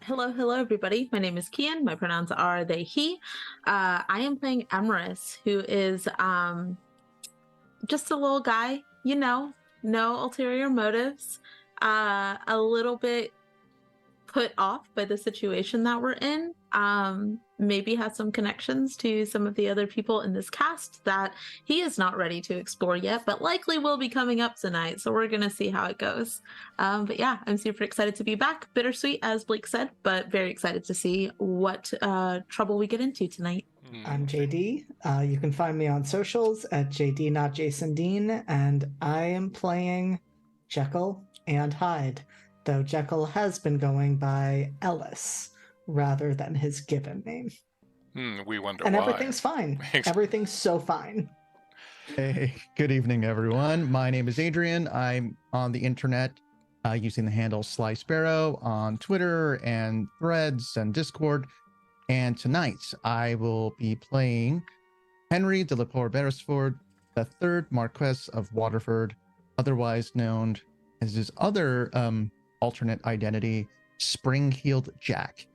Hello, everybody. My name is Kian. My pronouns are they, he. I am playing Emrys, who is just a little guy, no ulterior motives, a little bit put off by the situation that we're in. Maybe has some connections to some of the other people in this cast that he is not ready to explore yet, but likely will be coming up tonight. So we're gonna see how it goes. But yeah, I'm super excited to be back. Bittersweet, as Blake said, but very excited to see what trouble we get into tonight. I'm JD. You can find me on socials at JD Not Jason Dean, and I am playing Jekyll and Hyde, though Jekyll has been going by Ellis rather than his given name. We wonder and why. Everything's fine. Everything's so fine. Hey, good evening, everyone. My name is Adrian. I'm on the internet using the handle Sly Sparrow on Twitter and Threads and Discord. And tonight I will be playing Henry de Beresford, the third Marquesse of Waterford, otherwise known as his other alternate identity, Spring-Heeled Jack.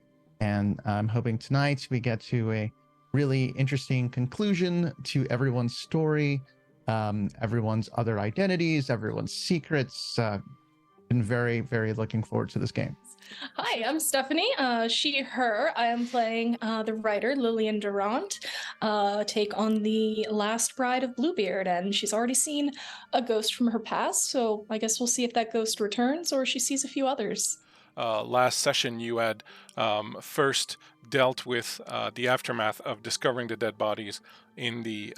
And I'm hoping tonight we get to a really interesting conclusion to everyone's story, everyone's other identities, everyone's secrets. Been very, very looking forward to this game. Hi, I'm Stephanie, she, her. I am playing the writer, Lillian Durant, take on the last bride of Bluebeard, and she's already seen a ghost from her past, so I guess we'll see if that ghost returns or she sees a few others. Last session, you had first dealt with the aftermath of discovering the dead bodies in the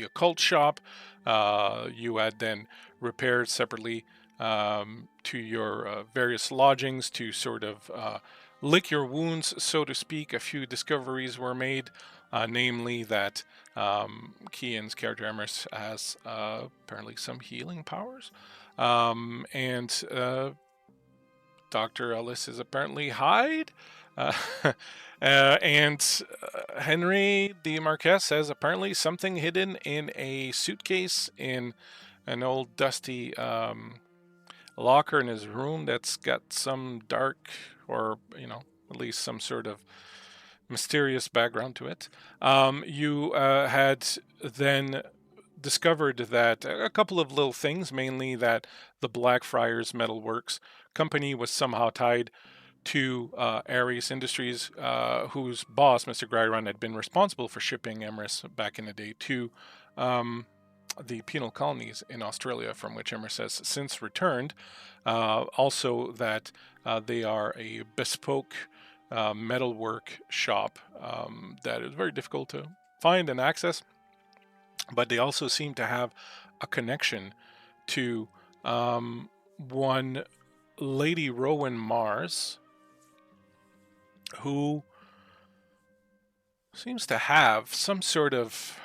occult shop. You had then repaired separately to your various lodgings to sort of lick your wounds, so to speak. A few discoveries were made, namely that Kian's character Emrys has apparently some healing powers. And Dr. Ellis is apparently Hyde. And Henry the Marquesse has apparently something hidden in a suitcase in an old dusty locker in his room that's got some dark, or at least some sort of mysterious background to it. You had then discovered that a couple of little things, mainly that the Blackfriars Metalworks company was somehow tied to Ares Industries, whose boss, Mr. Gryron, had been responsible for shipping Emrys back in the day to the penal colonies in Australia, from which Emrys has since returned. Also that they are a bespoke metalwork shop that is very difficult to find and access, but they also seem to have a connection to one Lady Rowan Mars, who seems to have some sort of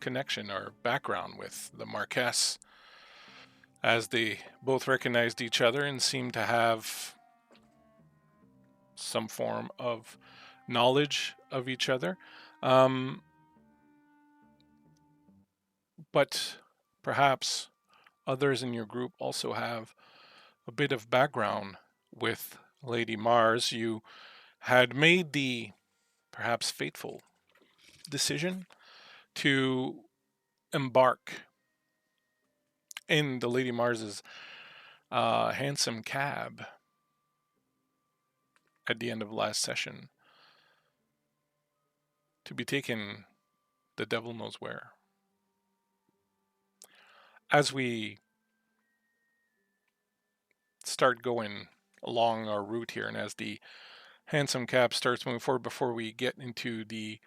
connection or background with the Marquesse, as they both recognized each other and seemed to have some form of knowledge of each other. But perhaps others in your group also have a bit of background with Lady Mars. You had made the perhaps fateful decision to embark in the Lady Mars's handsome cab at the end of last session to be taken the devil knows where. As we start going along our route here, and as the handsome cab starts moving forward, before we get into the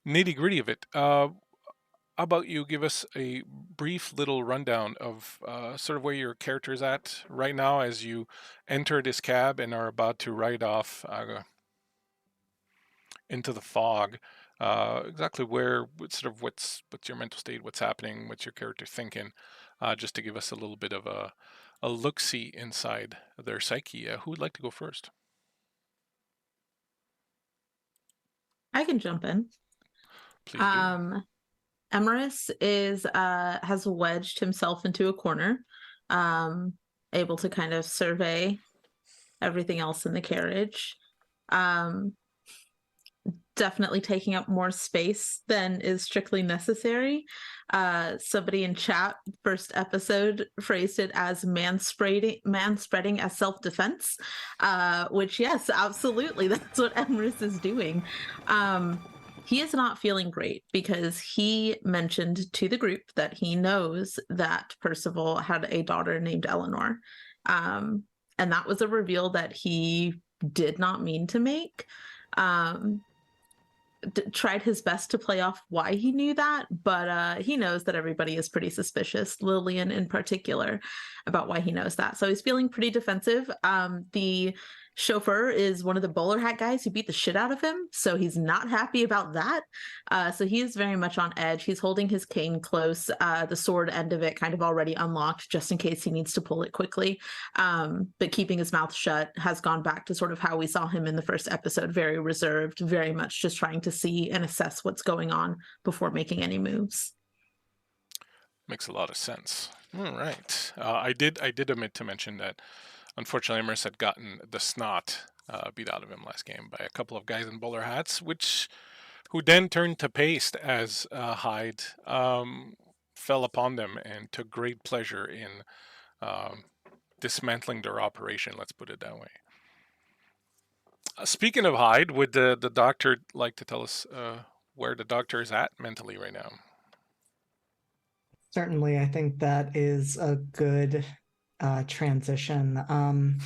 nitty-gritty of it, how about you give us a brief little rundown of sort of where your character is at right now as you enter this cab and are about to ride off into the fog. Exactly where, what's your mental state, what's happening, what's your character thinking, just to give us a little bit of a look-see inside their psyche. Who would like to go first? I can jump in. Please do. Emrys is has wedged himself into a corner. able to kind of survey everything else in the carriage. Definitely taking up more space than is strictly necessary. Somebody in chat, first episode, phrased it as manspreading as self-defense, which, yes, absolutely, that's what Emrys is doing. He is not feeling great because he mentioned to the group that he knows that Percival had a daughter named Eleanor. And that was a reveal that he did not mean to make. Tried his best to play off why he knew that, but he knows that everybody is pretty suspicious, Lillian in particular, about why he knows that. So he's feeling pretty defensive. The chauffeur is one of the bowler hat guys who beat the shit out of him, so he's not happy about that. So he is very much on edge. He's holding his cane close, the sword end of it kind of already unlocked just in case he needs to pull it quickly, but keeping his mouth shut. Has gone back to sort of how we saw him in the first episode, very reserved, very much just trying to see and assess what's going on before making any moves. Makes a lot of sense. All right. I did omit to mention that unfortunately Emrys had gotten the snot beat out of him last game by a couple of guys in bowler hats, who then turned to paste as Hyde fell upon them and took great pleasure in dismantling their operation, let's put it that way. Speaking of Hyde, would the doctor like to tell us where the doctor is at mentally right now? Certainly, I think that is a good transition.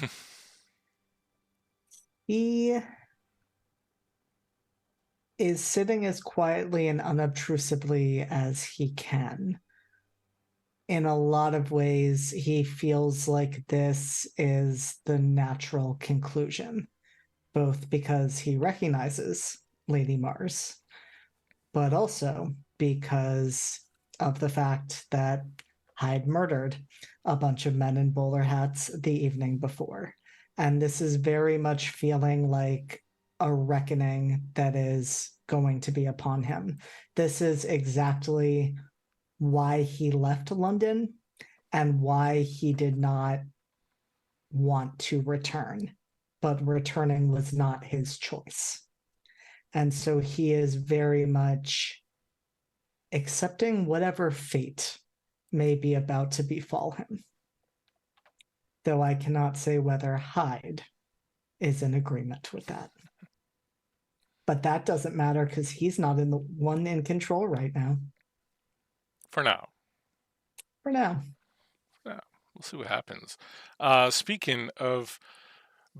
He is sitting as quietly and unobtrusively as he can. In a lot of ways, he feels like this is the natural conclusion, both because he recognizes Lady Mars, but also because of the fact that Hyde murdered a bunch of men in bowler hats the evening before. And this is very much feeling like a reckoning that is going to be upon him. This is exactly why he left London and why he did not want to return, but returning was not his choice. And so he is very much accepting whatever fate may be about to befall him. Though I cannot say whether Hyde is in agreement with that. But that doesn't matter because he's not the one in control right now. For now. Yeah, we'll see what happens. Speaking of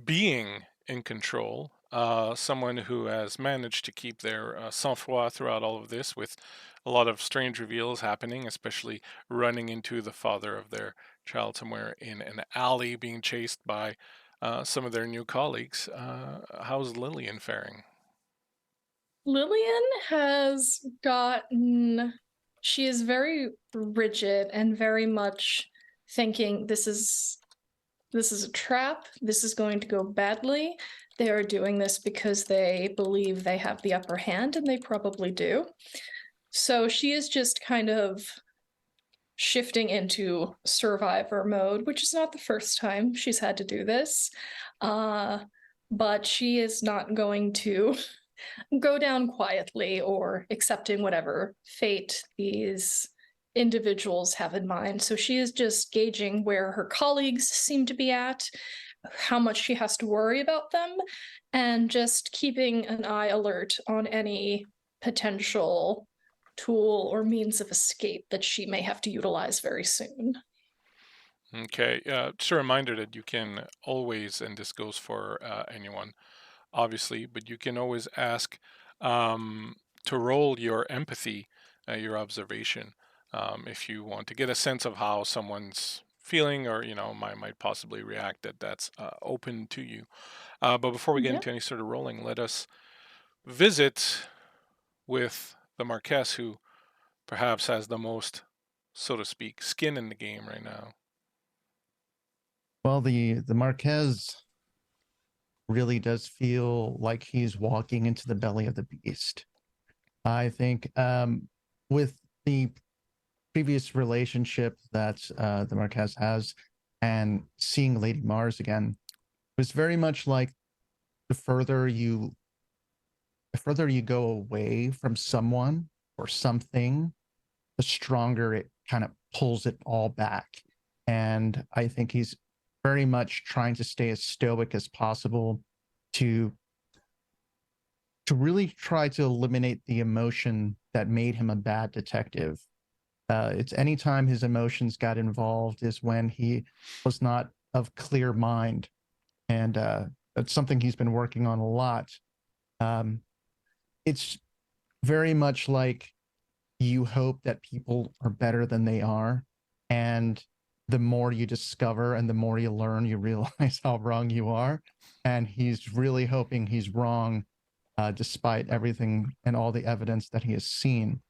being in control, someone who has managed to keep their sang-froid throughout all of this, with a lot of strange reveals happening, especially running into the father of their child somewhere in an alley, being chased by some of their new colleagues. How's Lillian faring? Lillian has gotten... She is very rigid and very much thinking this is a trap. This is going to go badly. They are doing this because they believe they have the upper hand, and they probably do. So she is just kind of shifting into survivor mode, which is not the first time she's had to do this. But she is not going to go down quietly or accepting whatever fate these individuals have in mind. So she is just gauging where her colleagues seem to be at, how much she has to worry about them, and just keeping an eye alert on any potential tool or means of escape that she may have to utilize very soon. Okay, just a reminder that you can always, and this goes for anyone, obviously, but you can always ask to roll your empathy, your observation, if you want to get a sense of how someone's feeling or might possibly react. That's open to you. But before we get into any sort of rolling, let us visit with the Marquesse, who perhaps has the most, so to speak, skin in the game right now. Well, the Marquesse really does feel like he's walking into the belly of the beast. I think with the previous relationship that the Marquesse has and seeing Lady Mars again was very much like the further you go away from someone or something, the stronger it kind of pulls it all back. And I think he's very much trying to stay as stoic as possible to really try to eliminate the emotion that made him a bad detective. It's anytime his emotions got involved is when he was not of clear mind. And that's something he's been working on a lot. It's very much like you hope that people are better than they are. And the more you discover and the more you learn, you realize how wrong you are. And he's really hoping he's wrong, despite everything and all the evidence that he has seen.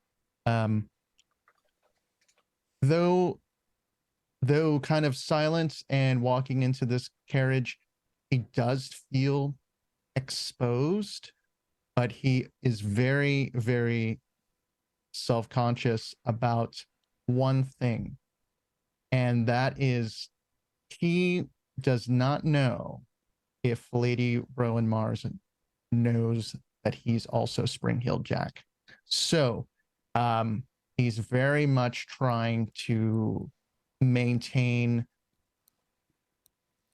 Though kind of silent and walking into this carriage, he does feel exposed, but he is very, very self-conscious about one thing, and that is he does not know if Lady Rowan Mars knows that he's also Spring-Heeled Jack. So he's very much trying to maintain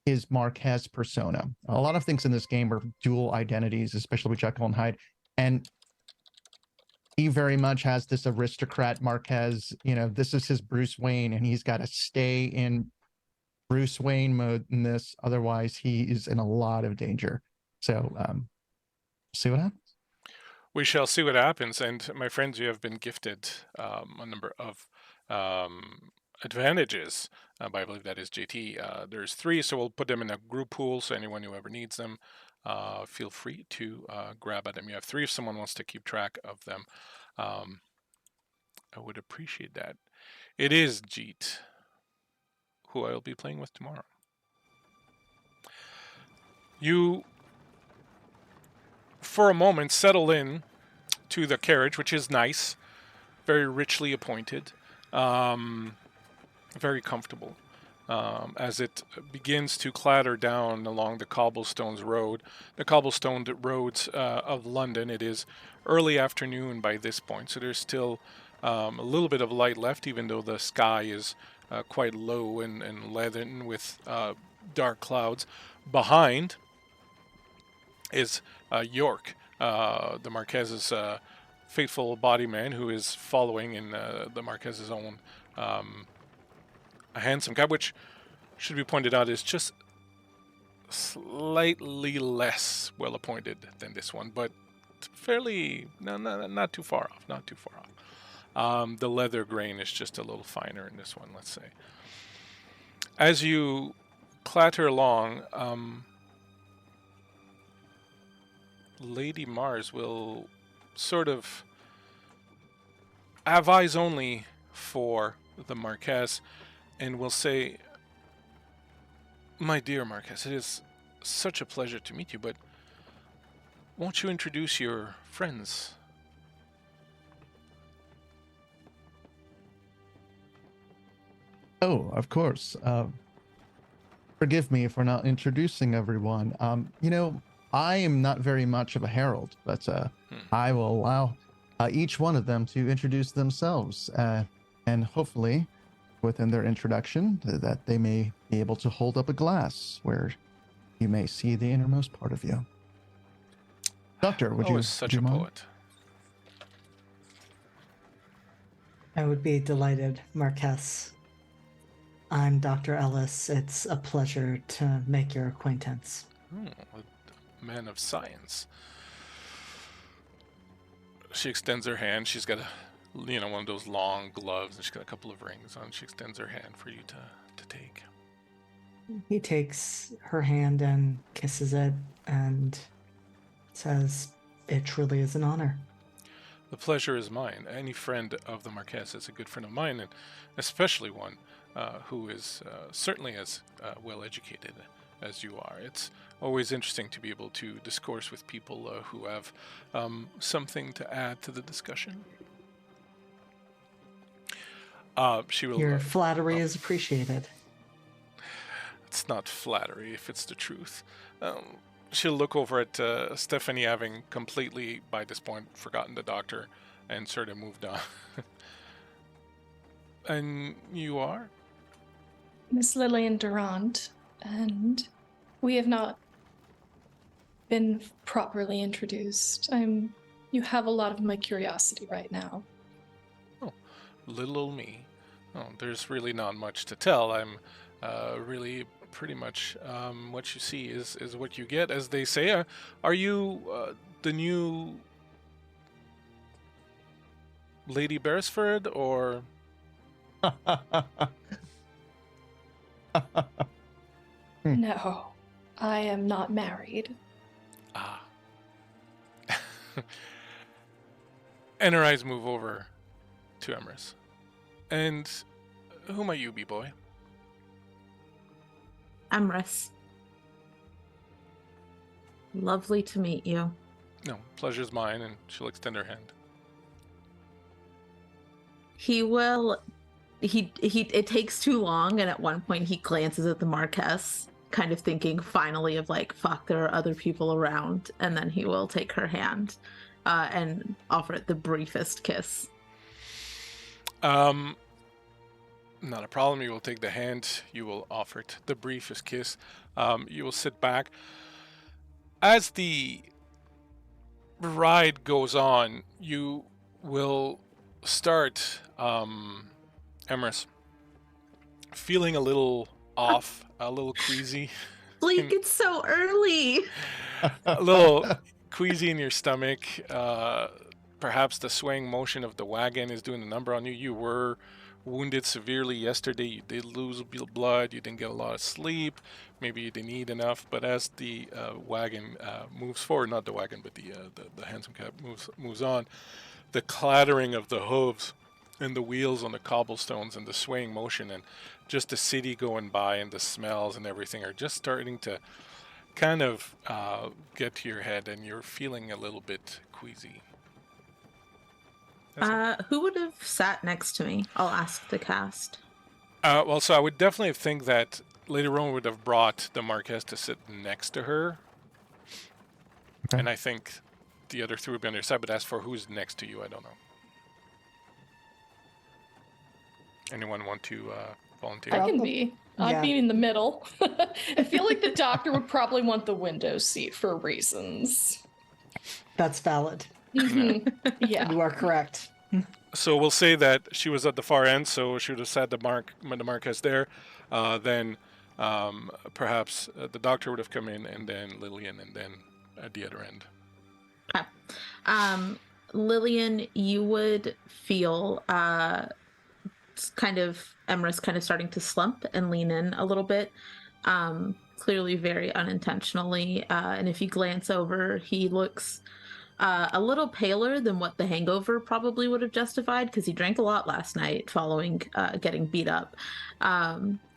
his Marquesse persona. A lot of things in this game are dual identities, especially with Jekyll and Hyde. And he very much has this aristocrat Marquesse, this is his Bruce Wayne, and he's got to stay in Bruce Wayne mode in this. Otherwise, he is in a lot of danger. So, see what happens. We shall see what happens. And my friends, you have been gifted a number of advantages by, I believe that is JT. There's 3, so we'll put them in a group pool. So anyone who ever needs them, feel free to grab at them. You have 3 if someone wants to keep track of them. I would appreciate that. It is Jeet, who I'll be playing with tomorrow. You, for a moment, settle in to the carriage, which is nice, very richly appointed, very comfortable. As it begins to clatter down along the cobblestoned roads of London. It is early afternoon by this point, so there's still a little bit of light left, even though the sky is quite low and leaden with dark clouds. Behind is York, the Marquesse's faithful body man, who is following in the Marquesse's own a handsome guy, which should be pointed out is just slightly less well appointed than this one, but fairly not too far off. Not too far off. The leather grain is just a little finer in this one, let's say. As you clatter along, Lady Mars will sort of have eyes only for the Marquesse, and will say, "My dear Marquesse, it is such a pleasure to meet you, but won't you introduce your friends?" Oh, of course. Forgive me for not introducing everyone. I am not very much of a herald, but I will allow each one of them to introduce themselves, and hopefully, within their introduction, that they may be able to hold up a glass where you may see the innermost part of you. Doctor, would you? Such a poet. I would be delighted, Marquesse. I'm Dr. Ellis. It's a pleasure to make your acquaintance. A man of science. She extends her hand. She's got one of those long gloves, and she's got a couple of rings on. She extends her hand for you to take. He takes her hand and kisses it and says, "It truly is an honor." The pleasure is mine. Any friend of the Marquesse is a good friend of mine, and especially one who is certainly as well educated as you are. It's always interesting to be able to discourse with people who have something to add to the discussion. Your flattery is appreciated. It's not flattery if it's the truth. She'll look over at Stephanie, having completely, by this point, forgotten the doctor and sort of moved on. And you are? Miss Lillian Durant, and we have not been properly introduced. You have a lot of my curiosity right now. Oh, little old me. Oh, there's really not much to tell. I'm really pretty much what you see is what you get, as they say. Are you the new Lady Beresford, or... No, I am not married. Ah. And her eyes move over to Emrys. And who might you be, boy? Emrys. Lovely to meet you. No, pleasure's mine, and she'll extend her hand. It takes too long, and at one point he glances at the Marquesse, kind of thinking finally of like, fuck, there are other people around, and then he will take her hand and offer it the briefest kiss. Not a problem. You will take the hand. You will offer it the briefest kiss. You will sit back. As the ride goes on, you will start, Emrys, feeling a little off, a little queasy. Bleak, it's so early. A little queasy in your stomach. Perhaps the swaying motion of the wagon is doing the number on you. You were wounded severely yesterday. You did lose blood. You didn't get a lot of sleep. Maybe you didn't eat enough. But as the wagon moves forward, not the wagon, but the hansom cab moves on, the clattering of the hooves and the wheels on the cobblestones and the swaying motion and just the city going by and the smells and everything are just starting to kind of get to your head, and you're feeling a little bit queasy. Who would have sat next to me? I'll ask the cast. Well, so I would definitely think that Lady Rowan would have brought the Marquesse to sit next to her. Okay. And I think the other three would be on their side, but as for who's next to you, I don't know. Anyone want to volunteer? I can be. I'd be in the middle. I feel like the doctor would probably want the window seat for reasons. That's valid. Mm-hmm. Yeah. You are correct. So we'll say that she was at the far end, so she would have sat the Marquesse there. Then perhaps the doctor would have come in, and then Lillian, and then at the other end. Okay. Lillian, you would feel Emrys kind of starting to slump and lean in a little bit, clearly very unintentionally. And if you glance over, he looks a little paler than what the hangover probably would have justified, because he drank a lot last night following getting beat up.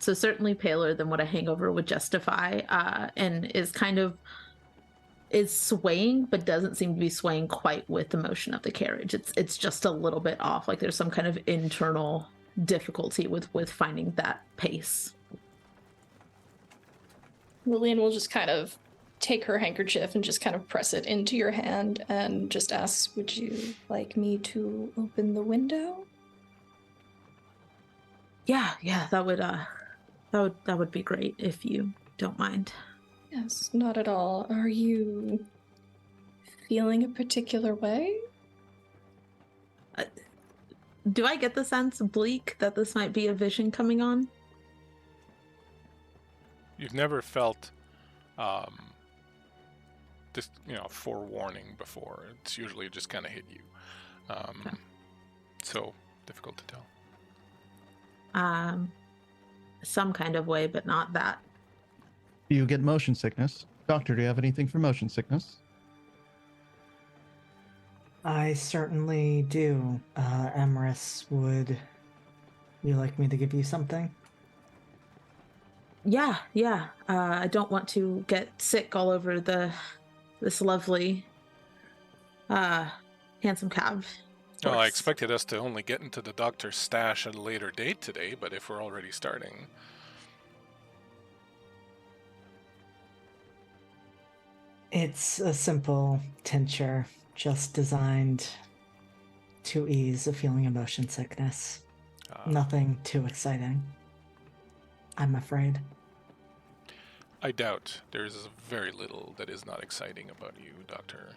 So certainly paler than what a hangover would justify, and is swaying, but doesn't seem to be swaying quite with the motion of the carriage. It's just a little bit off. Like there's some kind of internal difficulty with finding that pace. Lillian will just kind of take her handkerchief and just kind of press it into your hand and just ask, would you like me to open the window? Yeah, that would be great if you don't mind. Yes, not at all. Are you feeling a particular way? Do I get the sense, Bleak, that this might be a vision coming on? You've never felt this, forewarning before. It's usually just kind of hit you. Okay. So difficult to tell. Some kind of way, but not that. You get motion sickness. Doctor, do you have anything for motion sickness? I certainly do. Emrys, would you like me to give you something? Yeah. I don't want to get sick all over this lovely handsome cab. Well, I expected us to only get into the doctor's stash at a later date today, but if we're already starting... It's a simple tincture, just designed to ease a feeling of motion sickness. Nothing too exciting, I'm afraid. I doubt there's very little that is not exciting about you, Doctor.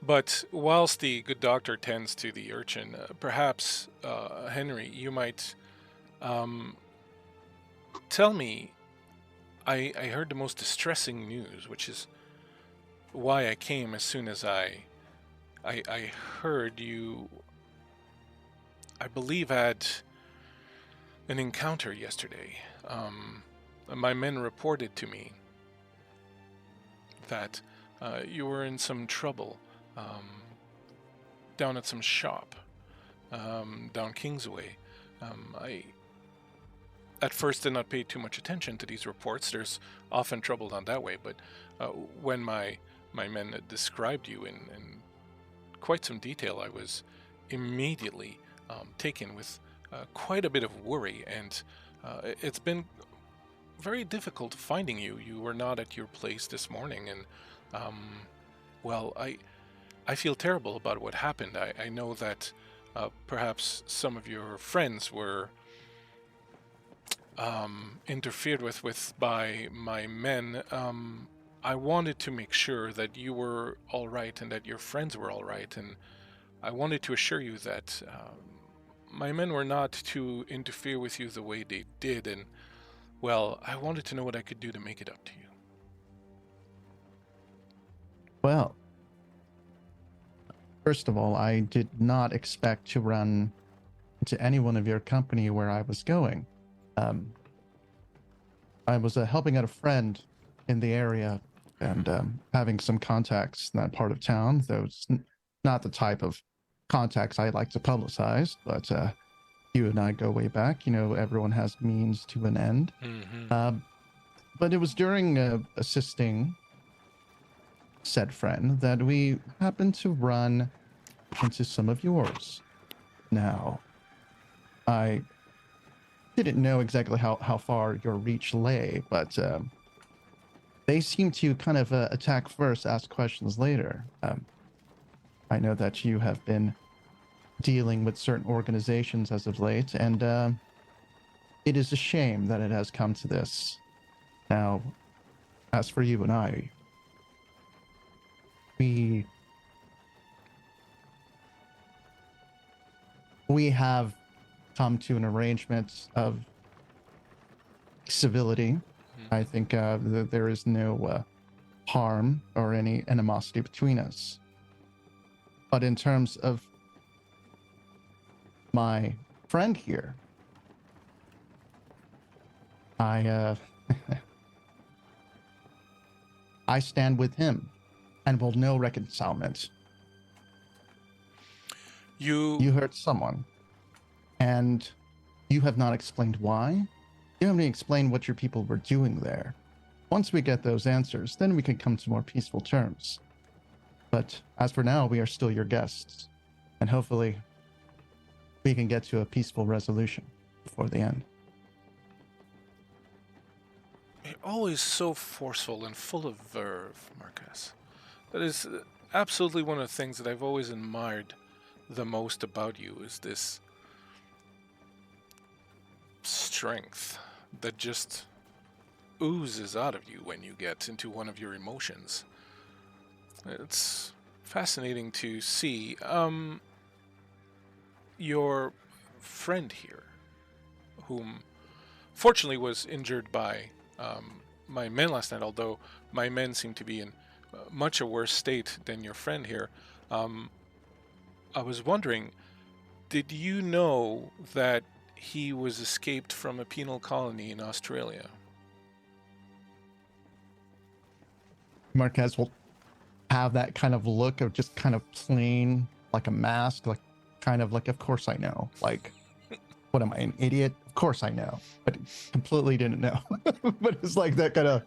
But whilst the good doctor tends to the urchin, perhaps, Henry, you might tell me. I heard the most distressing news, which is why I came as soon as I heard you, I believe, had an encounter yesterday. My men reported to me that you were in some trouble down at some shop down Kingsway. I at first did not pay too much attention to these reports. There's often trouble down that way, but when my men described you in quite some detail, I was immediately taken with quite a bit of worry, and it's been very difficult finding you. You were not at your place this morning, and well, I feel terrible about what happened. I know that perhaps some of your friends were interfered with by my men. I wanted to make sure that you were all right and that your friends were all right, and I wanted to assure you that my men were not to interfere with you the way they did, and well, I wanted to know what I could do to make it up to you. Well, first of all, I did not expect to run into anyone of your company where I was going. I was helping out a friend in the area and having some contacts in that part of town, though it's not the type of contacts I like to publicize, but you and I go way back. You know, everyone has means to an end. Mm-hmm. But it was during assisting said friend that we happened to run into some of yours. Now, I didn't know exactly how far your reach lay, but they seem to kind of attack first, ask questions later. I know that you have been dealing with certain organizations as of late, and it is a shame that it has come to this. Now, as for you and I, we have come to an arrangement of civility. Mm-hmm. I think there is no harm or any animosity between us. But in terms of my friend here, I I stand with him and will no reconcilement. You hurt someone, and you have not explained why. You haven't explained what your people were doing there. Once we get those answers, then we can come to more peaceful terms. But as for now, we are still your guests, and hopefully we can get to a peaceful resolution before the end. You're always so forceful and full of verve, Marquesse. That is absolutely one of the things that I've always admired the most about you, is this strength that just oozes out of you when you get into one of your emotions. It's fascinating to see. Your friend here, whom fortunately was injured by my men last night, although my men seem to be in much a worse state than your friend here. I was wondering, did you know that he was escaped from a penal colony in Australia? Marquesse will have that kind of look of just kind of plain, like a mask, like kind of like, of course I know. Like, what am I, an idiot? Of course I know, but completely didn't know. But it's like that kind of.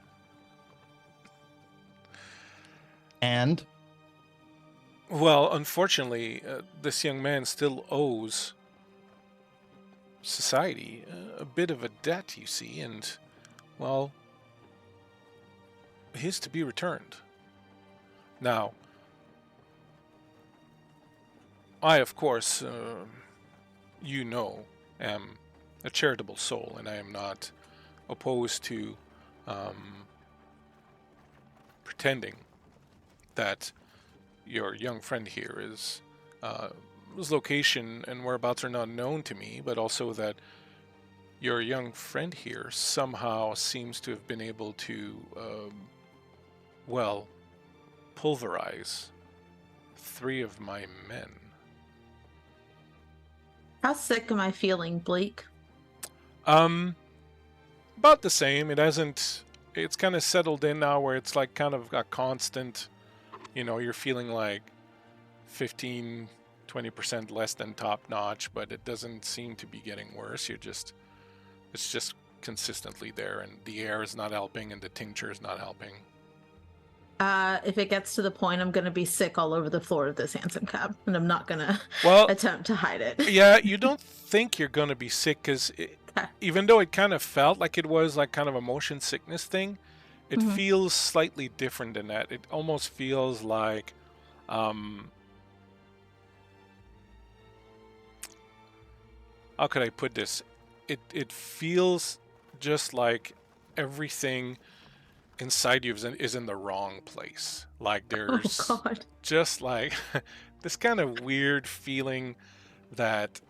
And? Well, unfortunately, this young man still owes society a bit of a debt, you see, and, well, he is to be returned. Now, I, of course, am a charitable soul, and I am not opposed to pretending that your young friend here is his location and whereabouts are not known to me, but also that your young friend here somehow seems to have been able to, pulverize 3 of my men. How sick am I feeling, Bleak? About the same. It's kind of settled in now where it's like kind of a constant, you're feeling like 15, 20% less than top notch, but it doesn't seem to be getting worse. It's just consistently there, and the air is not helping and the tincture is not helping. If it gets to the point, I'm going to be sick all over the floor of this hansom cab, and I'm not going to attempt to hide it. Yeah, you don't think you're going to be sick because even though it kind of felt like it was like kind of a motion sickness thing, it feels slightly different than that. It almost feels like, how could I put this? It feels just like everything inside you is in the wrong place. Like there's just like this kind of weird feeling that,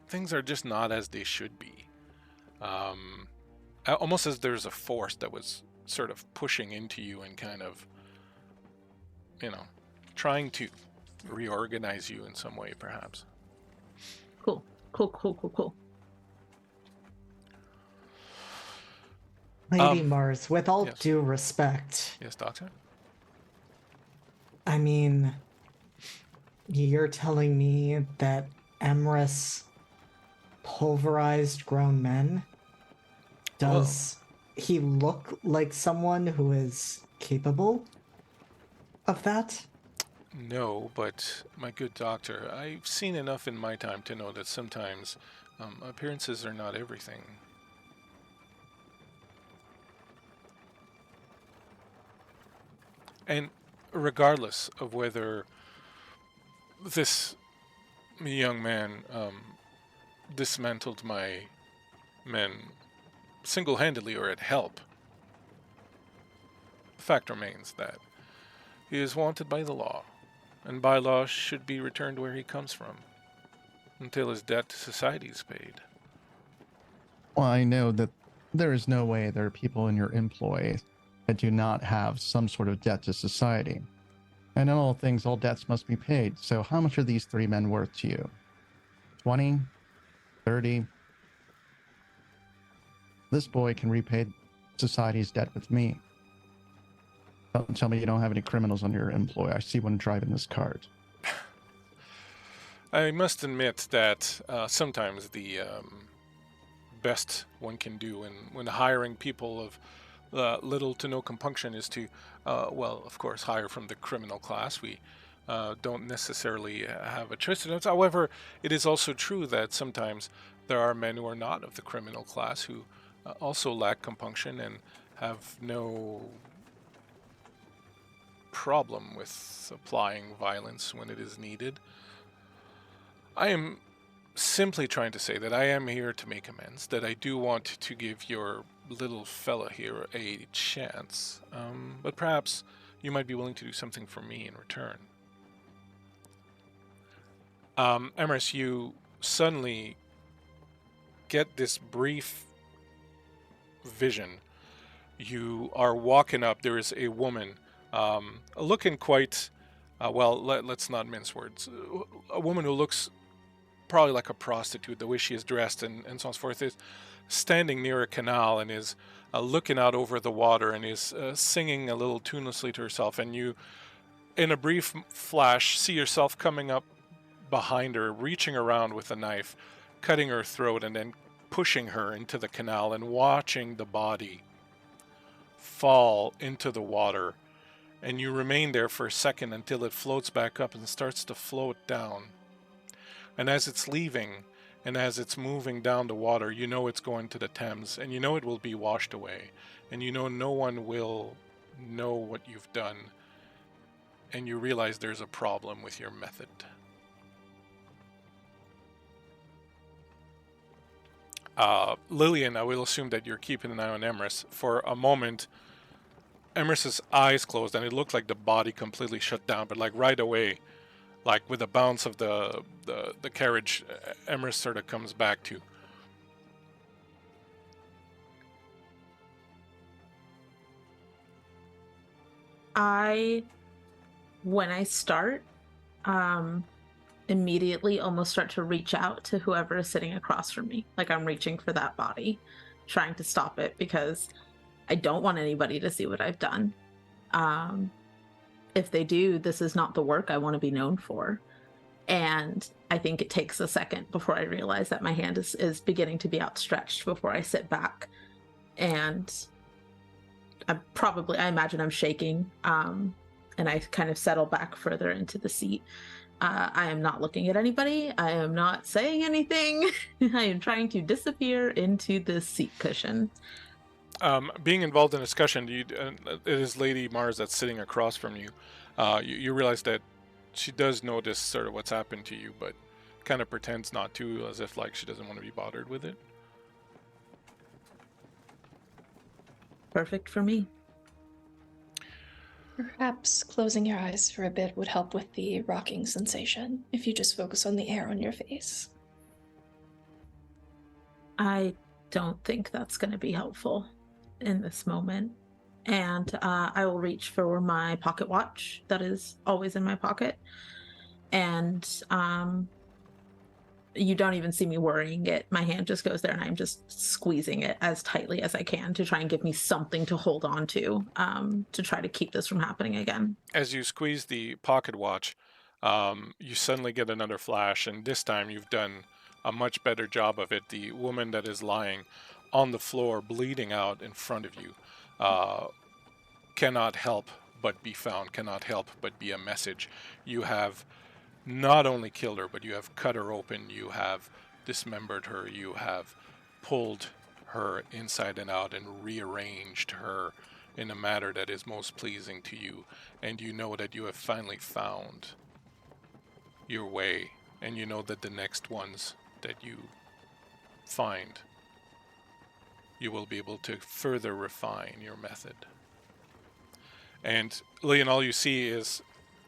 things are just not as they should be. Almost as there's a force that was sort of pushing into you and kind of, trying to reorganize you in some way, perhaps. Cool. Lady Mars, with all due respect. Yes, Doctor? I mean, you're telling me that Emrys pulverized grown men? Does he look like someone who is capable of that? No, but my good doctor, I've seen enough in my time to know that sometimes appearances are not everything. And regardless of whether this young man dismantled my men single-handedly or at help, the fact remains that he is wanted by the law, and by law should be returned where he comes from, until his debt to society is paid. Well, I know that there is no way there are people in your employ that do not have some sort of debt to society. And in all things, all debts must be paid. So how much are these 3 men worth to you? 20? 30? This boy can repay society's debt with me. Don't tell me you don't have any criminals on your employ. I see one driving this cart. I must admit that sometimes the best one can do when hiring people of little to no compunction is to, of course, hire from the criminal class. We don't necessarily have a choice. However, it is also true that sometimes there are men who are not of the criminal class who also lack compunction and have no problem with applying violence when it is needed. I am simply trying to say that I am here to make amends, that I do want to give your little fella here a chance, but perhaps you might be willing to do something for me in return. Emrys, you suddenly get this brief vision. You are walking up, there is a woman looking quite, let's not mince words, a woman who looks probably like a prostitute, the way she is dressed and so on and so forth, is standing near a canal and is looking out over the water and is singing a little tunelessly to herself, and you, in a brief flash, see yourself coming up behind her, reaching around with a knife, cutting her throat, and then pushing her into the canal and watching the body fall into the water. And you remain there for a second until it floats back up and starts to float down. And as it's leaving, and as it's moving down the water, you know it's going to the Thames, and you know it will be washed away, and you know no one will know what you've done, and you realize there's a problem with your method. Lillian, I will assume that you're keeping an eye on Emrys. For a moment, Emrys's eyes closed, and it looked like the body completely shut down, but like right away, like with a bounce of the carriage, Emrys sort of comes back to. When I start, immediately almost start to reach out to whoever is sitting across from me. Like I'm reaching for that body, trying to stop it because I don't want anybody to see what I've done. If they do, this is not the work I want to be known for. And I think it takes a second before I realize that my hand is beginning to be outstretched before I sit back. And I imagine I'm shaking, and I kind of settle back further into the seat. I am not looking at anybody. I am not saying anything. I am trying to disappear into the seat cushion. Being involved in a discussion, it is Lady Mars that's sitting across from you. You realize that she does notice sort of what's happened to you, but kind of pretends not to, as if like she doesn't want to be bothered with it. Perfect for me. Perhaps closing your eyes for a bit would help with the rocking sensation if you just focus on the air on your face. I don't think that's going to be helpful in this moment. And I will reach for my pocket watch that is always in my pocket. And you don't even see me worrying it. My hand just goes there and I'm just squeezing it as tightly as I can to try and give me something to hold on to try to keep this from happening again. As you squeeze the pocket watch, you suddenly get another flash, and this time you've done a much better job of it. The woman that is lying on the floor, bleeding out in front of you, cannot help but be found, cannot help but be a message. You have not only killed her, but you have cut her open, you have dismembered her, you have pulled her inside and out and rearranged her in a manner that is most pleasing to you. And you know that you have finally found your way, and you know that the next ones that you find, you will be able to further refine your method. And Lillian, all you see is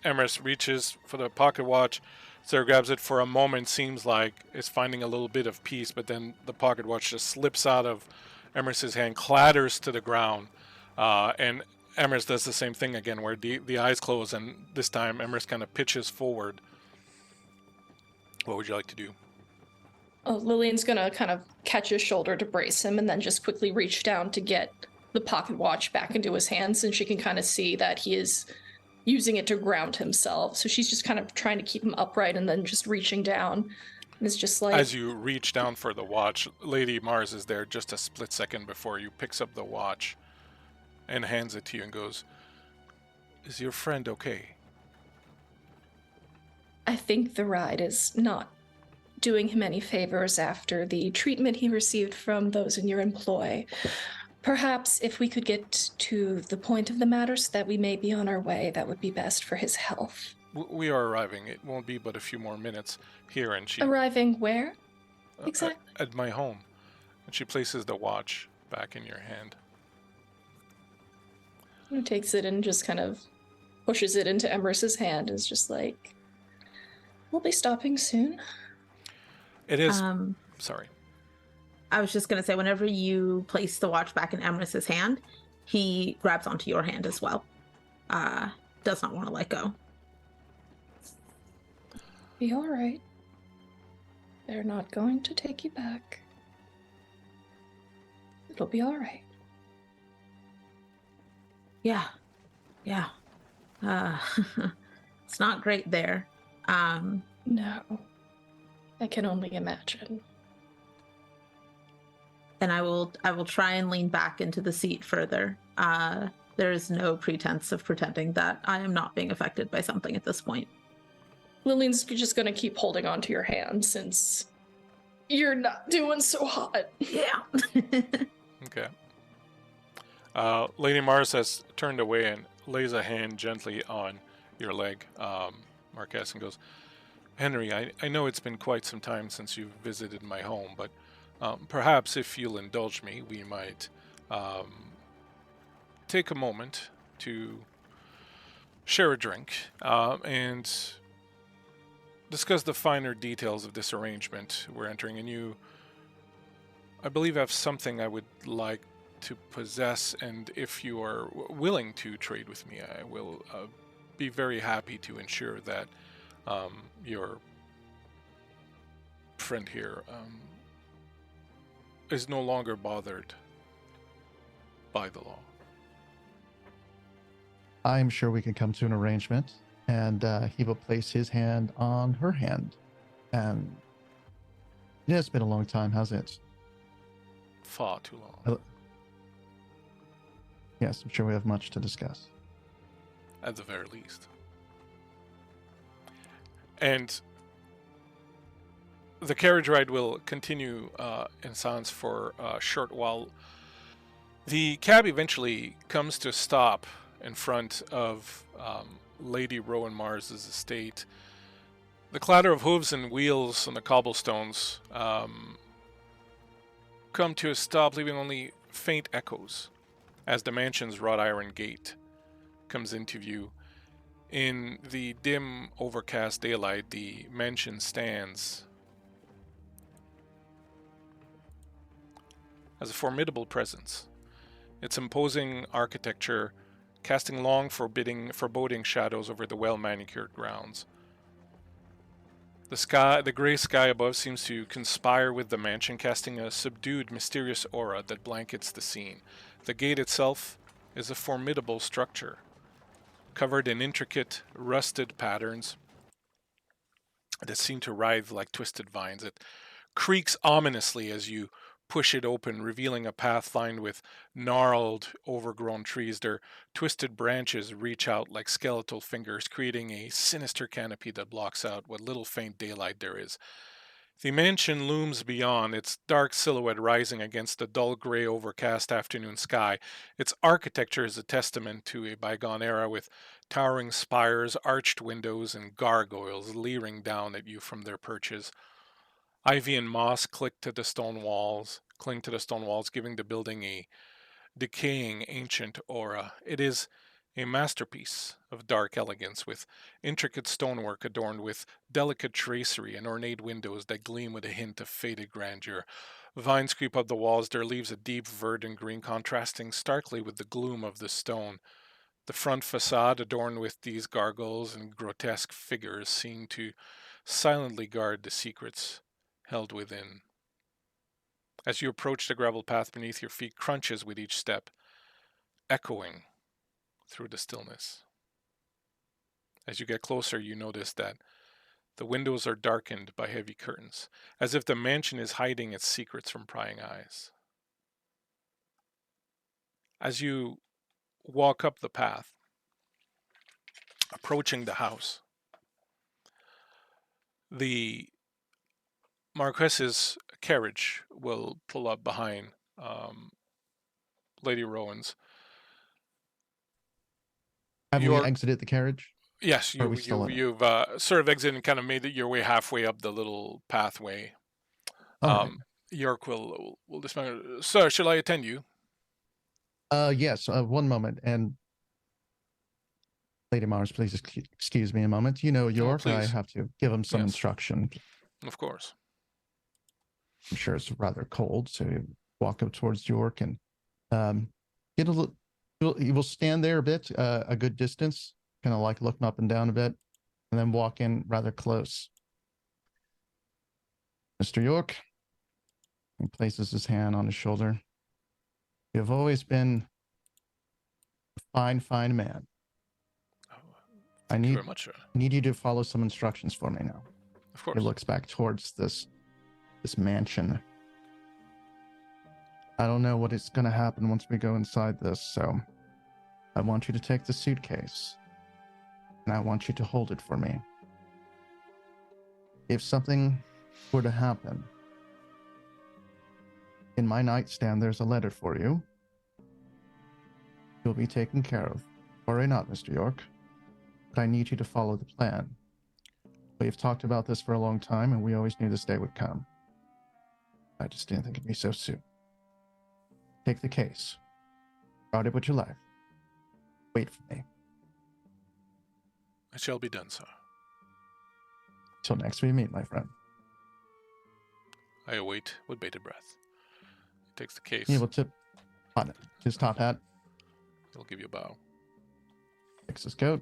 Emrys reaches for the pocket watch. Sarah grabs it for a moment, seems like it's finding a little bit of peace, but then the pocket watch just slips out of Emrys's hand, clatters to the ground, and Emrys does the same thing again, where the eyes close, and this time Emrys kind of pitches forward. What would you like to do? Oh, Lillian's gonna kind of catch his shoulder to brace him and then just quickly reach down to get the pocket watch back into his hands, and she can kind of see that he is using it to ground himself. So she's just kind of trying to keep him upright and then just reaching down. And it's just like... As you reach down for the watch, Lady Mars is there just a split second before you, picks up the watch and hands it to you and goes, "Is your friend okay?" I think the ride is not doing him any favors after the treatment he received from those in your employ. Perhaps if we could get to the point of the matter so that we may be on our way, that would be best for his health. We are arriving. It won't be but a few more minutes here, and she... Arriving where? Exactly. At my home. And she places the watch back in your hand. He takes it and just kind of pushes it into Emrys's hand. Is just like, we'll be stopping soon. It is... Sorry. I was just going to say, whenever you place the watch back in Emrys's hand, he grabs onto your hand as well. Does not want to let go. Be all right. They're not going to take you back. It'll be all right. Yeah. It's not great there. No. I can only imagine. And I will try and lean back into the seat further. There is no pretense of pretending that I am not being affected by something at this point. Lillian's just going to keep holding on to your hand since you're not doing so hot. Yeah. Okay. Lady Mars has turned away and lays a hand gently on your leg, Marquesse, and goes, Henry, I know it's been quite some time since you've visited my home, but perhaps if you'll indulge me, we might take a moment to share a drink and discuss the finer details of this arrangement we're entering. And you, I believe, have something I would like to possess, and if you are willing to trade with me, I will be very happy to ensure that your friend here is no longer bothered by the law. I'm sure we can come to an arrangement, and he will place his hand on her hand. And yeah, it's been a long time, hasn't it? Far too long. Yes, I'm sure we have much to discuss. At the very least. And the carriage ride will continue in silence for a short while. The cab eventually comes to a stop in front of Lady Rowan Mars's estate. The clatter of hooves and wheels on the cobblestones come to a stop, leaving only faint echoes as the mansion's wrought iron gate comes into view. In the dim, overcast daylight, the mansion stands as a formidable presence. Its imposing architecture casting long, foreboding shadows over the well-manicured grounds. The gray sky above seems to conspire with the mansion, casting a subdued, mysterious aura that blankets the scene. The gate itself is a formidable structure, covered in intricate, rusted patterns that seem to writhe like twisted vines. It creaks ominously as you push it open, revealing a path lined with gnarled, overgrown trees. Their twisted branches reach out like skeletal fingers, creating a sinister canopy that blocks out what little faint daylight there is. The mansion looms beyond, its dark silhouette rising against the dull gray overcast afternoon sky. Its architecture is a testament to a bygone era, with towering spires, arched windows, and gargoyles leering down at you from their perches. Ivy and moss cling to the stone walls, giving the building a decaying ancient aura. It is a masterpiece of dark elegance, with intricate stonework adorned with delicate tracery and ornate windows that gleam with a hint of faded grandeur. Vines creep up the walls, their leaves a deep verdant green, contrasting starkly with the gloom of the stone. The front facade, adorned with these gargoyles and grotesque figures, seem to silently guard the secrets held within. As you approach, the gravel path beneath your feet crunches with each step, echoing through the stillness. As you get closer, you notice that the windows are darkened by heavy curtains, as if the mansion is hiding its secrets from prying eyes. As you walk up the path, approaching the house, the Marquesse's carriage will pull up behind Lady Rowan's. Have we exited the carriage? Yes, you've sort of exited and kind of made your way halfway up the little pathway. Right. York will dismount. Sir, shall I attend you? Yes, one moment. And Lady Mars, please excuse me a moment. You know York, I have to give him some instruction. Of course. I'm sure it's rather cold, so you walk up towards York and get a little. You will stand there a bit, a good distance, kind of like looking up and down a bit, and then walk in rather close. Mr. York, he places his hand on his shoulder. You have always been a fine, fine man. I need very much, sir. Need you to follow some instructions for me now. Of course. He looks back towards this mansion. I don't know what is going to happen once we go inside this, so I want you to take the suitcase, and I want you to hold it for me. If something were to happen, in my nightstand there's a letter for you. You'll be taken care of. Worry not, Mr. York. but I need you to follow the plan. We've talked about this for a long time, and we always knew this day would come. I just didn't think it'd be so soon. Take the case. Guard it with your life. Wait for me. It shall be done, sir. Till next we meet, my friend. I await with bated breath. He takes the case. He will tip on his top hat, He'll give you a bow. takes his coat,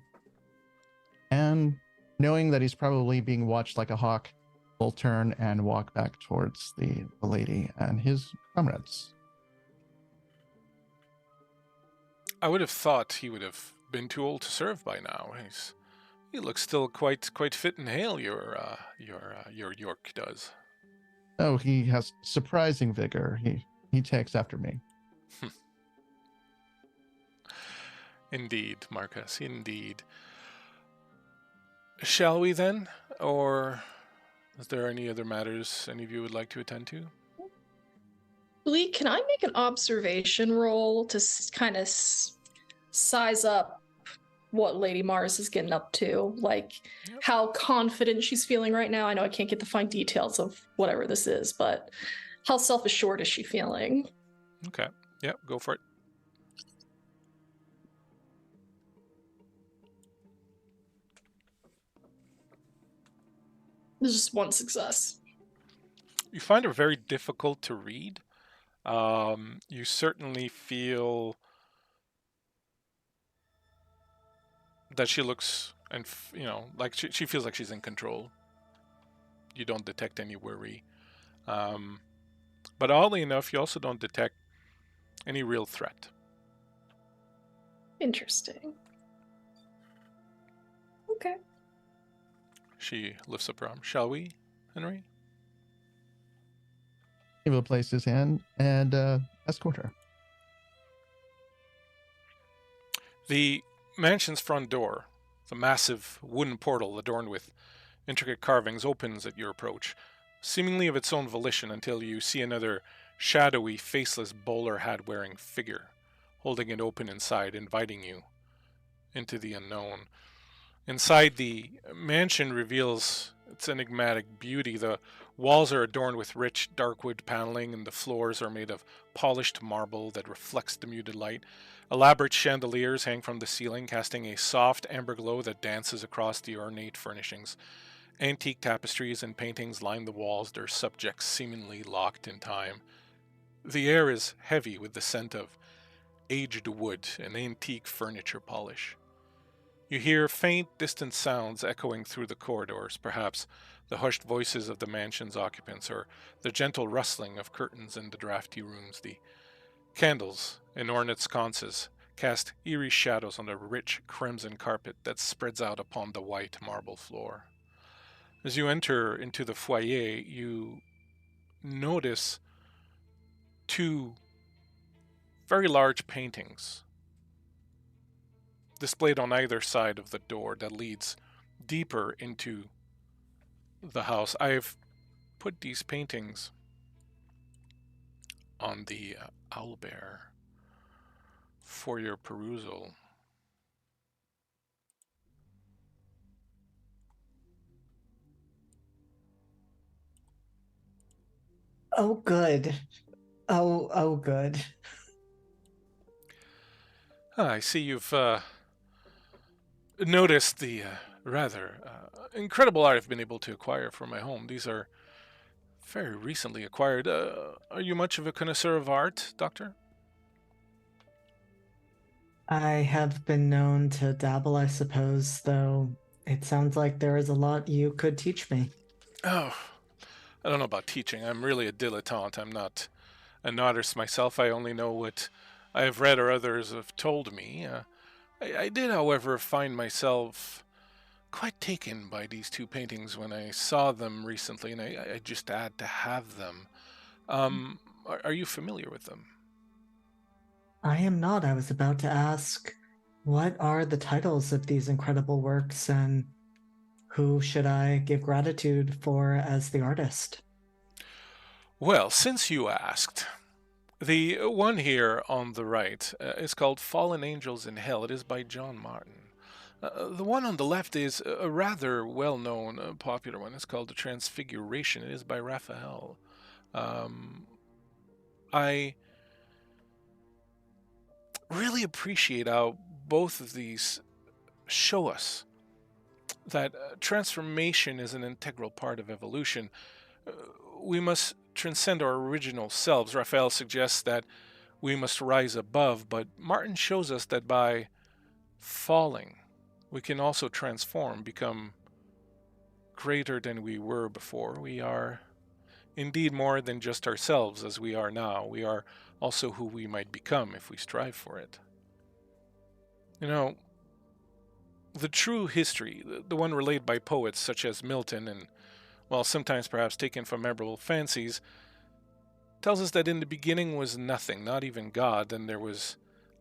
and knowing that he's probably being watched like a hawk, will turn and walk back towards the lady and his comrades. I would have thought he would have been too old to serve by now. He looks still quite fit and hale. Your York does. Oh, he has surprising vigor. He takes after me. Indeed, Marquesse, indeed. Shall we then, or is there any other matters any of you would like to attend to? Bleak, can I make an observation roll to kind of size up what Lady Mars is getting up to? Like, Yep. how confident she's feeling right now? I know I can't get the fine details of whatever this is, but how self-assured is she feeling? Okay. Yep, go for it. There's just one success. You find her very difficult to read. You certainly feel that she looks, and like she feels like she's in control. You don't detect any worry. But oddly enough, you also don't detect any real threat. Interesting. Okay. She lifts up her arm. Shall we, Henry? He will place his hand and escort her. The mansion's front door, the massive wooden portal adorned with intricate carvings, opens at your approach, seemingly of its own volition, until you see another shadowy, faceless bowler hat-wearing figure holding it open inside, inviting you into the unknown. Inside, the mansion reveals its enigmatic beauty. The walls are adorned with rich dark wood paneling, and the floors are made of polished marble that reflects the muted light. Elaborate chandeliers hang from the ceiling, casting a soft amber glow that dances across the ornate furnishings. Antique tapestries and paintings line the walls, their subjects seemingly locked in time. The air is heavy with the scent of aged wood and antique furniture polish. You hear faint, distant sounds echoing through the corridors, perhaps the hushed voices of the mansion's occupants, or the gentle rustling of curtains in the drafty rooms. The candles in ornate sconces cast eerie shadows on the rich crimson carpet that spreads out upon the white marble floor. As you enter into the foyer, you notice two very large paintings displayed on either side of the door that leads deeper into the house. I've put these paintings on the owlbear for your perusal. Oh, good. Oh, good. I see you've noticed the rather incredible art I've been able to acquire for my home. These are very recently acquired. Are you much of a connoisseur of art, Doctor? I have been known to dabble, I suppose, though it sounds like there is a lot you could teach me. Oh, I don't know about teaching. I'm really a dilettante. I'm not an artist myself. I only know what I have read or others have told me. I did, however, find myself quite taken by these two paintings when I saw them recently, and I just had to have them. Are you familiar with them? I am not. I was about to ask, what are the titles of these incredible works, and who should I give gratitude for as the artist? Well, since you asked, the one here on the right is called Fallen Angels in Hell. It is by John Martin. The one on the left is a rather well-known, popular one. It's called The Transfiguration. It is by Raphael. I really appreciate how both of these show us that transformation is an integral part of evolution. We must transcend our original selves. Raphael suggests that we must rise above, but Martin shows us that by falling, we can also transform, become greater than we were before. We are indeed more than just ourselves as we are now. We are also who we might become if we strive for it. You know, the true history, the one relayed by poets such as Milton and, well, sometimes perhaps taken from memorable fancies, tells us that in the beginning was nothing, not even God. Then there was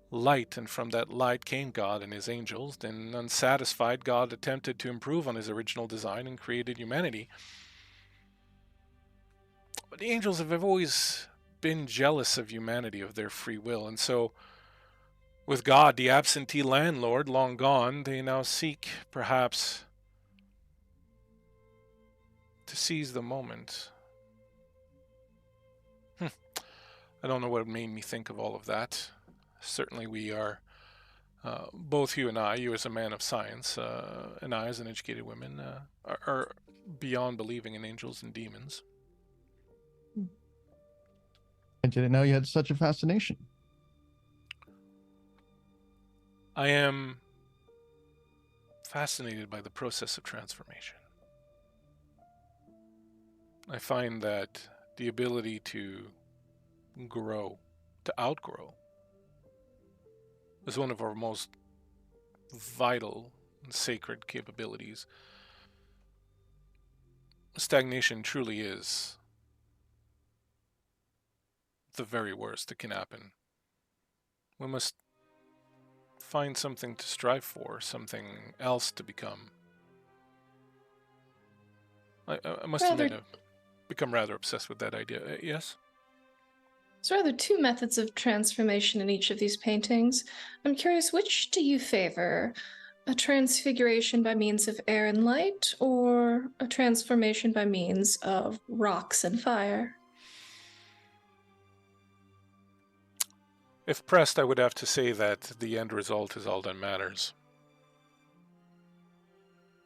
light, and from that light came God and his angels. Then, unsatisfied, God attempted to improve on his original design and created humanity. But the angels have always been jealous of humanity, of their free will, and so, with God, the absentee landlord, long gone, they now seek, perhaps, to seize the moment. I don't know what made me think of all of that. Certainly we are, both you and I, you as a man of science, and I as an educated woman, are beyond believing in angels and demons. I didn't know you had such a fascination. I am fascinated by the process of transformation. I find that the ability to grow, to outgrow, is one of our most vital and sacred capabilities. Stagnation truly is the very worst that can happen. We must find something to strive for, something else to become. I must admit, I've become rather obsessed with that idea. Yes? There's rather two methods of transformation in each of these paintings. I'm curious, which do you favor? A transfiguration by means of air and light, or a transformation by means of rocks and fire? If pressed, I would have to say that the end result is all that matters.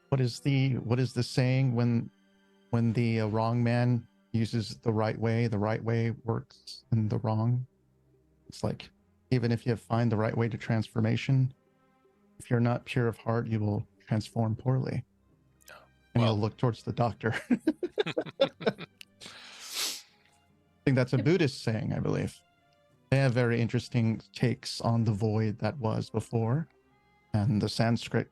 What is the saying when the wrong man uses the right way works in the wrong? It's like, even if you find the right way to transformation, if you're not pure of heart, you will transform poorly. And you'll look towards the doctor. I think that's a Buddhist saying, I believe. They have very interesting takes on the void that was before, and the Sanskrit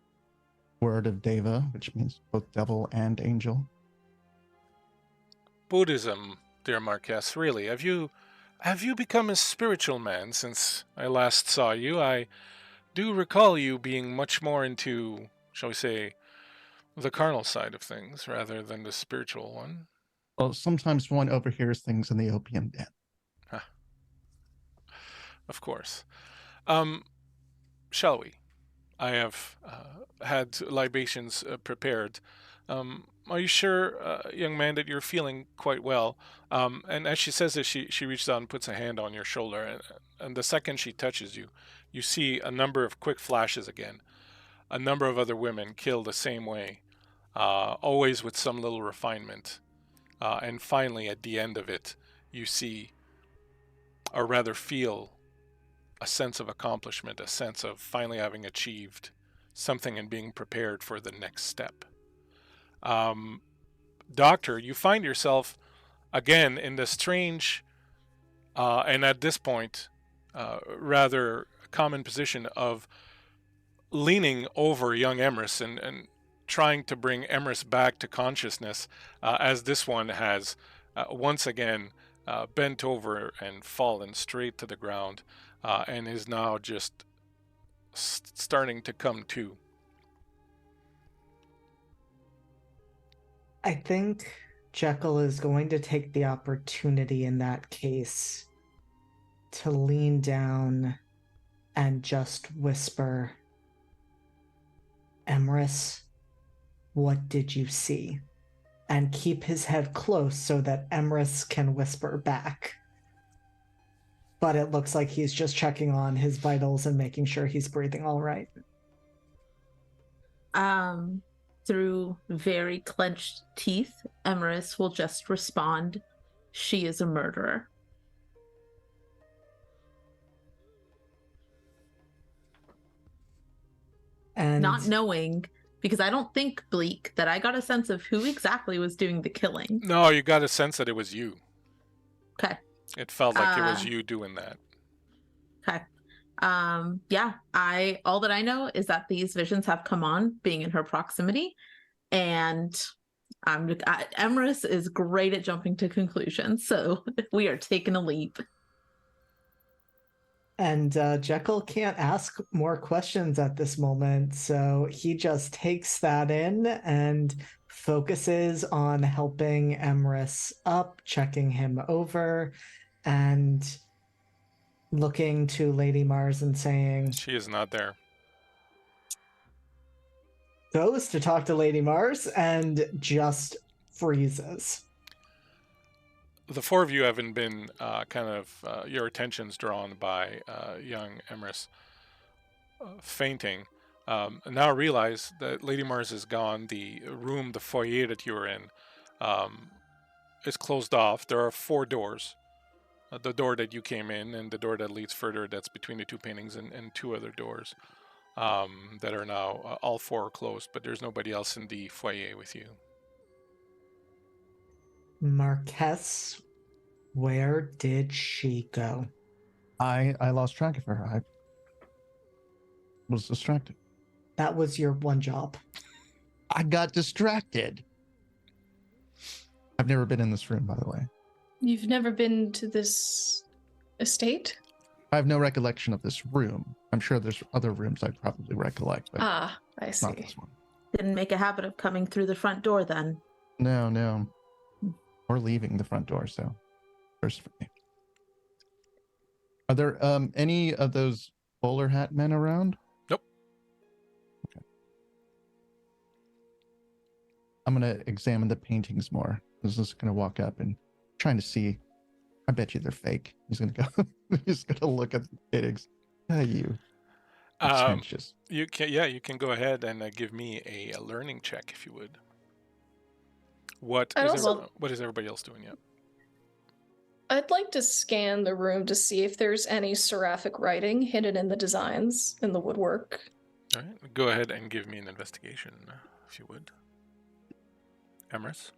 word of deva, which means both devil and angel. Buddhism, dear Marquesse, really, have you become a spiritual man since I last saw you? I do recall you being much more into, shall we say, the carnal side of things rather than the spiritual one. Well, sometimes one overhears things in the opium den. Huh. Of course. Shall we? I have had libations prepared. Are you sure, young man, that you're feeling quite well? And as she says this, she reaches out and puts a hand on your shoulder. And the second she touches you, you see a number of quick flashes again. A number of other women killed the same way, always with some little refinement. And finally, at the end of it, you see, or rather feel, a sense of accomplishment, a sense of finally having achieved something and being prepared for the next step. Doctor, you find yourself again in the strange, and at this point, rather common position of leaning over young Emrys and trying to bring Emrys back to consciousness, as this one has once again bent over and fallen straight to the ground, and is now just starting to come to. I think Jekyll is going to take the opportunity in that case to lean down and just whisper, Emrys, what did you see? And keep his head close so that Emrys can whisper back. But it looks like he's just checking on his vitals and making sure he's breathing all right. Through very clenched teeth, Emrys will just respond, "She is a murderer." And not knowing, because I don't think, Bleak, that I got a sense of who exactly was doing the killing. No, you got a sense that it was you. Okay. It felt like it was you doing that. Okay. Yeah, all that I know is that these visions have come on being in her proximity, and Emrys is great at jumping to conclusions, so we are taking a leap. And Jekyll can't ask more questions at this moment, so he just takes that in and focuses on helping Emrys up, checking him over, and looking to Lady Mars and saying, She is not there. Goes to talk to Lady Mars and just freezes. The four of you haven't been your attentions drawn by young Emrys fainting. Now realize that Lady Mars is gone. The room, the foyer that you were in, is closed off. There are 4 doors. The door that you came in and the door that leads further, that's between the 2 paintings, and 2 other doors that are now, all 4 are closed, but there's nobody else in the foyer with you. Marquesse, where did she go? I lost track of her. I was distracted. That was your one job. I got distracted. I've never been in this room, by the way. You've never been to this estate? I have no recollection of this room. I'm sure there's other rooms I probably recollect, but I not see. this one. Didn't make a habit of coming through the front door then. No. Or leaving the front door, so first for me. Are there any of those bowler hat men around? Nope. Okay. I'm gonna examine the paintings more. I was just gonna walk up and trying to see. I bet you they're fake. He's gonna go. He's gonna look at the paintings. You. Pretentious. You can go ahead and give me a learning check if you would. What is everybody else doing yet? I'd like to scan the room to see if there's any seraphic writing hidden in the designs, in the woodwork. All right, go ahead and give me an investigation, if you would. Emrys?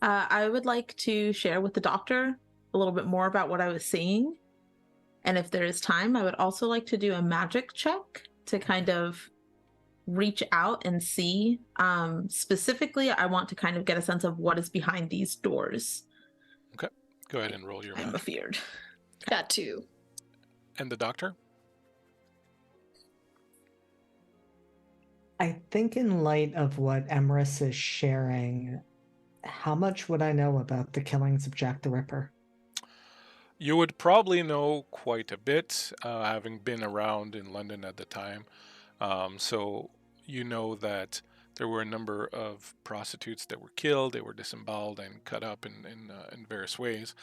I would like to share with the doctor a little bit more about what I was seeing. And if there is time, I would also like to do a magic check to kind of reach out and see. Specifically, I want to kind of get a sense of what is behind these doors. Okay, go ahead and roll your I'm magic. afeared. That too. And the doctor? I think in light of what Emrys is sharing, how much would I know about the killings of Jack the Ripper? You would probably know quite a bit, having been around in London at the time. So you know that there were a number of prostitutes that were killed. They were disemboweled and cut up in various ways.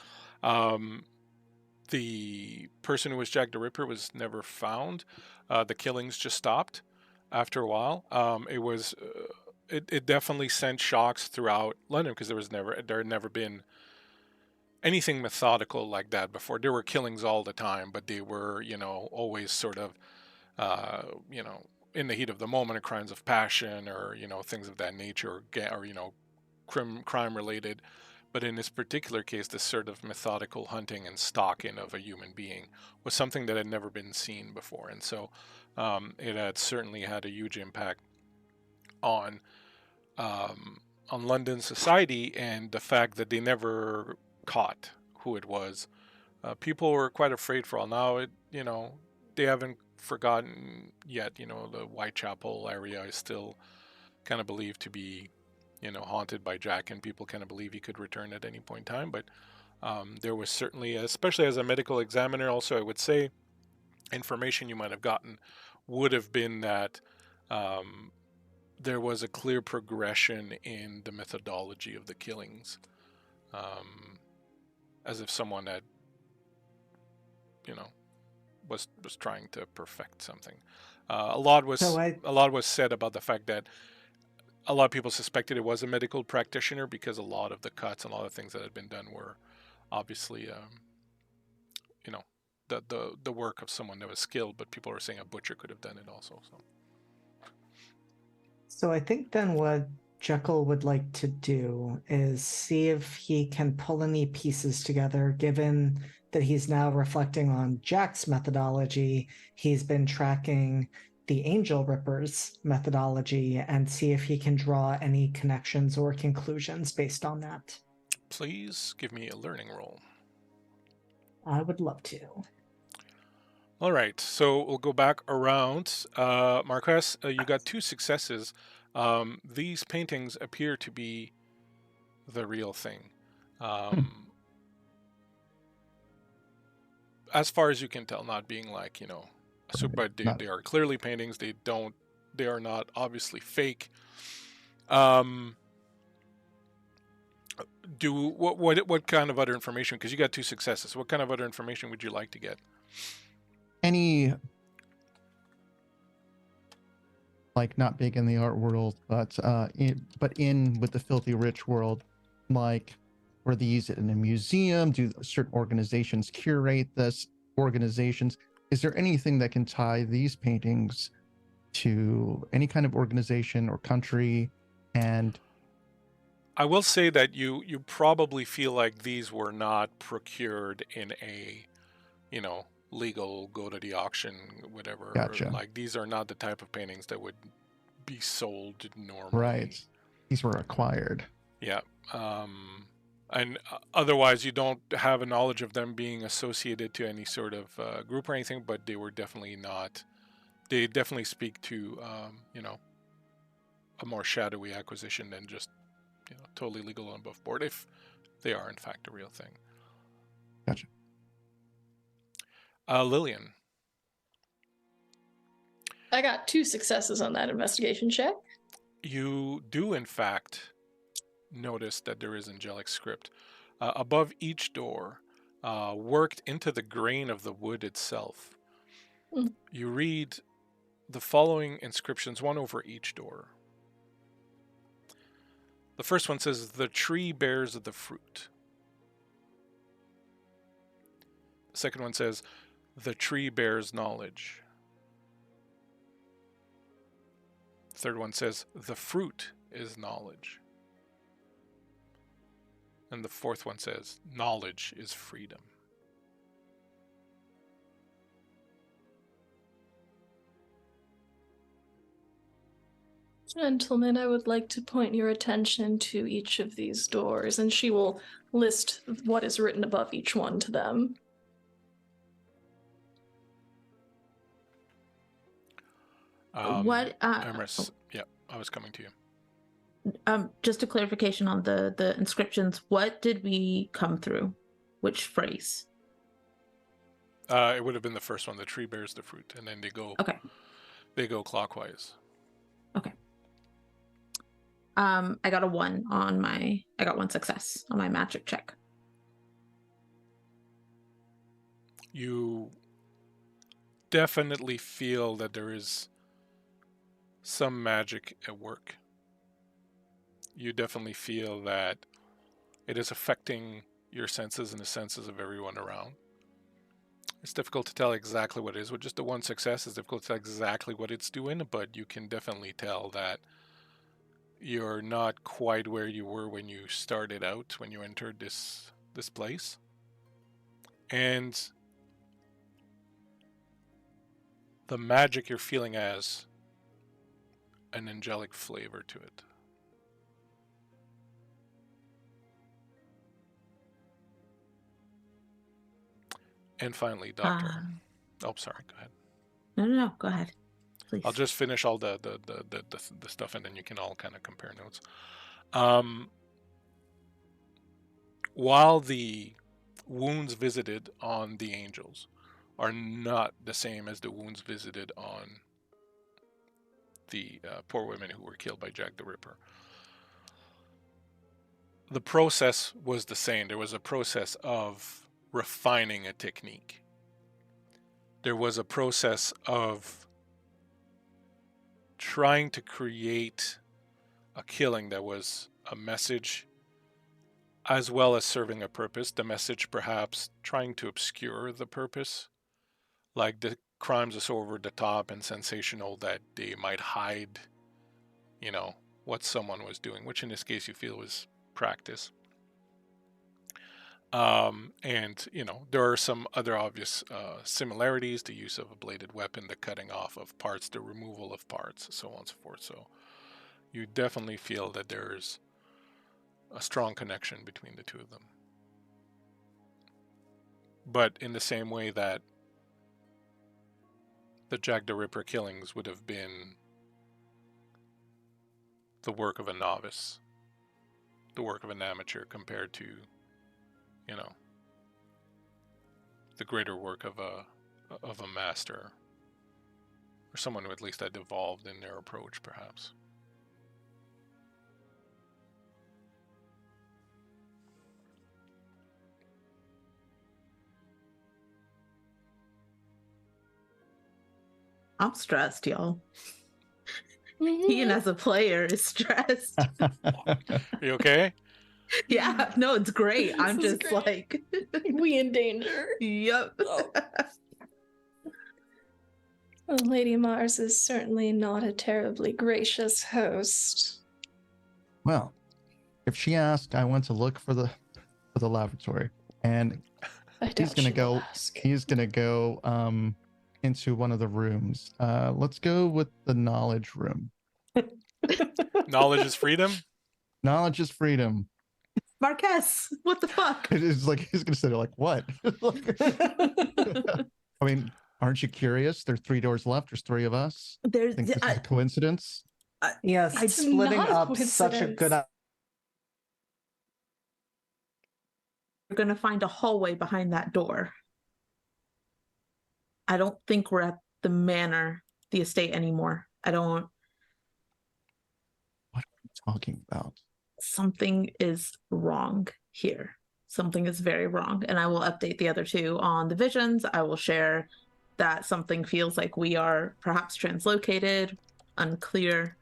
The person who was Jack the Ripper was never found. The killings just stopped after a while. It definitely sent shocks throughout London because there had never been anything methodical like that before. There were killings all the time, but they were, always sort of, in the heat of the moment, or crimes of passion, or things of that nature, or crime related. But in this particular case, this sort of methodical hunting and stalking of a human being was something that had never been seen before, and so it had certainly had a huge impact on London society, and the fact that they never caught who it was. People were quite afraid for all. Now, they haven't forgotten yet. The Whitechapel area is still kind of believed to be, haunted by Jack, and people kind of believe he could return at any point in time. But there was certainly, especially as a medical examiner, also I would say, information you might have gotten would have been that there was a clear progression in the methodology of the killings, as if someone had, was trying to perfect something. A lot was said about the fact that a lot of people suspected it was a medical practitioner because a lot of the cuts and a lot of things that had been done were obviously, the work of someone that was skilled, but people are saying a butcher could have done it also. So I think then what Jekyll would like to do is see if he can pull any pieces together, given that he's now reflecting on Jack's methodology. He's been tracking the Angel Ripper's methodology and see if he can draw any connections or conclusions based on that. Please give me a learning roll. I would love to. All right, so we'll go back around. Marquesse, you got 2 successes. These paintings appear to be the real thing. As far as you can tell, not being like, but they are clearly paintings. They are not obviously fake. What kind of other information? Because you got 2 successes. What kind of other information would you like to get? Any, like, not big in the art world, but in with the filthy rich world, like, were these in a museum? Do certain organizations curate this? Organizations? Is there anything that can tie these paintings to any kind of organization or country? And I will say that you probably feel like these were not procured in a, legal, go to the auction, whatever. Gotcha. Like, these are not the type of paintings that would be sold normally. Right. These were acquired. Yeah. And otherwise, you don't have a knowledge of them being associated to any sort of group or anything, but they were definitely not. They definitely speak to, a more shadowy acquisition than just, totally legal and above board, if they are, in fact, a real thing. Gotcha. Lillian. I got 2 successes on that investigation check. You do, in fact, notice that there is angelic script. Above each door, worked into the grain of the wood itself, you read the following inscriptions, one over each door. The first one says, "The tree bears the fruit." The second one says, "The tree bears knowledge." The third one says, "The fruit is knowledge." And the fourth one says, "Knowledge is freedom." Gentlemen, I would like to point your attention to each of these doors, and she will list what is written above each one to them. Emrys, yeah, I was coming to you. Just a clarification on the inscriptions. What did we come through? Which phrase? It would have been the first one. The tree bears the fruit, and then they go. Okay. They go clockwise. Okay. I got 1 on my. I got 1 success on my magic check. You definitely feel that there is some magic at work. You definitely feel that it is affecting your senses and the senses of everyone around. It's difficult to tell exactly what it is. With just the 1 success, it's difficult to tell exactly what it's doing, but you can definitely tell that you're not quite where you were when you started out, when you entered this place. And the magic you're feeling has an angelic flavor to it. And finally, Doctor. Oh, sorry. Go ahead. No. Go ahead, please. I'll just finish all the stuff, and then you can all kind of compare notes. While the wounds visited on the angels are not the same as the wounds visited on the poor women who were killed by Jack the Ripper. The process was the same. There was a process of refining a technique. There was a process of trying to create a killing that was a message as well as serving a purpose. The message perhaps trying to obscure the purpose. Like the crimes are so over the top and sensational that they might hide, what someone was doing, which in this case you feel was practice. And there are some other obvious similarities: the use of a bladed weapon, the cutting off of parts, the removal of parts, so on and so forth. So you definitely feel that there's a strong connection between the two of them. But in the same way that the Jack the Ripper killings would have been the work of a novice, the work of an amateur, compared to, the greater work of a master, or someone who at least had evolved in their approach, perhaps. I'm stressed, y'all. Ian as a player is stressed. Are you okay? Yeah, no, it's great. I'm This is just great. like, We in danger. yep. Oh. Well, Lady Mars is certainly not a terribly gracious host. Well, if she asked, I went to look for the laboratory, and I doubt he's gonna she will go. ask. He's gonna go into one of the rooms. Let's go with the knowledge room. Knowledge is freedom? Knowledge is freedom. Marquesse, what the fuck? It is like he's gonna say like what? I mean, aren't you curious? There's 3 doors left. There's 3 of us. There's, Think this is a coincidence? Yes, It's splitting not a up such a good. coincidence. we're gonna find a hallway behind that door. I don't think we're at the manor, the estate anymore. I don't. What are you talking about? Something is wrong here. Something is very wrong. And I will update the other 2 on the visions. I will share that something feels like we are perhaps translocated, unclear.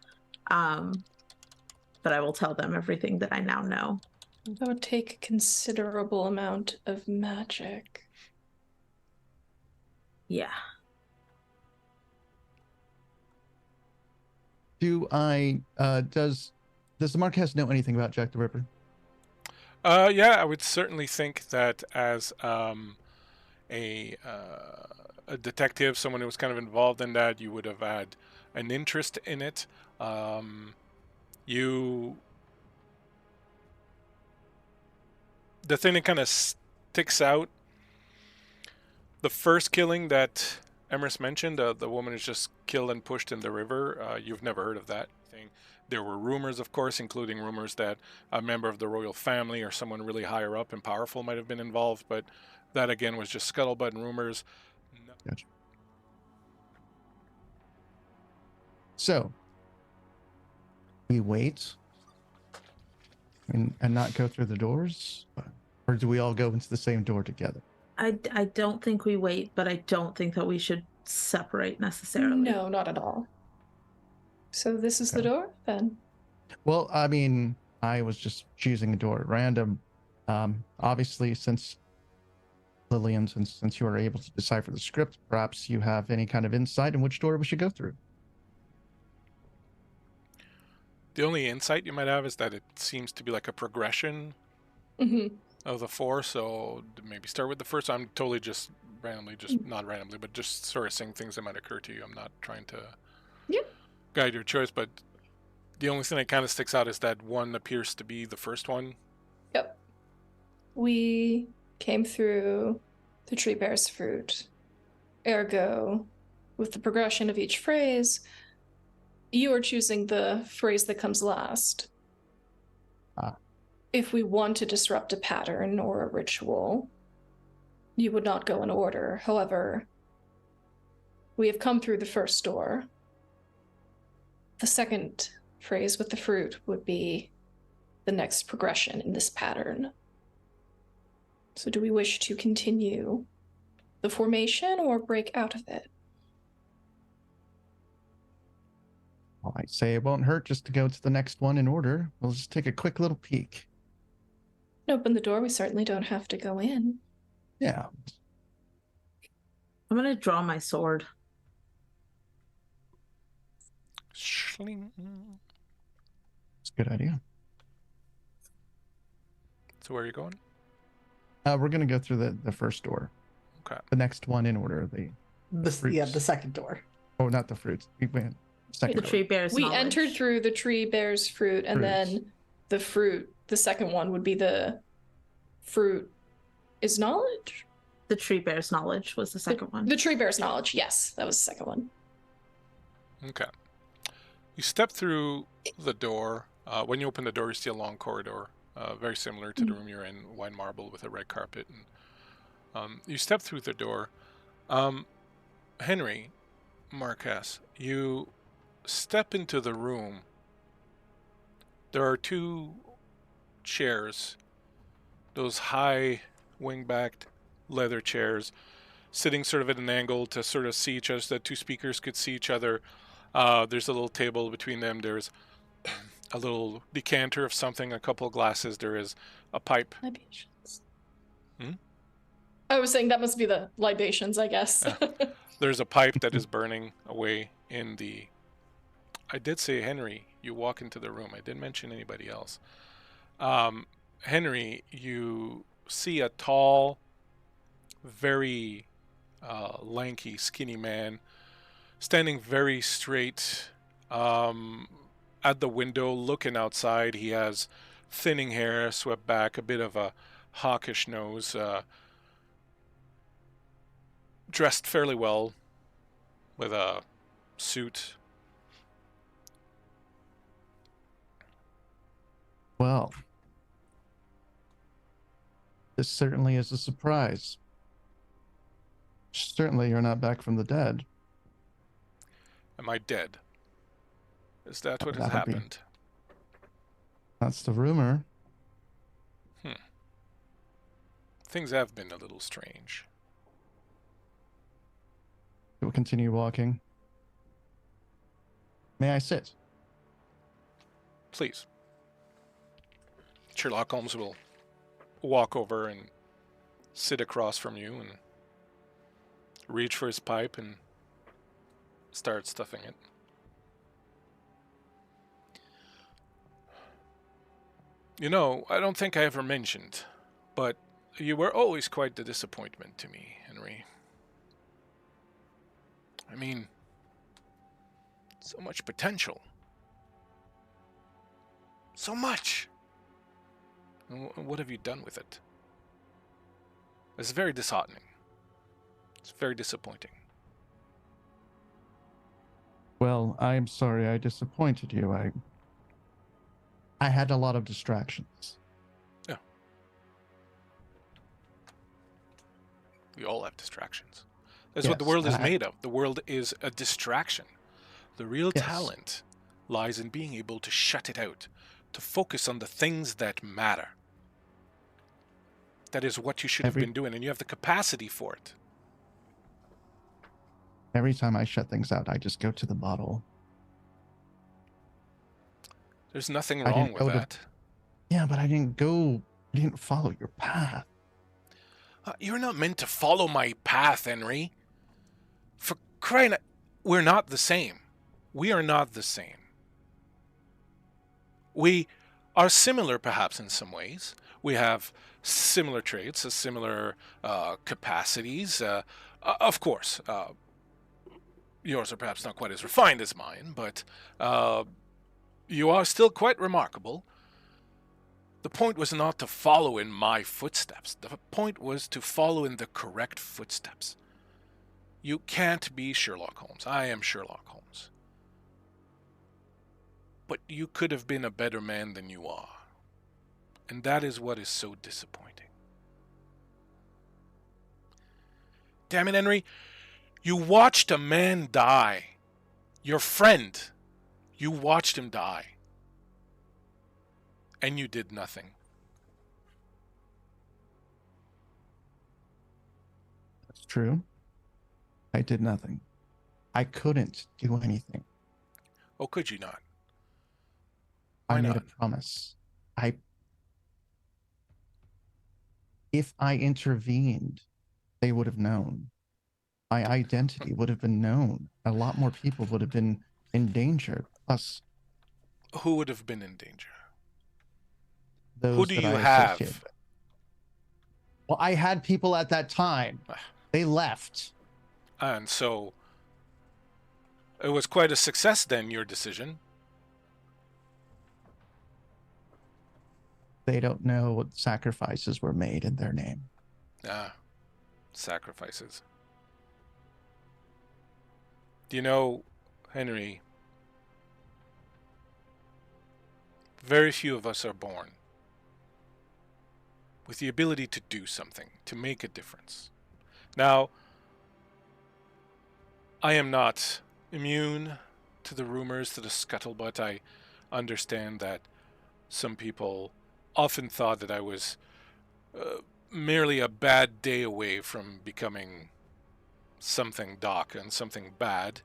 But I will tell them everything that I now know. That would take a considerable amount of magic. Yeah. Does the Marquesse know anything about Jack the Ripper? Yeah, I would certainly think that as a detective, someone who was kind of involved in that, you would have had an interest in it. The thing that kind of sticks out, the first killing that Emrys mentioned, the woman is just killed and pushed in the river. You've never heard of that thing. There were rumors, of course, including rumors that a member of the royal family or someone really higher up and powerful might have been involved, but that again was just scuttlebutt and rumors. Gotcha. So we wait and not go through the doors, or do we all go into the same door together? I don't think we wait, but I don't think that we should separate necessarily. No, not at all. So this is the Okay. door, then? Well, I mean, I was just choosing a door at random. Obviously, since Lillian, since you are able to decipher the script, perhaps you have any kind of insight in which door we should go through. The only insight you might have is that it seems to be like a progression of the 4, so maybe start with the first. I'm totally just randomly, not randomly, but just sort of saying things that might occur to you. I'm not trying to guide your choice, but the only thing that kind of sticks out is that one appears to be the first one. Yep. We came through the tree bears fruit. Ergo, with the progression of each phrase, you are choosing the phrase that comes last. If we want to disrupt a pattern or a ritual, you would not go in order. However, we have come through the first door. The second phrase with the fruit would be the next progression in this pattern. So do we wish to continue the formation or break out of it? Well, I say it won't hurt just to go to the next one in order. We'll just take a quick little peek. Open the door, we certainly don't have to go in. Yeah. I'm gonna draw my sword. Schling. It's a good idea. So where are you going? We're going to go through the first door. Okay. The next one in order. The fruits. second door. Oh, not the fruits. We went second The door. tree bears We knowledge. entered through the tree bears fruit, and Fruits. then the fruit, the second one would be the fruit is knowledge? The tree bears knowledge was the second one. The tree bears knowledge, yes, that was the second one. Okay. You step through the door. When you open the door, you see a long corridor, very similar to the room you're in, white marble with a red carpet. And you step through the door. Henry, Marquesse, you step into the room. There are two chairs, those high wing-backed leather chairs, sitting sort of at an angle to sort of see each other, so that two speakers could see each other. There's a little table between them. There's a little decanter of something, a couple of glasses. There is a pipe. Libations. Hmm? I was saying that must be the libations, I guess. There's a pipe that is burning away in the... I did say, Henry, you walk into the room. I didn't mention anybody else. Henry, you see a tall, very lanky, skinny man standing very straight at the window, looking outside. He has thinning hair, swept back, a bit of a hawkish nose, dressed fairly well with a suit. Well, this certainly is a surprise. Certainly you're not back from the dead. Am I dead? Is that what has That would be- happened? That's the rumor. Things have been a little strange. We'll continue walking. May I sit? Please. Sherlock Holmes will walk over and sit across from you and reach for his pipe and start stuffing it. You know, I don't think I ever mentioned, but you were always quite the disappointment to me, Henry. I mean, so much potential. So much. And what have you done with it? It's very disheartening. It's very disappointing. Well, I'm sorry I disappointed you. I had a lot of distractions. Yeah. We all have distractions. That's what the Yes, world is made of. The world is a distraction. The real Yes. talent lies in being able to shut it out, to focus on the things that matter. That is what you should have been doing, and you have the capacity for it. Every time I shut things out, I just go to the bottle. There's nothing I wrong didn't with go to- that. Yeah, but I didn't follow your path. You're not meant to follow my path, Henry. For crying out, we're not the same. We are not the same. We are similar, perhaps, in some ways. We have similar traits, similar capacities. Of course, yours are perhaps not quite as refined as mine, but you are still quite remarkable. The point was not to follow in my footsteps. The point was to follow in the correct footsteps. You can't be Sherlock Holmes. I am Sherlock Holmes. But you could have been a better man than you are. And that is what is so disappointing. Damn it, Henry. You watched a man die. Your friend. You watched him die. And you did nothing. That's true. I did nothing. I couldn't do anything. Oh, could you not? I Why made not? a promise. If I intervened, they would have known. My identity would have been known. A lot more people would have been in danger. Plus, Who would have been in danger? Who those do that you I associated have? with. Well, I had people at that time. They left. And so it was quite a success then, your decision. They don't know what sacrifices were made in their name. Sacrifices. You know, Henry, very few of us are born with the ability to do something, to make a difference. Now, I am not immune to the rumors, to the scuttlebutt. I understand that some people often thought that I was merely a bad day away from becoming something dark and something bad.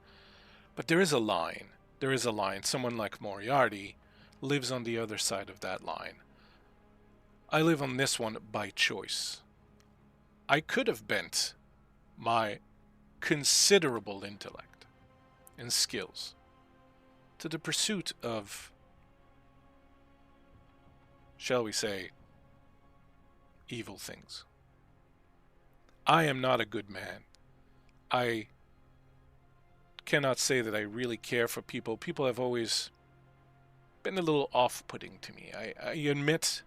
But there is a line. There is a line. Someone like Moriarty lives on the other side of that line. I live on this one by choice. I could have bent my considerable intellect and skills to the pursuit of, shall we say, evil things. I am not a good man. I cannot say that I really care for people. People have always been a little off-putting to me. I admit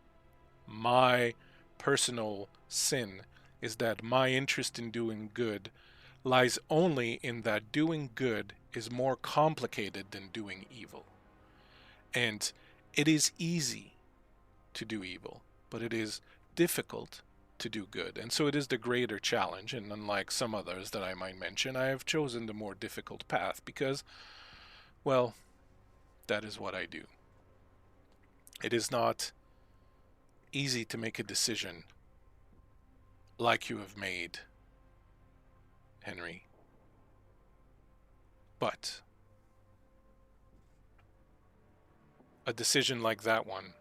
my personal sin is that my interest in doing good lies only in that doing good is more complicated than doing evil. And it is easy to do evil, but it is difficult to do good. And so it is the greater challenge, and unlike some others that I might mention, I have chosen the more difficult path because, well, that is what I do. It is not easy to make a decision like you have made, Henry. But a decision like that one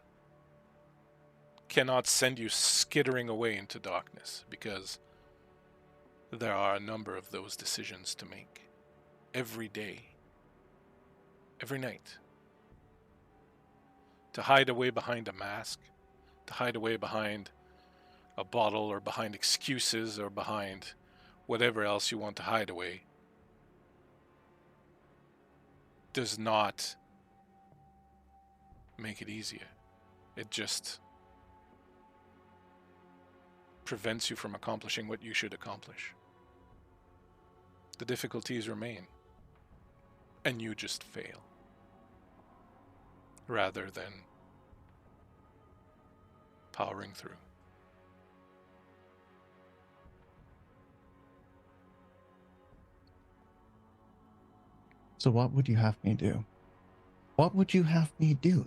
cannot send you skittering away into darkness, because there are a number of those decisions to make every day, every night. To hide away behind a mask, to hide away behind a bottle, or behind excuses, or behind whatever else you want to hide away, does not make it easier. It just prevents you from accomplishing what you should accomplish. The difficulties remain, and you just fail, rather than powering through. So what would you have me do? What would you have me do?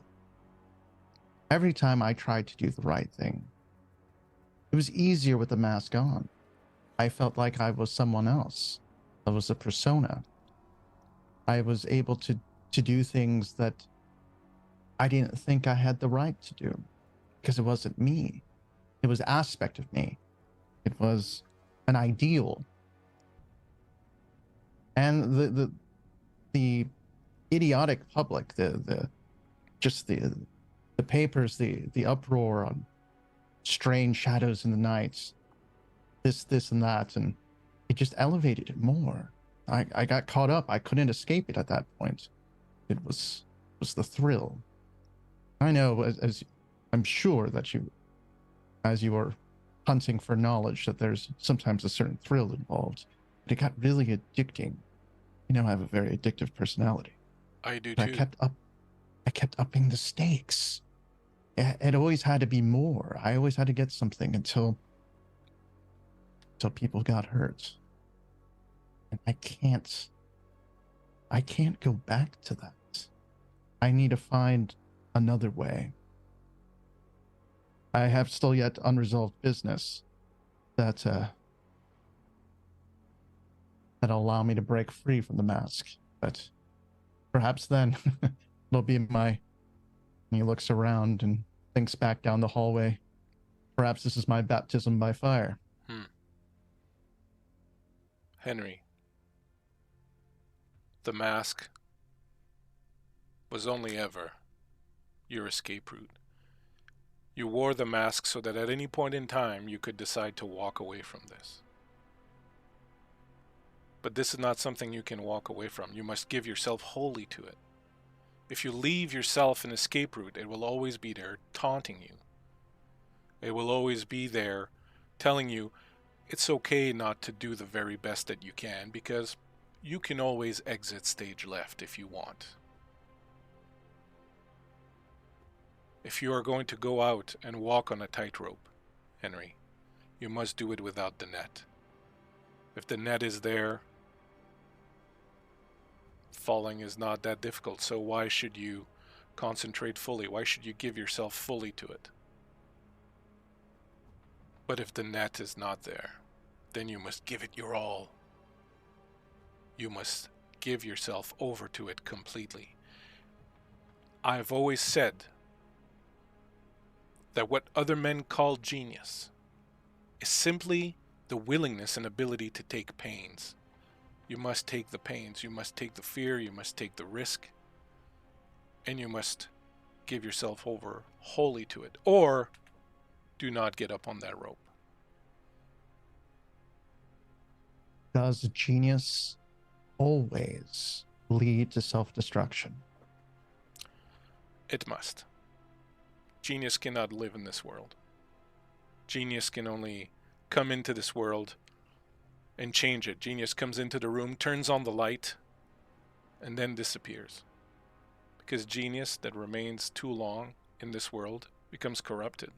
Every time I tried to do the right thing, it was easier with the mask on. I felt like I was someone else. I was a persona. I was able to do things that I didn't think I had the right to do, because it wasn't me. It was an aspect of me. It was an ideal. And the idiotic public, the papers, the uproar on strange shadows in the night, this and that, and it just elevated it more. I got caught up. I couldn't escape it at that point. It was the thrill. I know, as I'm sure that you, as you are hunting for knowledge, that there's sometimes a certain thrill involved, but it got really addicting. You know, I have a very addictive personality. I do But too. I kept upping the stakes. It always had to be more. I always had to get something until people got hurt. And I can't go back to that. I need to find another way. I have still yet unresolved business that'll allow me to break free from the mask. But perhaps then it'll be my... He looks around and thinks back down the hallway. Perhaps this is my baptism by fire. Henry, the mask was only ever your escape route. You wore the mask so that at any point in time you could decide to walk away from this. But this is not something you can walk away from. You must give yourself wholly to it. If you leave yourself an escape route, it will always be there taunting you. It will always be there telling you it's okay not to do the very best that you can, because you can always exit stage left if you want. If you are going to go out and walk on a tightrope, Henry, you must do it without the net. If the net is there, falling is not that difficult, so why should you concentrate fully? Why should you give yourself fully to it? But if the net is not there, then you must give it your all. You must give yourself over to it completely. I've always said that what other men call genius is simply the willingness and ability to take pains. You must take the pains, you must take the fear, you must take the risk, and you must give yourself over wholly to it, or do not get up on that rope. Does genius always lead to self-destruction? It must. Genius cannot live in this world. Genius can only come into this world and change it. Genius comes into the room, turns on the light, and then disappears. Because genius that remains too long in this world becomes corrupted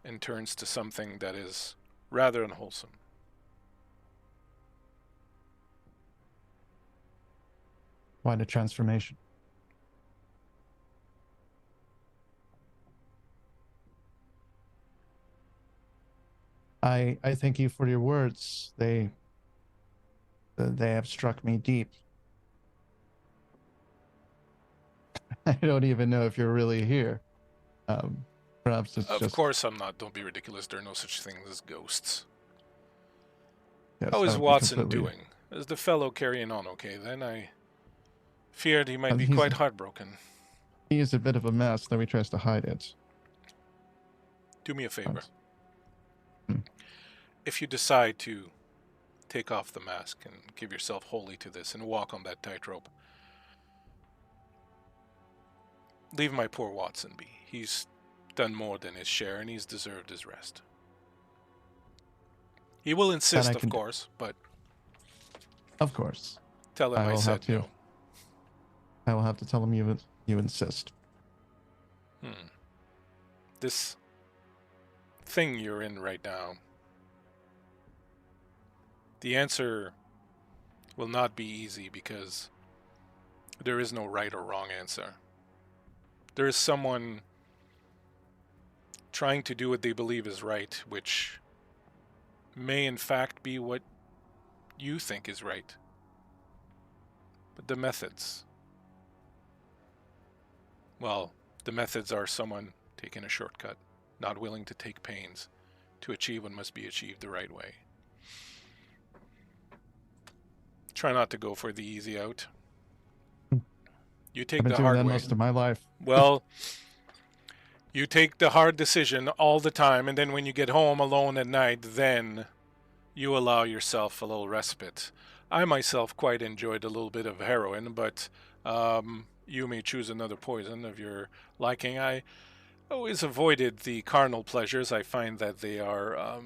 and turns to something that is rather unwholesome. Why the transformation? I thank you for your words. They have struck me deep. I don't even know if you're really here. Perhaps it's just... Of course I'm not. Don't be ridiculous. There are no such things as ghosts. Yes, How is that would be Watson completely... doing? Is the fellow carrying on okay? Then I feared he might be he's- quite heartbroken. He is a bit of a mess, though he tries to hide it. Do me a favor. Hmm. If you decide to take off the mask and give yourself wholly to this and walk on that tightrope, leave my poor Watson be. He's done more than his share and he's deserved his rest. He will insist, of course, but... Of course. Tell him I said no. I will have to tell him you insist. This thing you're in right now, the answer will not be easy because there is no right or wrong answer. There is someone trying to do what they believe is right, which may in fact be what you think is right. But the methods, well, the methods are someone taking a shortcut, not willing to take pains to achieve what must be achieved the right way. Try not to go for the easy out. You take the hard way. I've been doing that most of my life. Well, you take the hard decision all the time, and then when you get home alone at night, then you allow yourself a little respite. I myself quite enjoyed a little bit of heroin, but you may choose another poison of your liking. I always avoided the carnal pleasures. I find that they are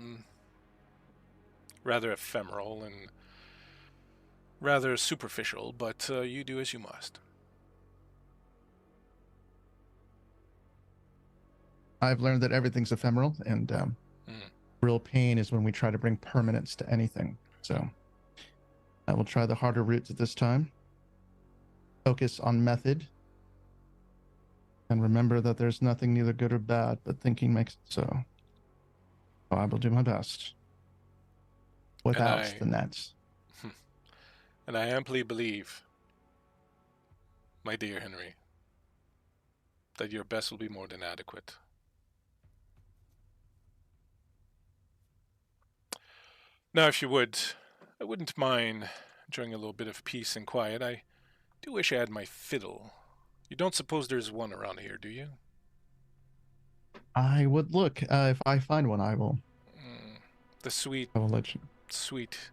rather ephemeral and rather superficial, but you do as you must. I've learned that everything's ephemeral, and real pain is when we try to bring permanence to anything. So I will try the harder route at this time. focus on method, and remember that there's nothing neither good or bad, but thinking makes it so. So I will do my best without the nets. And I amply believe, my dear Henry, that your best will be more than adequate. Now, if you would, I wouldn't mind enjoying a little bit of peace and quiet. I do wish I had my fiddle. You don't suppose there's one around here, do you? I would look. If I find one, I will. The sweet, I will let you. sweet,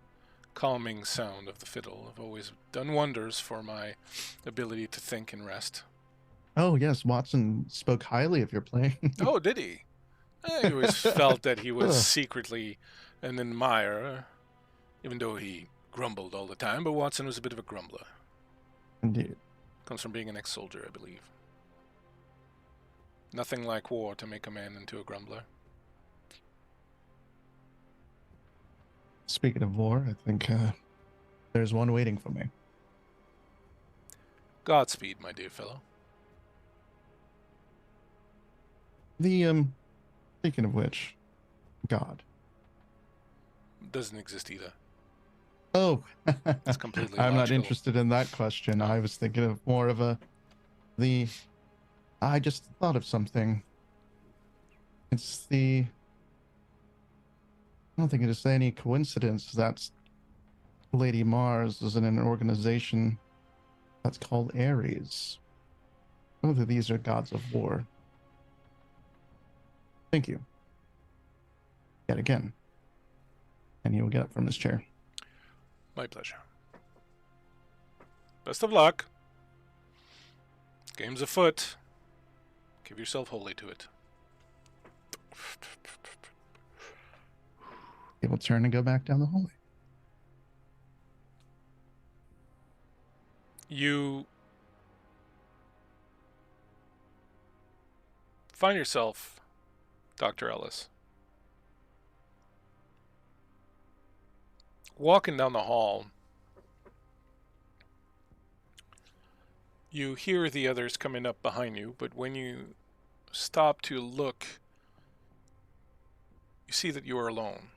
calming sound of the fiddle have always done wonders for my ability to think and rest. Oh, yes. Watson spoke highly of your playing. Oh, did he? I always felt that he was secretly an admirer, even though he grumbled all the time, but Watson was a bit of a grumbler. Indeed. Comes from being an ex-soldier, I believe. Nothing like war to make a man into a grumbler. Speaking of war, I think there's one waiting for me. Godspeed, my dear fellow. Speaking of which, God. Doesn't exist either. Oh, It's completely I'm not logical. interested in that question. No. I was thinking of more of I just thought of something. It's I don't think it is any coincidence that Lady Mars is in an organization that's called Ares. Both of these are gods of war. Thank you. Yet again. And he will get up from his chair. My pleasure. Best of luck. Game's afoot. Give yourself wholly to it. He will turn and go back down the hallway. You find yourself, Dr. Ellis, walking down the hall. You hear the others coming up behind you, but when you stop to look, you see that you are alone.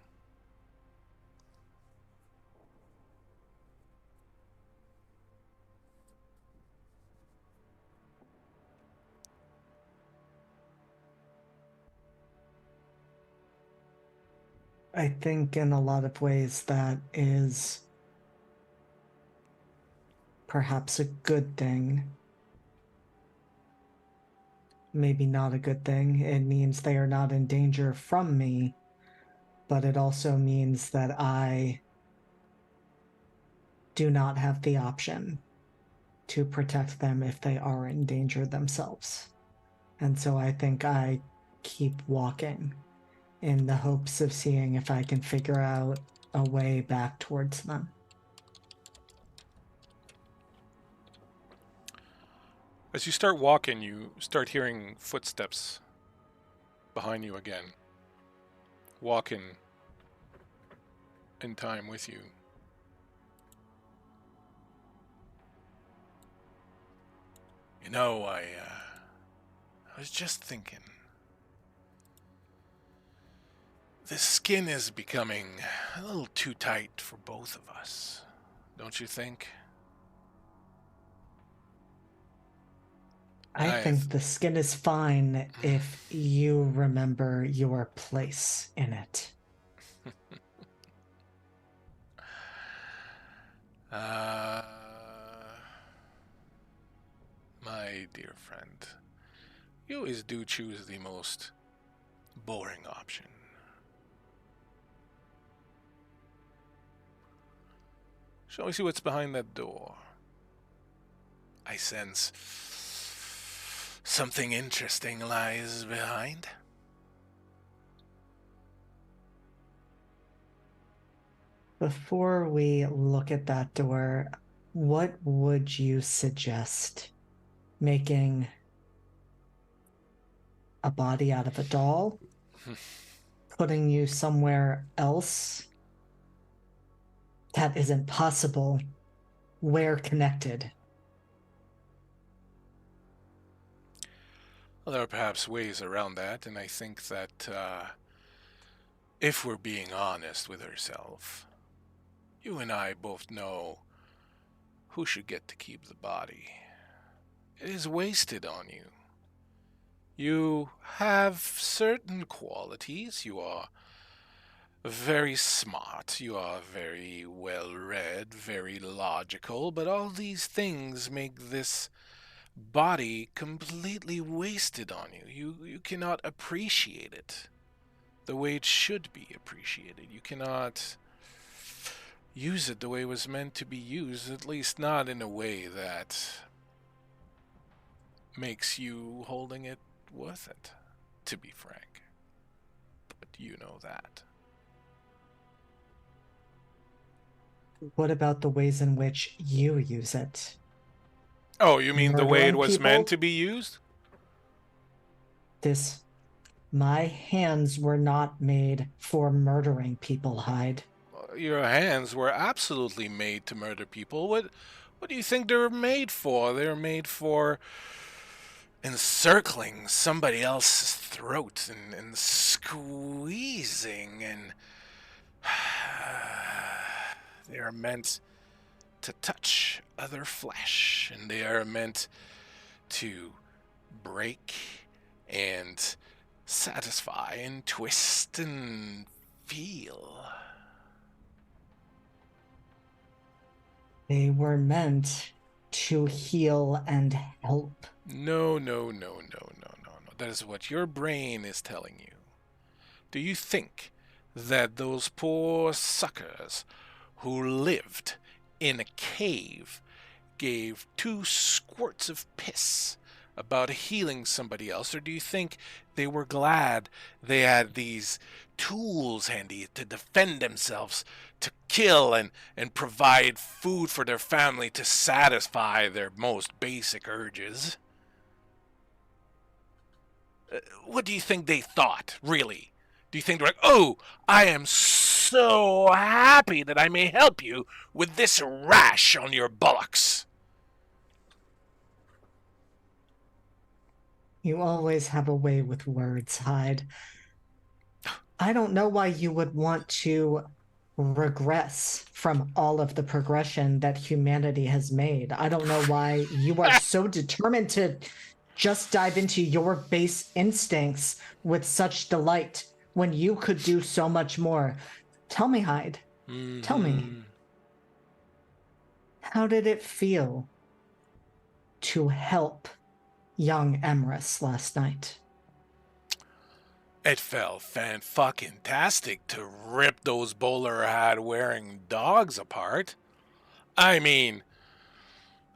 I think in a lot of ways that is perhaps a good thing. Maybe not a good thing. It means they are not in danger from me, but it also means that I do not have the option to protect them if they are in danger themselves. And so I think I keep walking in the hopes of seeing if I can figure out a way back towards them. As you start walking, you start hearing footsteps behind you again, walking in time with you. You know, I was just thinking. The skin is becoming a little too tight for both of us, don't you think? I think the skin is fine if you remember your place in it. My dear friend, you always do choose the most boring option. Shall we see what's behind that door? I sense something interesting lies behind. Before we look at that door, what would you suggest? Making a body out of a doll? Putting you somewhere else? That isn't possible. We're connected. Well, there are perhaps ways around that, and I think that if we're being honest with ourselves, you and I both know who should get to keep the body. It is wasted on you. You have certain qualities. You are very smart. You are very well read, very logical, but all these things make this body completely wasted on you. You cannot appreciate it the way it should be appreciated. You cannot use it the way it was meant to be used, at least not in a way that makes you holding it worth it, to be frank. But you know that. What about the ways in which you use it? Oh, you mean the way it Murdering was people? meant to be used? My hands were not made for murdering people, Hyde. Your hands were absolutely made to murder people. What do you think they're made for? They're made for encircling somebody else's throat and squeezing, and they are meant to touch other flesh, and they are meant to break and satisfy and twist and feel. They were meant to heal and help. No. That is what your brain is telling you. Do you think that those poor suckers who lived in a cave gave 2 squirts of piss about healing somebody else, or do you think they were glad they had these tools handy to defend themselves, to kill and provide food for their family to satisfy their most basic urges? What do you think they thought, really? Do you think they're like, oh, I am so happy that I may help you with this rash on your buttocks? You always have a way with words, Hyde. I don't know why you would want to regress from all of the progression that humanity has made. I don't know why you are so determined to just dive into your base instincts with such delight when you could do so much more. Tell me, Hyde. Tell me. How did it feel to help young Emrys last night? It felt fan-fucking-tastic to rip those bowler hat-wearing dogs apart. I mean,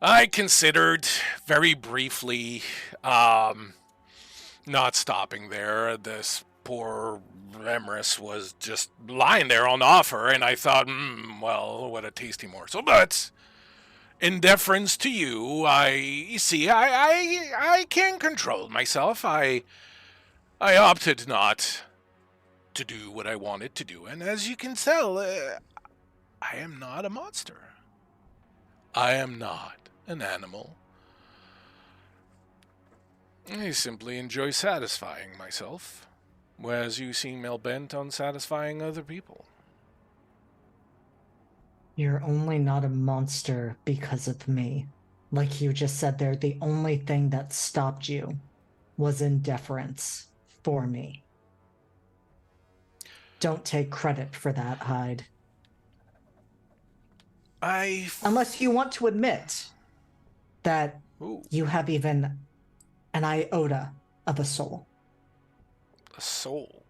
I considered very briefly not stopping there. This poor Emrys was just lying there on offer, and I thought, well, what a tasty morsel. But in deference to you, I can control myself. I opted not to do what I wanted to do, and as you can tell, I am not a monster. I am not an animal. I simply enjoy satisfying myself, whereas you seem hell-bent on satisfying other people. You're only not a monster because of me. Like you just said there, the only thing that stopped you was indifference for me. Don't take credit for that, Hyde. Unless you want to admit that you have even an iota of a soul. A soul?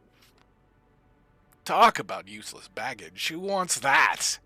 Talk about useless baggage. Who wants that?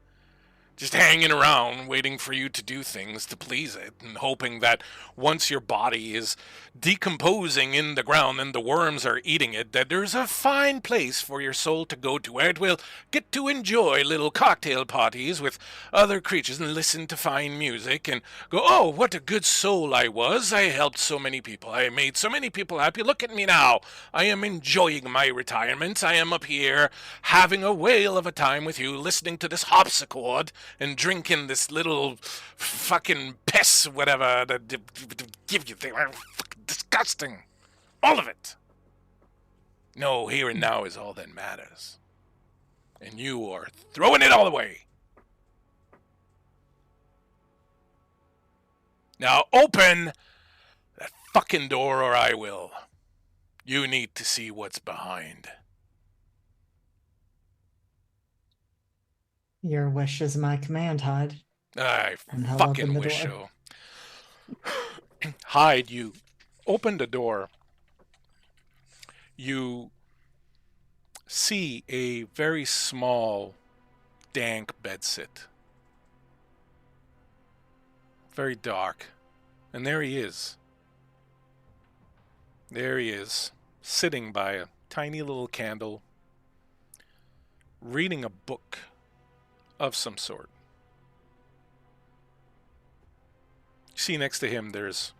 Just hanging around, waiting for you to do things to please it, and hoping that once your body is decomposing in the ground and the worms are eating it, that there's a fine place for your soul to go to, where it will get to enjoy little cocktail parties with other creatures and listen to fine music and go, oh, what a good soul I was. I helped so many people. I made so many people happy. Look at me now. I am enjoying my retirement. I am up here having a whale of a time with you, listening to this harpsichord and drinking this little fucking piss, whatever, that give you thing. Fucking disgusting. All of it. No, here and now is all that matters. And you are throwing it all away. Now open that fucking door or I will. You need to see what's behind. Your wish is my command, Hyde. I And he'll fucking open the wish door. so. Hyde, you open the door. You see a very small, dank bedsit. Very dark. And there he is. There he is, sitting by a tiny little candle, reading a book of some sort. You see next to him there's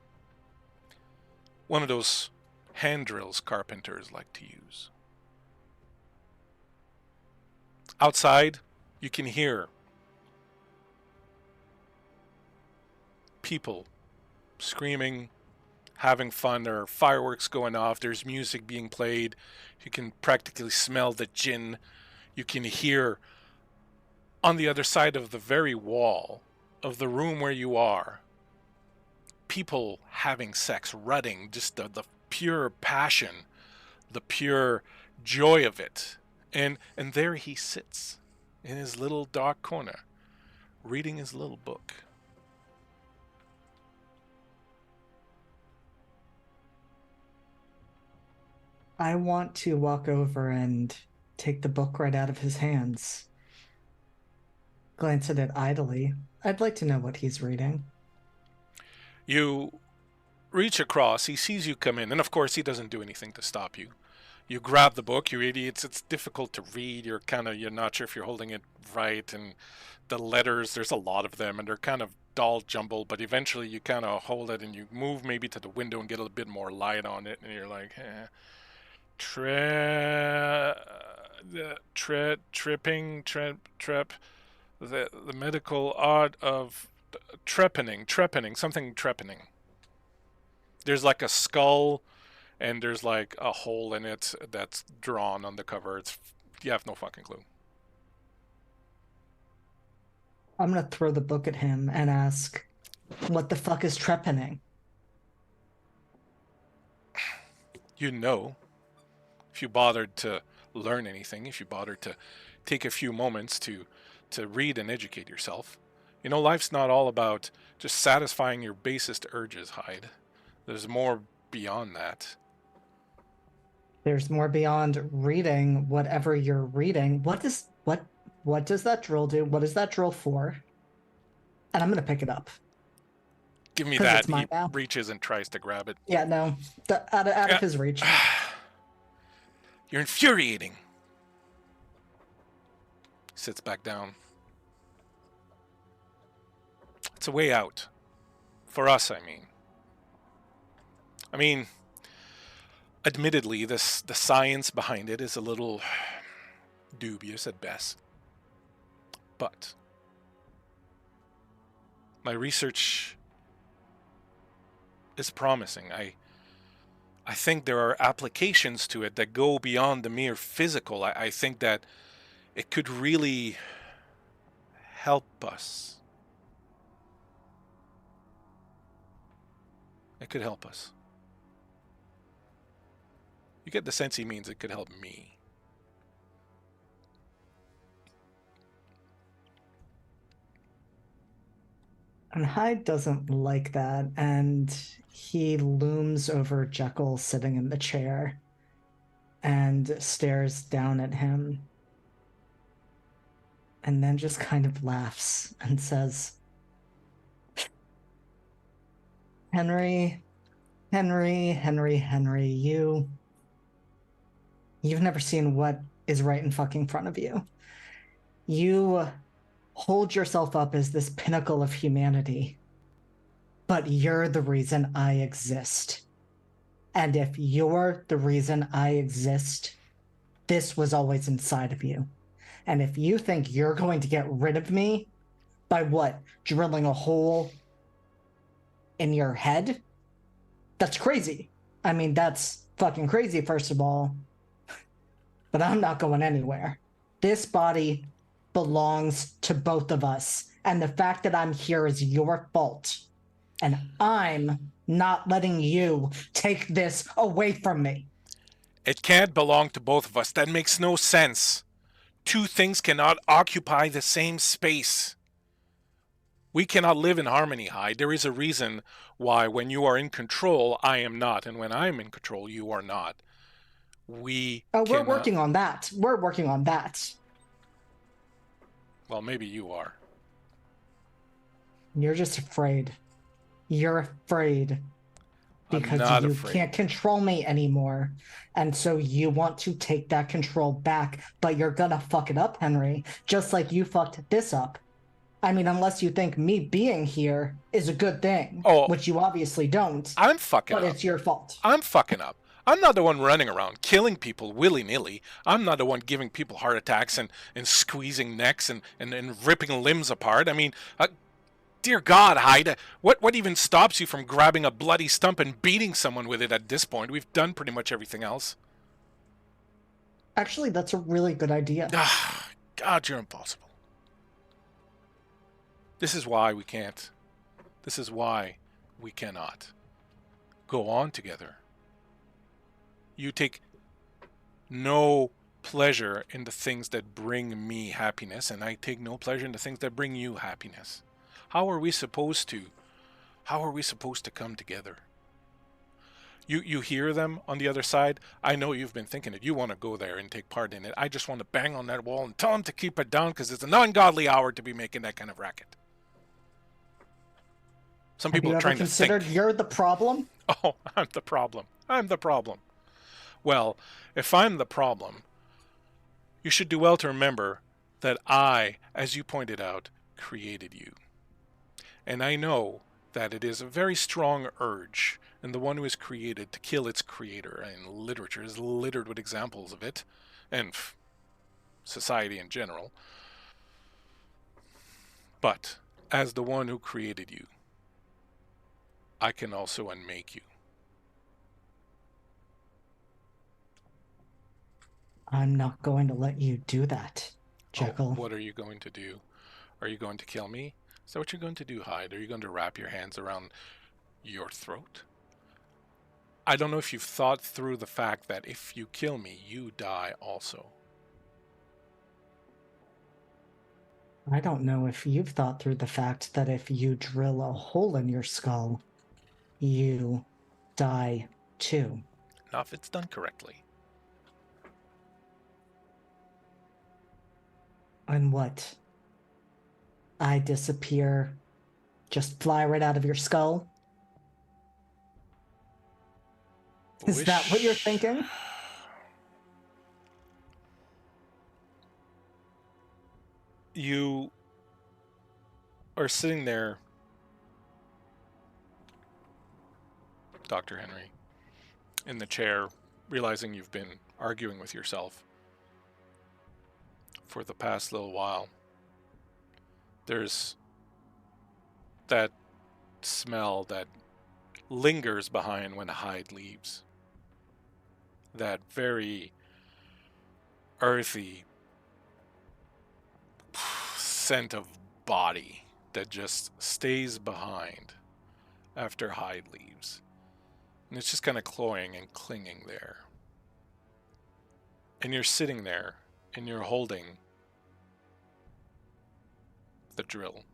one of those hand drills carpenters like to use. Outside, you can hear people screaming, having fun. There are fireworks going off. There's music being played. You can practically smell the gin. You can hear on the other side of the very wall of the room where you are, people having sex, rutting, just the pure passion, the pure joy of it. And there he sits in his little dark corner, reading his little book. I want to walk over and take the book right out of his hands. Glance at it idly. I'd like to know what he's reading. You reach across, he sees you come in, and of course he doesn't do anything to stop you. You grab the book, you read it, it's difficult to read, you're not sure if you're holding it right, and the letters, there's a lot of them, and they're kind of dull jumbled, but eventually you kind of hold it and you move maybe to the window and get a little bit more light on it, and you're like, the medical art of trepanning, something trepanning. There's like a skull, and there's like a hole in it that's drawn on the cover. You have no fucking clue. I'm gonna throw the book at him and ask, what the fuck is trepanning? You know, if you bothered to learn anything, if you bothered to take a few moments to read and educate yourself, you know, life's not all about just satisfying your basest urges, Hyde. There's more beyond that. There's more beyond reading whatever you're reading. What does that drill do? What is that drill for? And I'm gonna pick it up. Give me 'Cause that. it's mine He now. reaches and tries to grab it. Yeah, no. Out of his reach. You're infuriating. Sits back down. It's a way out. For us, I mean, admittedly, the science behind it is a little dubious at best. But my research is promising. I think there are applications to it that go beyond the mere physical. I think that it could really help us. It could help us. You get the sense he means it could help me. And Hyde doesn't like that, and he looms over Jekyll sitting in the chair and stares down at him. And then just kind of laughs and says, Henry, you've never seen what is right in fucking front of you. You hold yourself up as this pinnacle of humanity, but you're the reason I exist. And if you're the reason I exist, this was always inside of you. And if you think you're going to get rid of me by what? Drilling a hole in your head? That's crazy. I mean, that's fucking crazy, first of all, but I'm not going anywhere. This body belongs to both of us, and the fact that I'm here is your fault. And I'm not letting you take this away from me. It can't belong to both of us. That makes no sense. Two things cannot occupy the same space. We cannot live in harmony, Hyde. There is a reason why when you are in control, I am not. And when I'm in control, you are not. We're working on that. We're working on that. Well, maybe you are. You're just afraid. You're afraid because you can't control me anymore. And so you want to take that control back, but you're gonna fuck it up, Henry, just like you fucked this up. I mean, unless you think me being here is a good thing, which you obviously don't. I'm fucking up. But it's your fault. I'm fucking up. I'm not the one running around killing people willy-nilly. I'm not the one giving people heart attacks and squeezing necks and ripping limbs apart. I mean, dear God, Hyde, what even stops you from grabbing a bloody stump and beating someone with it at this point? We've done pretty much everything else. Actually, that's a really good idea. God, you're impossible. This is why we can't. This is why we cannot go on together. You take no pleasure in the things that bring me happiness, and I take no pleasure in the things that bring you happiness. How are we supposed to come together? You hear them on the other side? I know you've been thinking it. You want to go there and take part in it. I just want to bang on that wall and tell them to keep it down because it's an ungodly hour to be making that kind of racket. Some people are trying to think. Have you ever considered you're the problem? Oh, I'm the problem. I'm the problem. Well, if I'm the problem, you should do well to remember that I, as you pointed out, created you. And I know that it is a very strong urge in the one who is created to kill its creator, and literature is littered with examples of it, and society in general. But, as the one who created you, I can also unmake you. I'm not going to let you do that, Jekyll. Oh, what are you going to do? Are you going to kill me? Is that what you're going to do, Hyde? Are you going to wrap your hands around your throat? I don't know if you've thought through the fact that if you kill me, you die also. I don't know if you've thought through the fact that if you drill a hole in your skull, you die too. Not if it's done correctly. And what? I disappear, just fly right out of your skull? Is that what you're thinking? You are sitting there, Dr. Henry, in the chair, realizing you've been arguing with yourself for the past little while. There's that smell that lingers behind when Hyde leaves. That very earthy scent of body that just stays behind after Hyde leaves. And it's just kind of cloying and clinging there. And you're sitting there and you're holding the drill.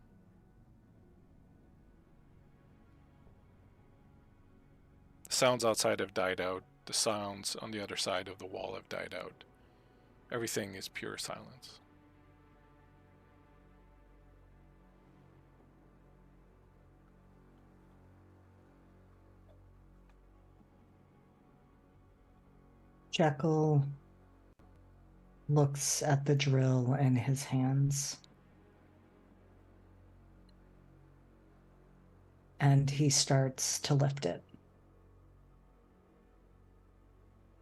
The sounds outside have died out. The sounds on the other side of the wall have died out. Everything is pure silence. Jekyll looks at the drill in his hands. And he starts to lift it.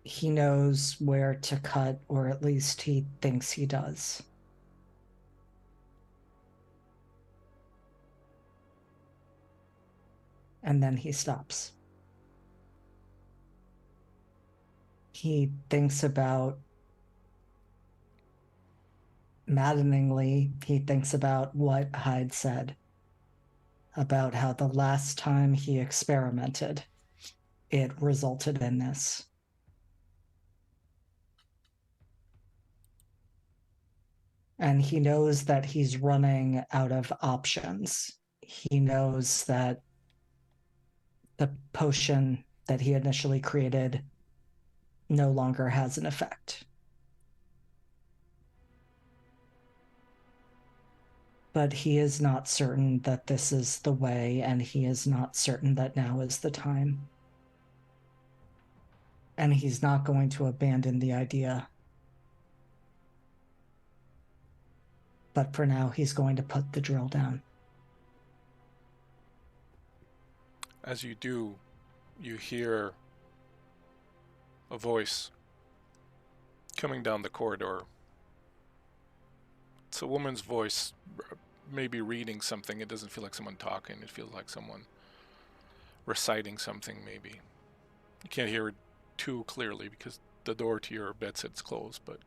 He knows where to cut, or at least he thinks he does. And then he stops. he thinks about, maddeningly, he thinks about what Hyde said about how the last time he experimented, it resulted in this. And he knows that he's running out of options. He knows that the potion that he initially created no longer has an effect. But he is not certain that this is the way, and he is not certain that now is the time. And he's not going to abandon the idea. But for now, he's going to put the drill down. As you do, you hear a voice coming down the corridor. It's a woman's voice, maybe reading something. It doesn't feel like someone talking. It feels like someone reciting something, maybe. You can't hear it too clearly because the door to your bedside's closed, but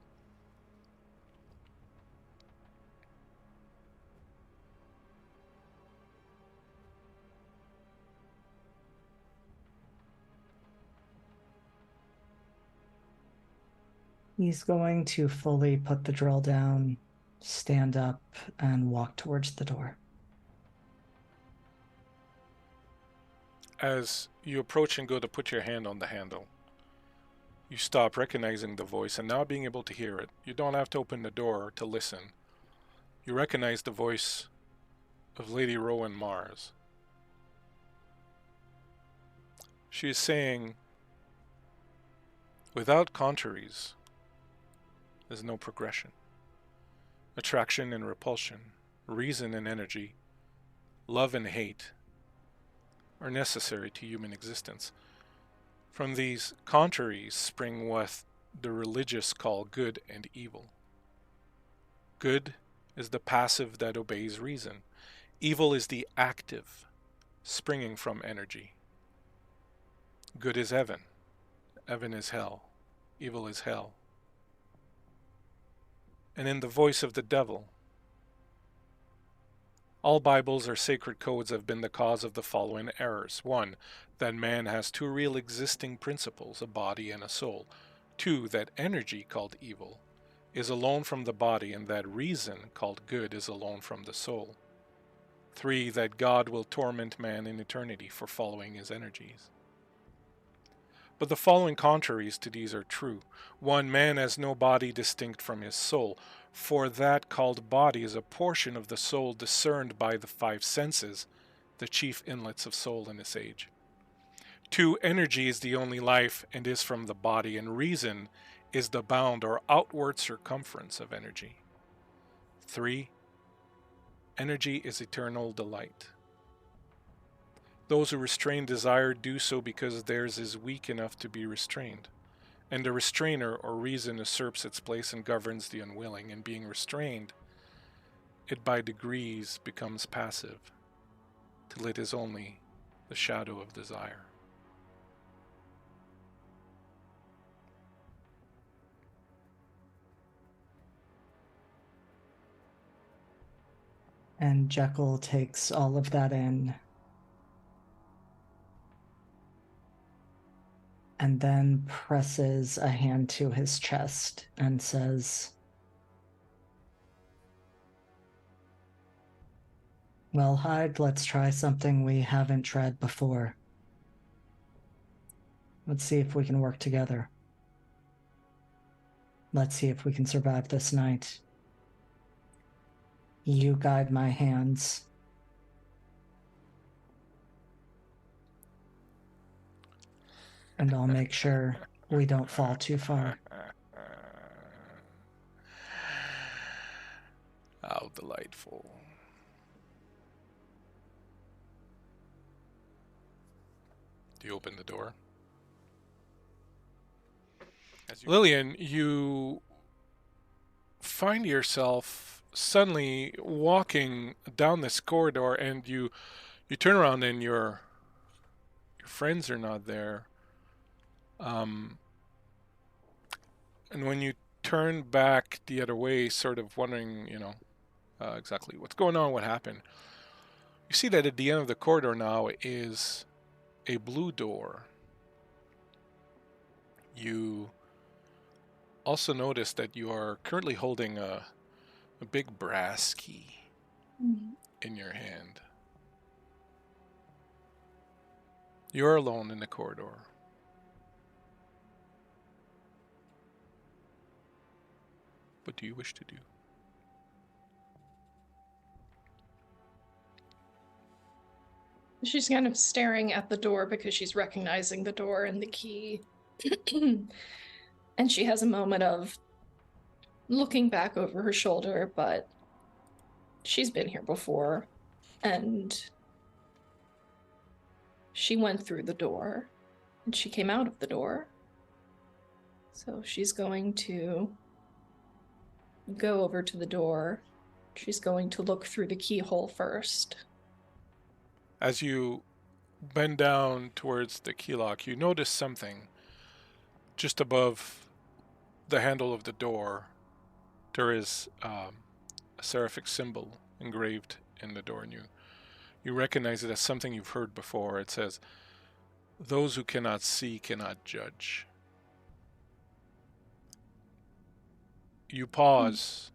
He's going to fully put the drill down, stand up, and walk towards the door. as you approach and go to put your hand on the handle, you stop, recognizing the voice and now being able to hear it. You don't have to open the door to listen. You recognize the voice of Lady Rowan Mars. She is saying, without contraries, there's no progression. Attraction and repulsion, reason and energy, love and hate are necessary to human existence. From these contraries spring what the religious call good and evil. Good is the passive that obeys reason. Evil is the active, springing from energy. Good is heaven. Heaven is hell. Evil is hell. And in the voice of the devil, all Bibles or sacred codes have been the cause of the following errors. 1. That man has two real existing principles, a body and a soul. 2. That energy, called evil, is alone from the body, and that reason, called good, is alone from the soul. 3. That God will torment man in eternity for following his energies. But the following contraries to these are true. 1. Man has no body distinct from his soul, for that called body is a portion of the soul discerned by the five senses, the chief inlets of soul in this age. 2. Energy is the only life and is from the body, and reason is the bound or outward circumference of energy. 3. Energy is eternal delight. Those who restrain desire do so because theirs is weak enough to be restrained. And the restrainer or reason usurps its place and governs the unwilling, and being restrained, it by degrees becomes passive, till it is only the shadow of desire. And Jekyll takes all of that in, and then presses a hand to his chest and says, "Well, Hyde, let's try something we haven't tried before. Let's see if we can work together. Let's see if we can survive this night. You guide my hands. And I'll make sure we don't fall too far." How delightful. Do you open the door? Lillian, you find yourself suddenly walking down this corridor, and you turn around and your friends are not there. And when you turn back the other way, sort of wondering, exactly what's going on, what happened, you see that at the end of the corridor now is a blue door. You also notice that you are currently holding a big brass key in your hand. You're alone in the corridor. What do you wish to do? She's kind of staring at the door because she's recognizing the door and the key. And she has a moment of looking back over her shoulder, but she's been here before, and she went through the door, and she came out of the door. So she's going to go over to the door. She's going to look through the keyhole first. As you bend down towards the key lock, you notice something just above the handle of the door. There is a seraphic symbol engraved in the door, and you recognize it as something you've heard before. It says, "Those who cannot see cannot judge." You pause,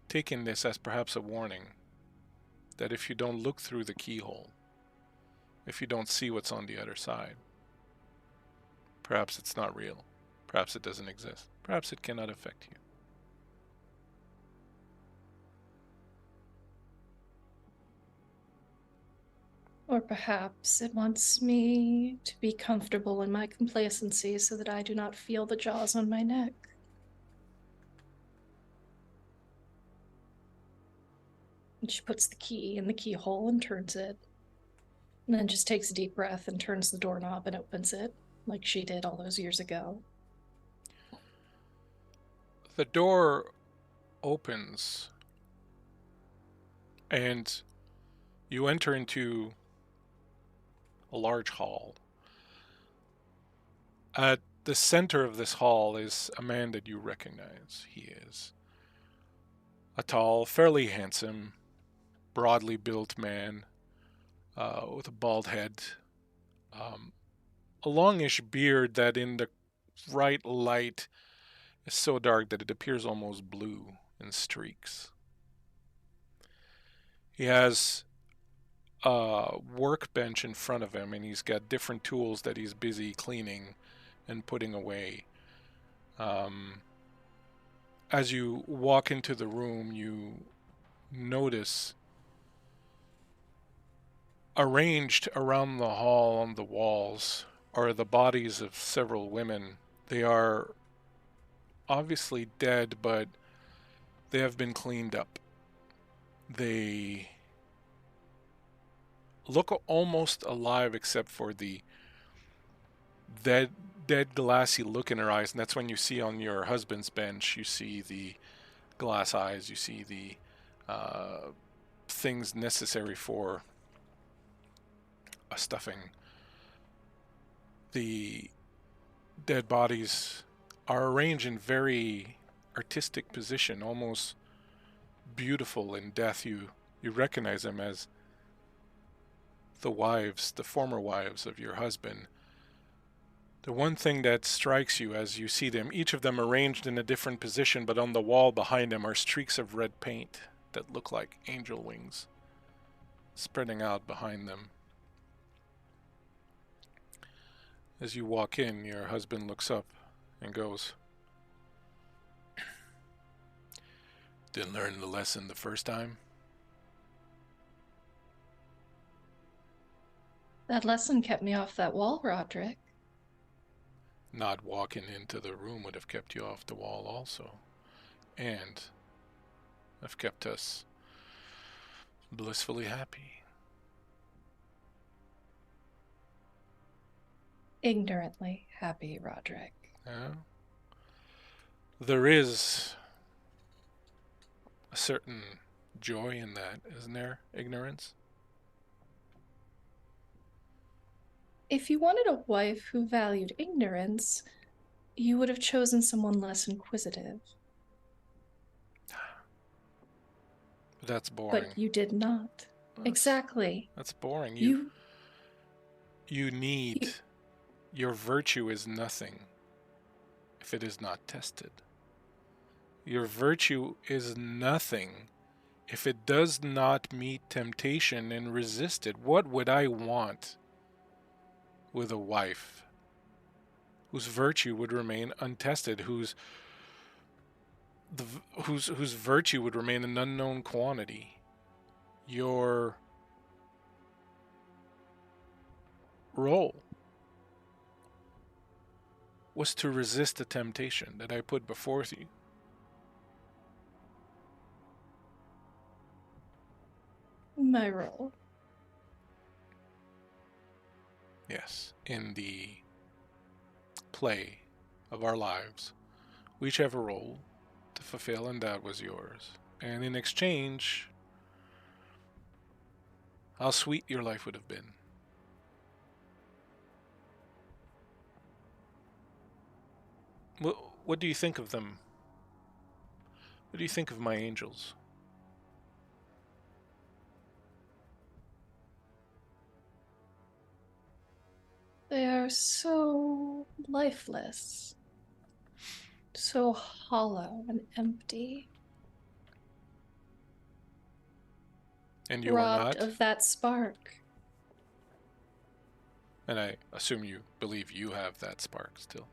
taking this as perhaps a warning that if you don't look through the keyhole, if you don't see what's on the other side, perhaps it's not real. Perhaps it doesn't exist. Perhaps it cannot affect you. Or perhaps it wants me to be comfortable in my complacency so that I do not feel the jaws on my neck. And she puts the key in the keyhole and turns it. And then just takes a deep breath and turns the doorknob and opens it, like she did all those years ago. The door opens, and you enter into a large hall. At the center of this hall is a man that you recognize. He is a tall, fairly handsome, broadly built man with a bald head, a longish beard that in the bright light is so dark that it appears almost blue in streaks. He has a workbench in front of him, and he's got different tools that he's busy cleaning and putting away. As you walk into the room, you notice arranged around the hall on the walls are the bodies of several women. They are obviously dead, but they have been cleaned up. They look almost alive except for the dead glassy look in her eyes, and that's when you see on your husband's bench, you see the glass eyes, you see the things necessary for a stuffing. The dead bodies are arranged in very artistic position, almost beautiful in death. You recognize them as the former wives of your husband. The one thing that strikes you as you see them, each of them arranged in a different position, but on the wall behind them are streaks of red paint that look like angel wings spreading out behind them. As you walk in, your husband looks up and goes, "Didn't learn the lesson the first time?" That lesson kept me off that wall, Roderick. Not walking into the room would have kept you off the wall also. And have kept us blissfully happy. Ignorantly happy, Roderick. Yeah. There is a certain joy in that, isn't there? Ignorance. If you wanted a wife who valued ignorance, you would have chosen someone less inquisitive. That's boring. But you did not. Exactly. That's boring. You need... Your virtue is nothing if it is not tested. Your virtue is nothing if it does not meet temptation and resist it. What would I want with a wife whose virtue would remain untested, whose virtue would remain an unknown quantity? Your role was to resist the temptation that I put before you. My role. Yes, in the play of our lives, we each have a role to fulfill, and that was yours. And in exchange, how sweet your life would have been. What do you think of them? What do you think of my angels? They are so lifeless, so hollow and empty. And you robbed are not? Of that spark. And I assume you believe you have that spark still.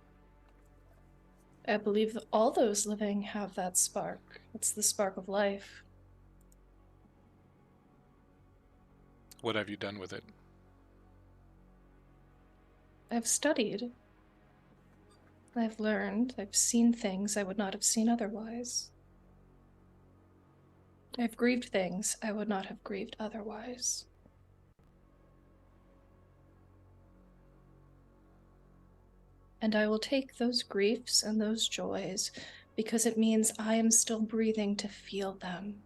I believe that all those living have that spark. It's the spark of life. What have you done with it? I've studied. I've learned. I've seen things I would not have seen otherwise. I've grieved things I would not have grieved otherwise. And I will take those griefs and those joys because it means I am still breathing to feel them.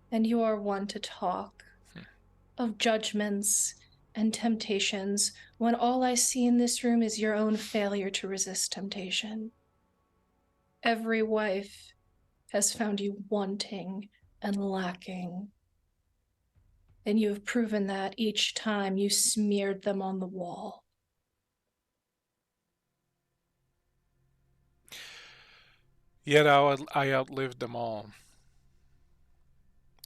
And you are one to talk of judgments and temptations when all I see in this room is your own failure to resist temptation. Every wife has found you wanting and lacking. And you have proven that each time you smeared them on the wall. Yet I outlived them all.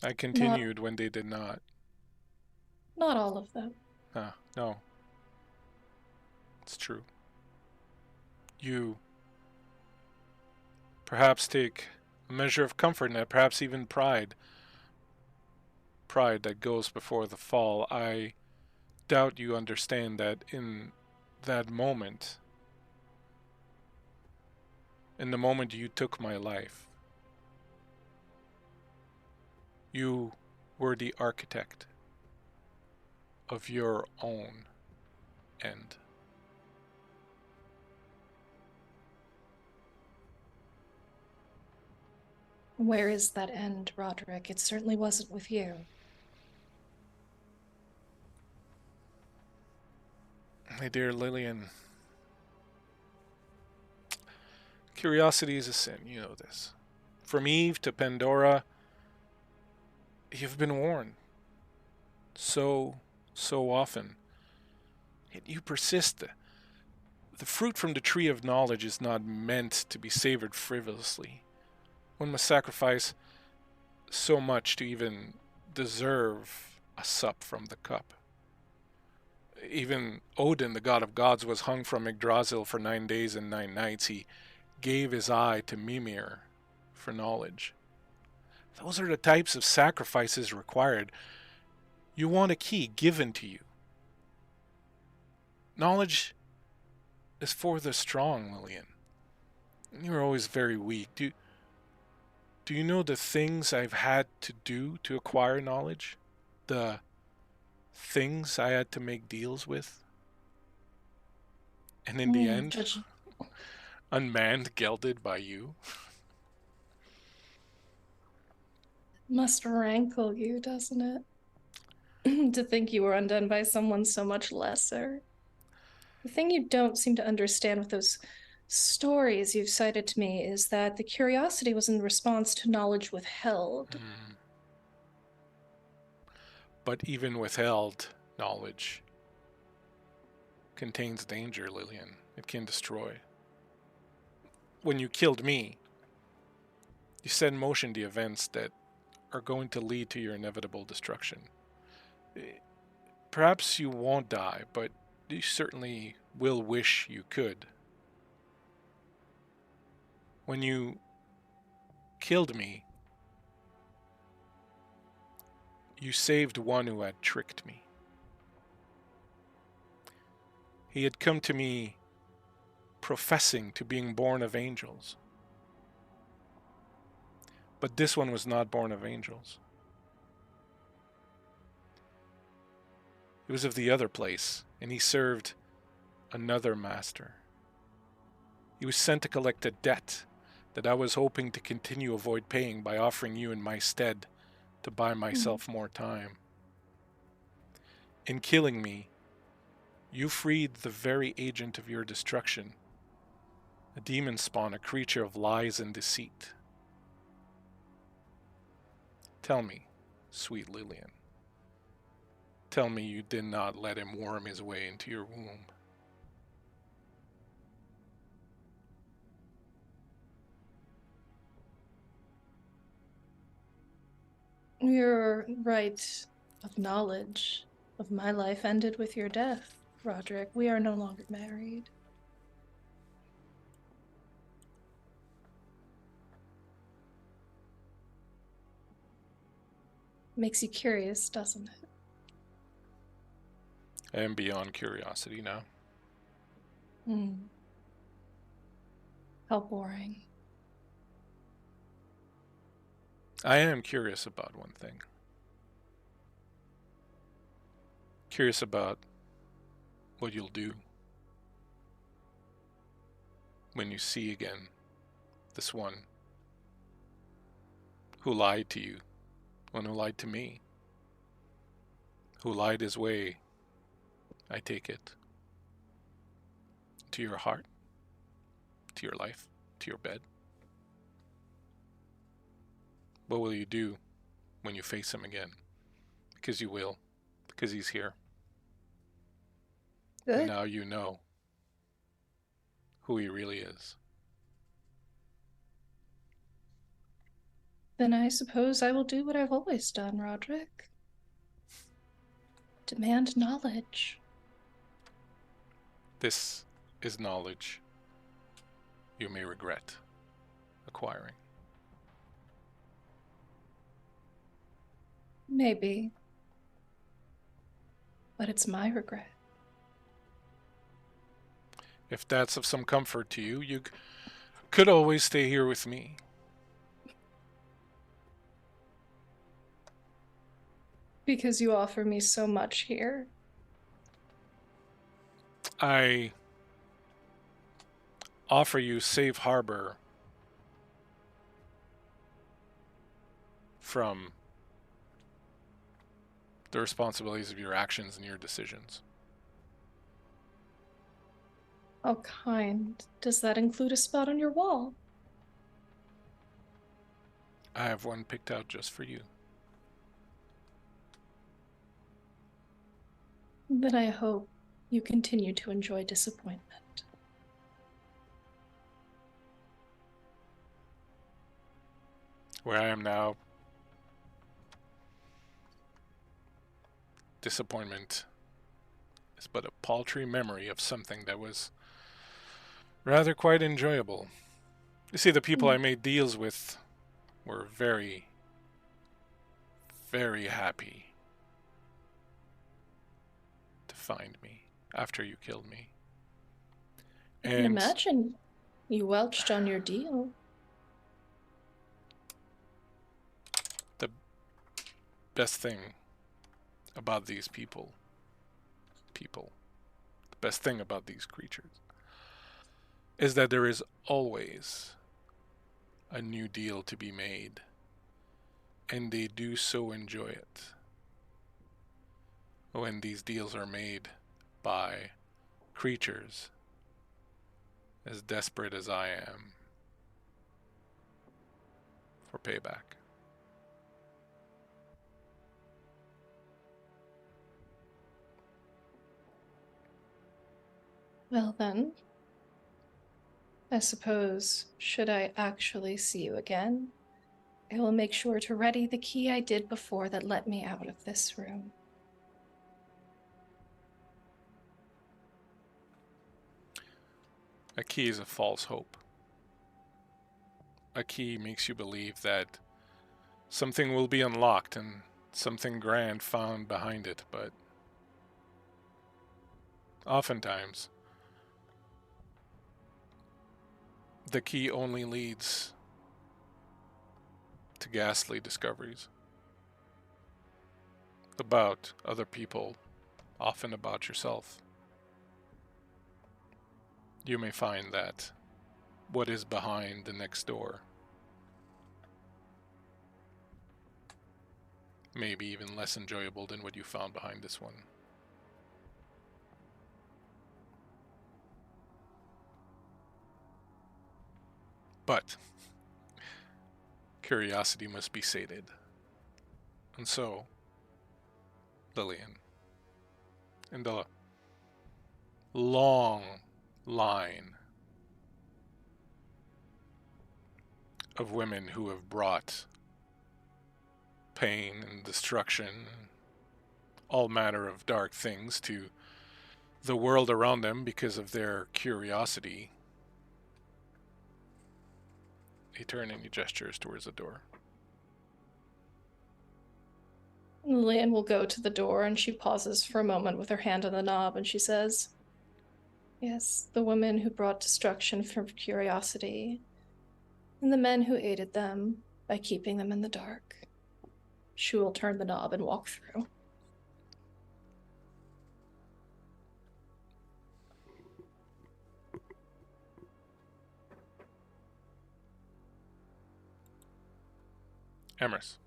I continued when they did not. Not all of them. No. It's true. You perhaps take a measure of comfort in that, perhaps even pride. Pride that goes before the fall. I doubt you understand that in that moment, in the moment you took my life, you were the architect of your own end. Where is that end, Roderick? It certainly wasn't with you. My dear Lillian, curiosity is a sin, you know this. From Eve to Pandora, you've been warned so often. Yet you persist. The fruit from the tree of knowledge is not meant to be savored frivolously. One must sacrifice so much to even deserve a sup from the cup. Even Odin, the god of gods, was hung from Yggdrasil for 9 days and 9 nights. He gave his eye to Mimir for knowledge. Those are the types of sacrifices required. You want a key given to you. Knowledge is for the strong, Lillian. You're always very weak. Do you know the things I've had to do to acquire knowledge? The things I had to make deals with? And in the end, unmanned, gelded by you? Must rankle you, doesn't it? To think you were undone by someone so much lesser. The thing you don't seem to understand with those stories you've cited to me is that the curiosity was in response to knowledge withheld. But even withheld knowledge contains danger, Lillian. It can destroy. When you killed me, you set in motion the events that are going to lead to your inevitable destruction. Perhaps you won't die, but you certainly will wish you could. When you killed me, you saved one who had tricked me. He had come to me professing to being born of angels. But this one was not born of angels. He was of the other place, and he served another master. He was sent to collect a debt that I was hoping to continue avoid paying by offering you in my stead to buy myself more time. In killing me, you freed the very agent of your destruction, a demon spawn, a creature of lies and deceit. Tell me, sweet Lillian, tell me you did not let him worm his way into your womb. Your right of knowledge of my life ended with your death, Roderick. We are no longer married. Makes you curious, doesn't it? I am beyond curiosity now. How boring. I am curious about one thing. Curious about what you'll do when you see again this one who lied to you, one who lied to me, who lied his way, I take it, to your heart, to your life, to your bed. What will you do when you face him again? Because you will, because he's here. Good. And now you know who he really is. Then I suppose I will do what I've always done, Roderick. Demand knowledge. This is knowledge you may regret acquiring. Maybe. But it's my regret. If that's of some comfort to you, you could always stay here with me. Because you offer me so much here. I offer you safe harbor from the responsibilities of your actions and your decisions. How kind. Does that include a spot on your wall? I have one picked out just for you. Then I hope you continue to enjoy disappointment. Where I am now, disappointment is but a paltry memory of something that was rather quite enjoyable. You see, the people I made deals with were very, very happy to find me after you killed me. I can imagine you welched on your deal. The best thing about these people, the best thing about these creatures, is that there is always a new deal to be made, and they do so enjoy it when these deals are made by creatures as desperate as I am for payback. Well then, I suppose, should I actually see you again, I will make sure to ready the key I did before that let me out of this room. A key is a false hope. A key makes you believe that something will be unlocked and something grand found behind it, but oftentimes the key only leads to ghastly discoveries about other people, often about yourself. You may find that what is behind the next door may be even less enjoyable than what you found behind this one. But curiosity must be sated. And so, Lillian, in the long line of women who have brought pain and destruction, all manner of dark things to the world around them because of their curiosity, he turns and he gestures towards the door. Lillian will go to the door and she pauses for a moment with her hand on the knob and she says, "Yes, the women who brought destruction from curiosity, and the men who aided them by keeping them in the dark." She will turn the knob and walk through. Emrys.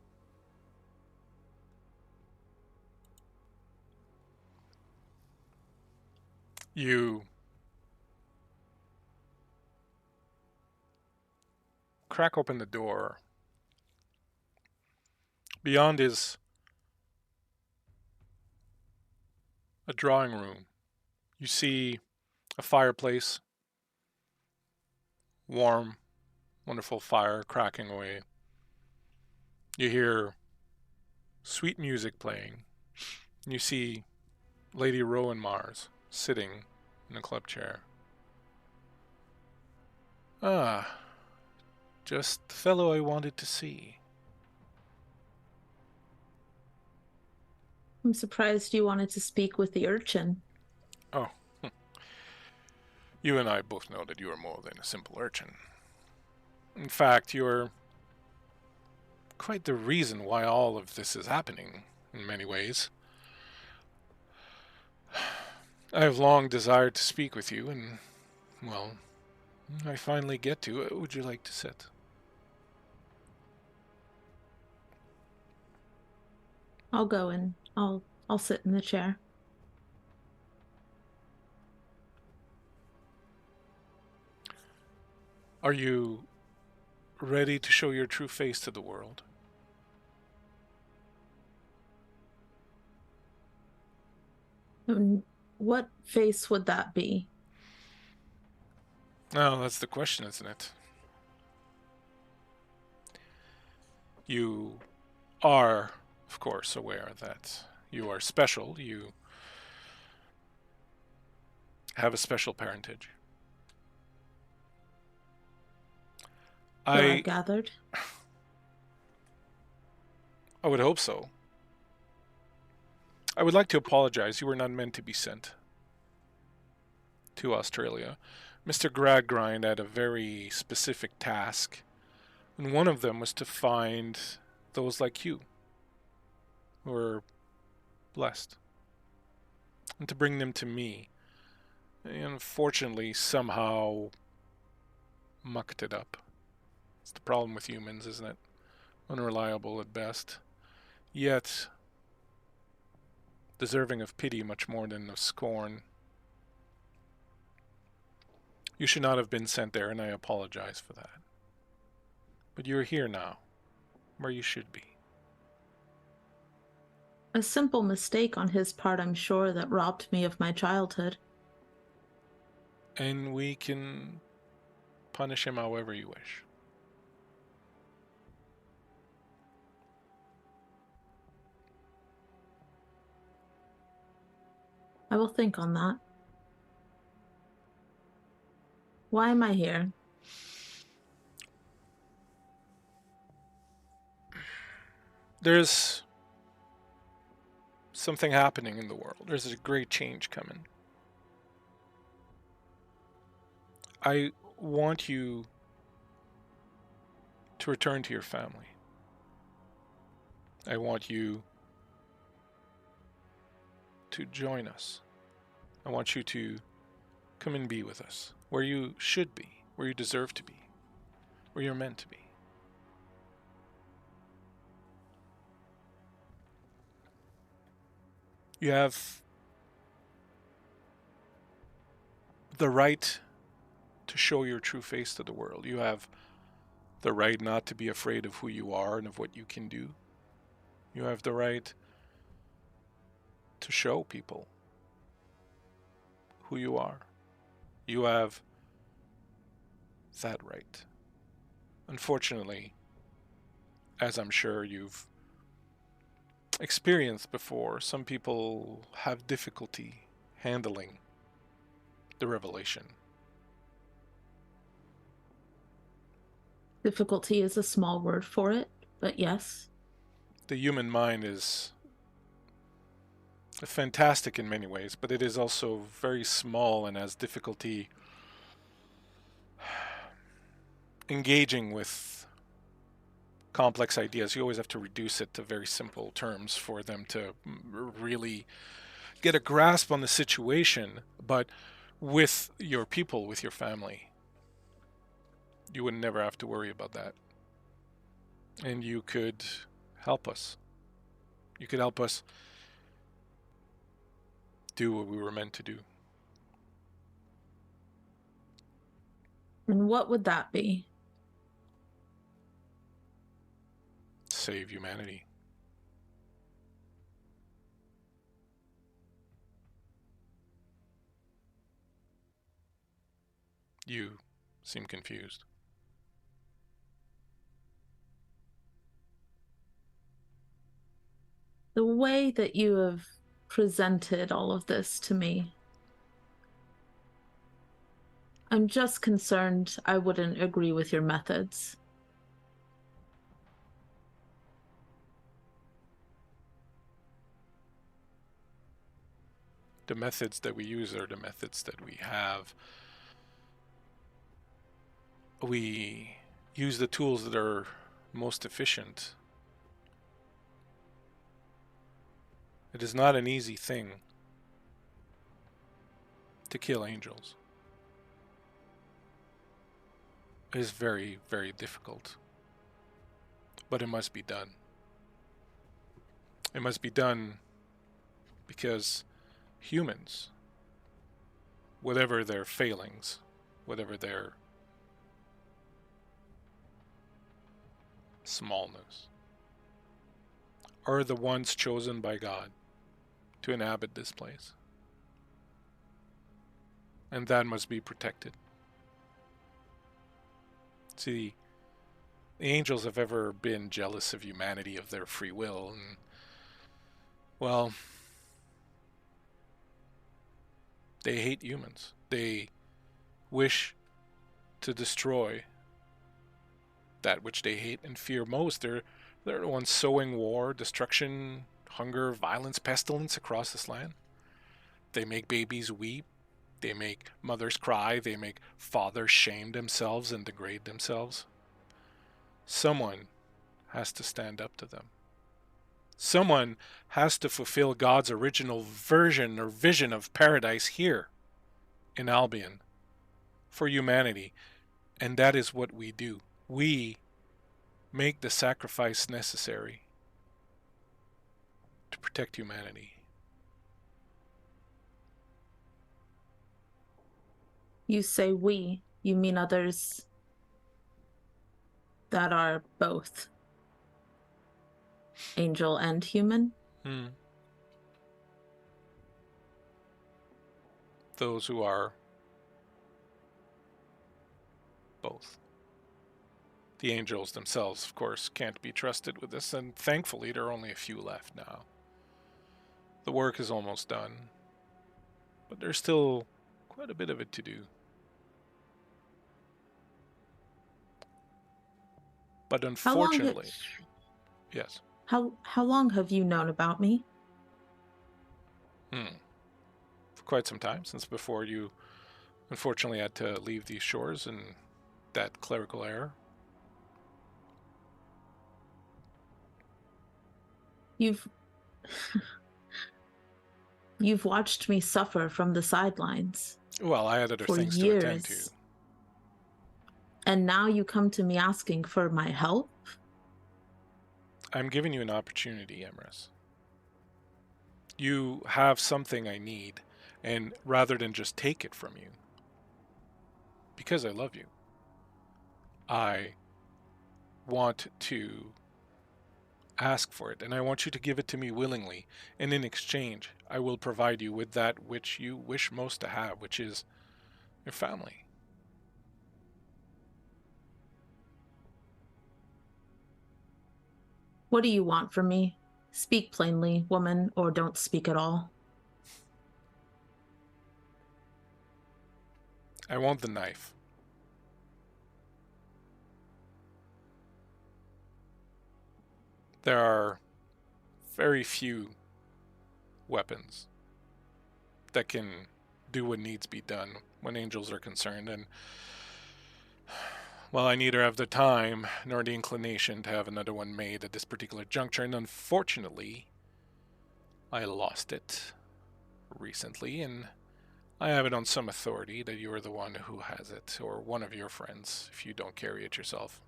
You crack open the door. Beyond is a drawing room. You see a fireplace, warm, wonderful fire cracking away. You hear sweet music playing. You see Lady Rowan Mars sitting in a club chair. Ah, just the fellow I wanted to see. I'm surprised you wanted to speak with the urchin. Oh, you and I both know that you are more than a simple urchin. In fact, you're quite the reason why all of this is happening, in many ways. I have long desired to speak with you, and, well, I finally get to. Would you like to sit? I'll go and I'll sit in the chair. Are you ready to show your true face to the world? What face would that be? Oh, that's the question, isn't it? You are, of course, aware that you are special. You have a special parentage. I gathered. I would hope so. I would like to apologize. You were not meant to be sent to Australia. Mr. Gradgrind had a very specific task, and one of them was to find those like you who were blessed, and to bring them to me. And unfortunately, somehow mucked it up. It's the problem with humans, isn't it? Unreliable at best, yet deserving of pity much more than of scorn. You should not have been sent there, and I apologize for that. But you're here now, where you should be. A simple mistake on his part, I'm sure, that robbed me of my childhood. And we can punish him however you wish. I will think on that. Why am I here? There's something happening in the world. There's a great change coming. I want you to return to your family. I want you to join us. I want you to come and be with us, where you should be, where you deserve to be, where you're meant to be. You have the right to show your true face to the world. You have the right not to be afraid of who you are and of what you can do. You have the right to show people who you are. You have that right. Unfortunately, as I'm sure you've experienced before, some people have difficulty handling the revelation. Difficulty is a small word for it, but yes. The human mind is fantastic in many ways, but it is also very small and has difficulty engaging with complex ideas. You always have to reduce it to very simple terms for them to really get a grasp on the situation. But with your people, with your family, you would never have to worry about that. And you could help us. You could help us do what we were meant to do. And what would that be? Save humanity. You seem confused. The way that you have presented all of this to me, I'm just concerned I wouldn't agree with your methods. The methods that we use are the methods that we have. We use the tools that are most efficient. It is not an easy thing to kill angels. It is very, very difficult. But it must be done. It must be done because humans, whatever their failings, whatever their smallness, are the ones chosen by God to inhabit this place. And that must be protected. See, the angels have ever been jealous of humanity, of their free will, and, well, they hate humans. They wish to destroy that which they hate and fear most. They're the ones sowing war, destruction, hunger, violence, pestilence across this land. They make babies weep. They make mothers cry. They make fathers shame themselves and degrade themselves. Someone has to stand up to them. Someone has to fulfill God's original version or vision of paradise here in Albion for humanity. And that is what we do. We make the sacrifice necessary to protect humanity. You say we. You mean others that are both angel and human? Those who are both. The angels themselves, of course, can't be trusted with this, and thankfully there are only a few left now. The work is almost done, but there's still quite a bit of it to do. But unfortunately, yes. How long have you known about me? For quite some time, since before you unfortunately had to leave these shores in that clerical error. You've watched me suffer from the sidelines. Well, I had other for things years. to attend to. And now you come to me asking for my help? I'm giving you an opportunity, Emrys. You have something I need, and rather than just take it from you, because I love you, I want to ask for it, and I want you to give it to me willingly, and in exchange, I will provide you with that which you wish most to have, which is your family. What do you want from me? Speak plainly, woman, or don't speak at all. I want the knife. There are very few weapons that can do what needs to be done when angels are concerned, and well, I neither have the time nor the inclination to have another one made at this particular juncture, and unfortunately, I lost it recently, and I have it on some authority that you are the one who has it, or one of your friends, if you don't carry it yourself.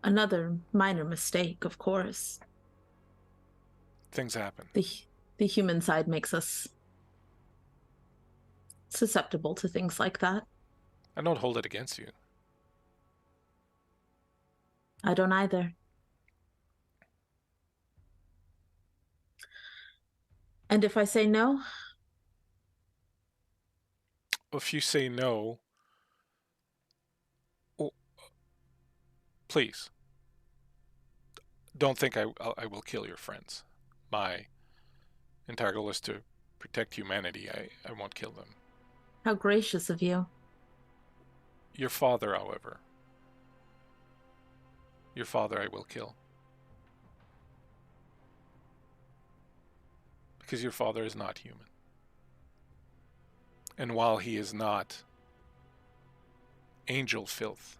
Another minor mistake, of course. Things happen. The human side makes us susceptible to things like that. I don't hold it against you. I don't either. And if I say no? If you say no, oh, please, don't think I will kill your friends. My entire goal is to protect humanity. I won't kill them. How gracious of you. Your father, however. Your father I will kill. Because your father is not human. And while he is not angel filth,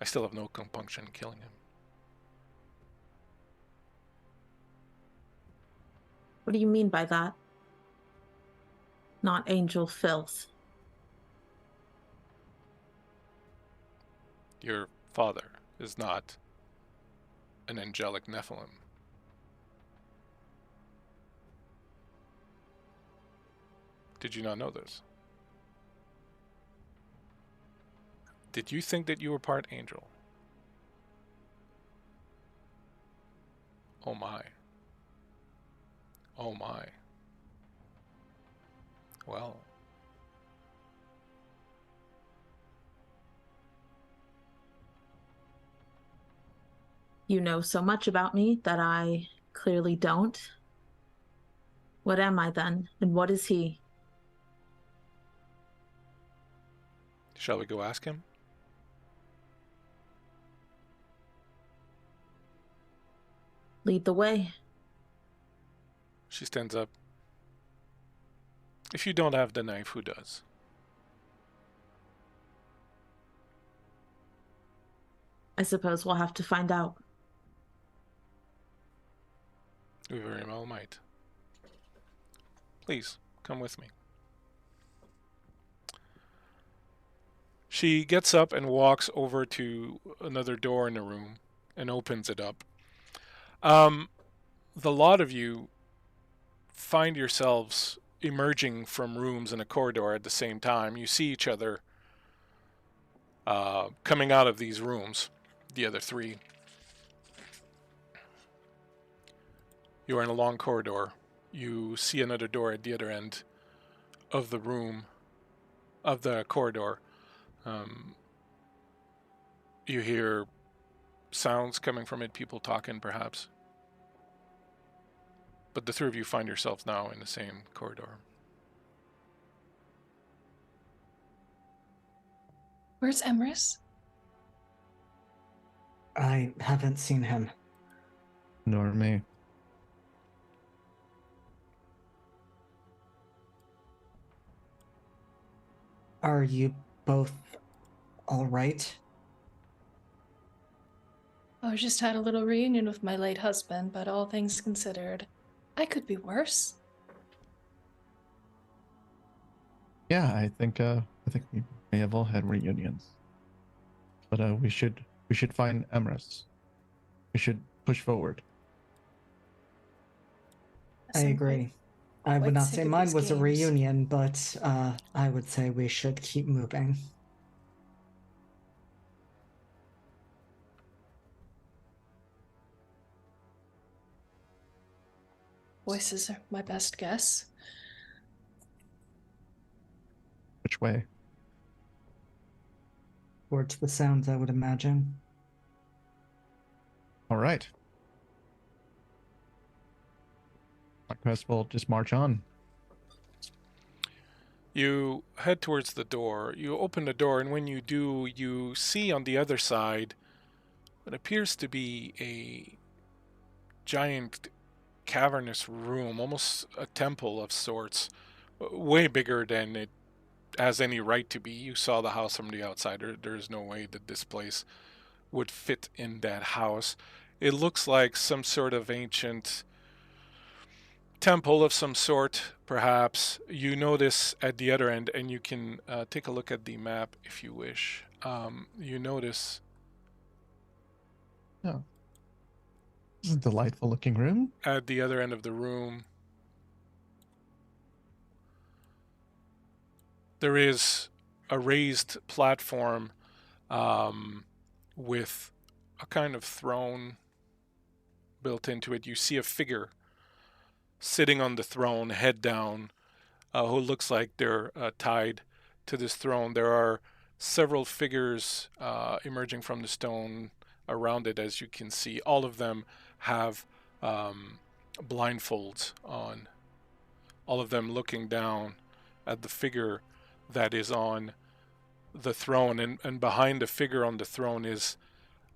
I still have no compunction in killing him. What do you mean by that? Not angel filth. Your father is not an angelic Nephilim. Did you not know this? Did you think that you were part angel? Oh my. Oh my. Well. You know so much about me that I clearly don't. What am I then, and what is he? Shall we go ask him? Lead the way. She stands up. If you don't have the knife, who does? I suppose we'll have to find out. We very well might. Please, come with me. She gets up and walks over to another door in the room and opens it up. The lot of you find yourselves emerging from rooms in a corridor at the same time. You see each other coming out of these rooms, the other three. You are in a long corridor. You see another door at the other end of the room, of the corridor. You hear sounds coming from it, people talking perhaps. But the three of you find yourselves now in the same corridor. Where's Emrys? I haven't seen him. Nor me. Are you both all right? I just had a little reunion with my late husband, but all things considered, I could be worse. Yeah, I think we may have all had reunions. But we should find Emrys. We should push forward. I agree. I would quite not sick say of mine these was a games. reunion, but I would say we should keep moving. Voices are my best guess. Which way? Towards the sounds, I would imagine. All right. Marquesse will just march on. You head towards the door. You open the door, and when you do, you see on the other side what appears to be a giant cavernous room, almost a temple of sorts, way bigger than it has any right to be. You saw the house from the outside. There's no way that this place would fit in that house. It looks like some sort of ancient temple of some sort, perhaps. You notice at the other end, and you can take a look at the map if you wish. You notice Oh. This is a delightful looking room. at the other end of the room there is a raised platform with a kind of throne built into it. You see a figure sitting on the throne, head down, who looks like they're tied to this throne. There are several figures emerging from the stone around it, as you can see. All of them have blindfolds on. All of them looking down at the figure that is on the throne, and behind the figure on the throne is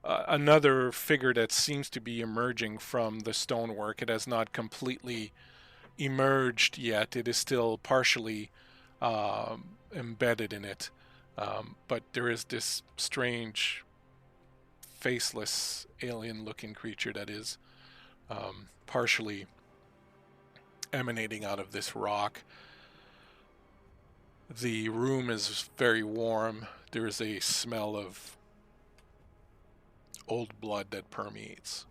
another figure that seems to be emerging from the stonework. It has not completely emerged yet. It is still partially embedded in it, but there is this strange faceless alien-looking creature that is partially emanating out of this rock. The room is very warm. There is a smell of old blood that permeates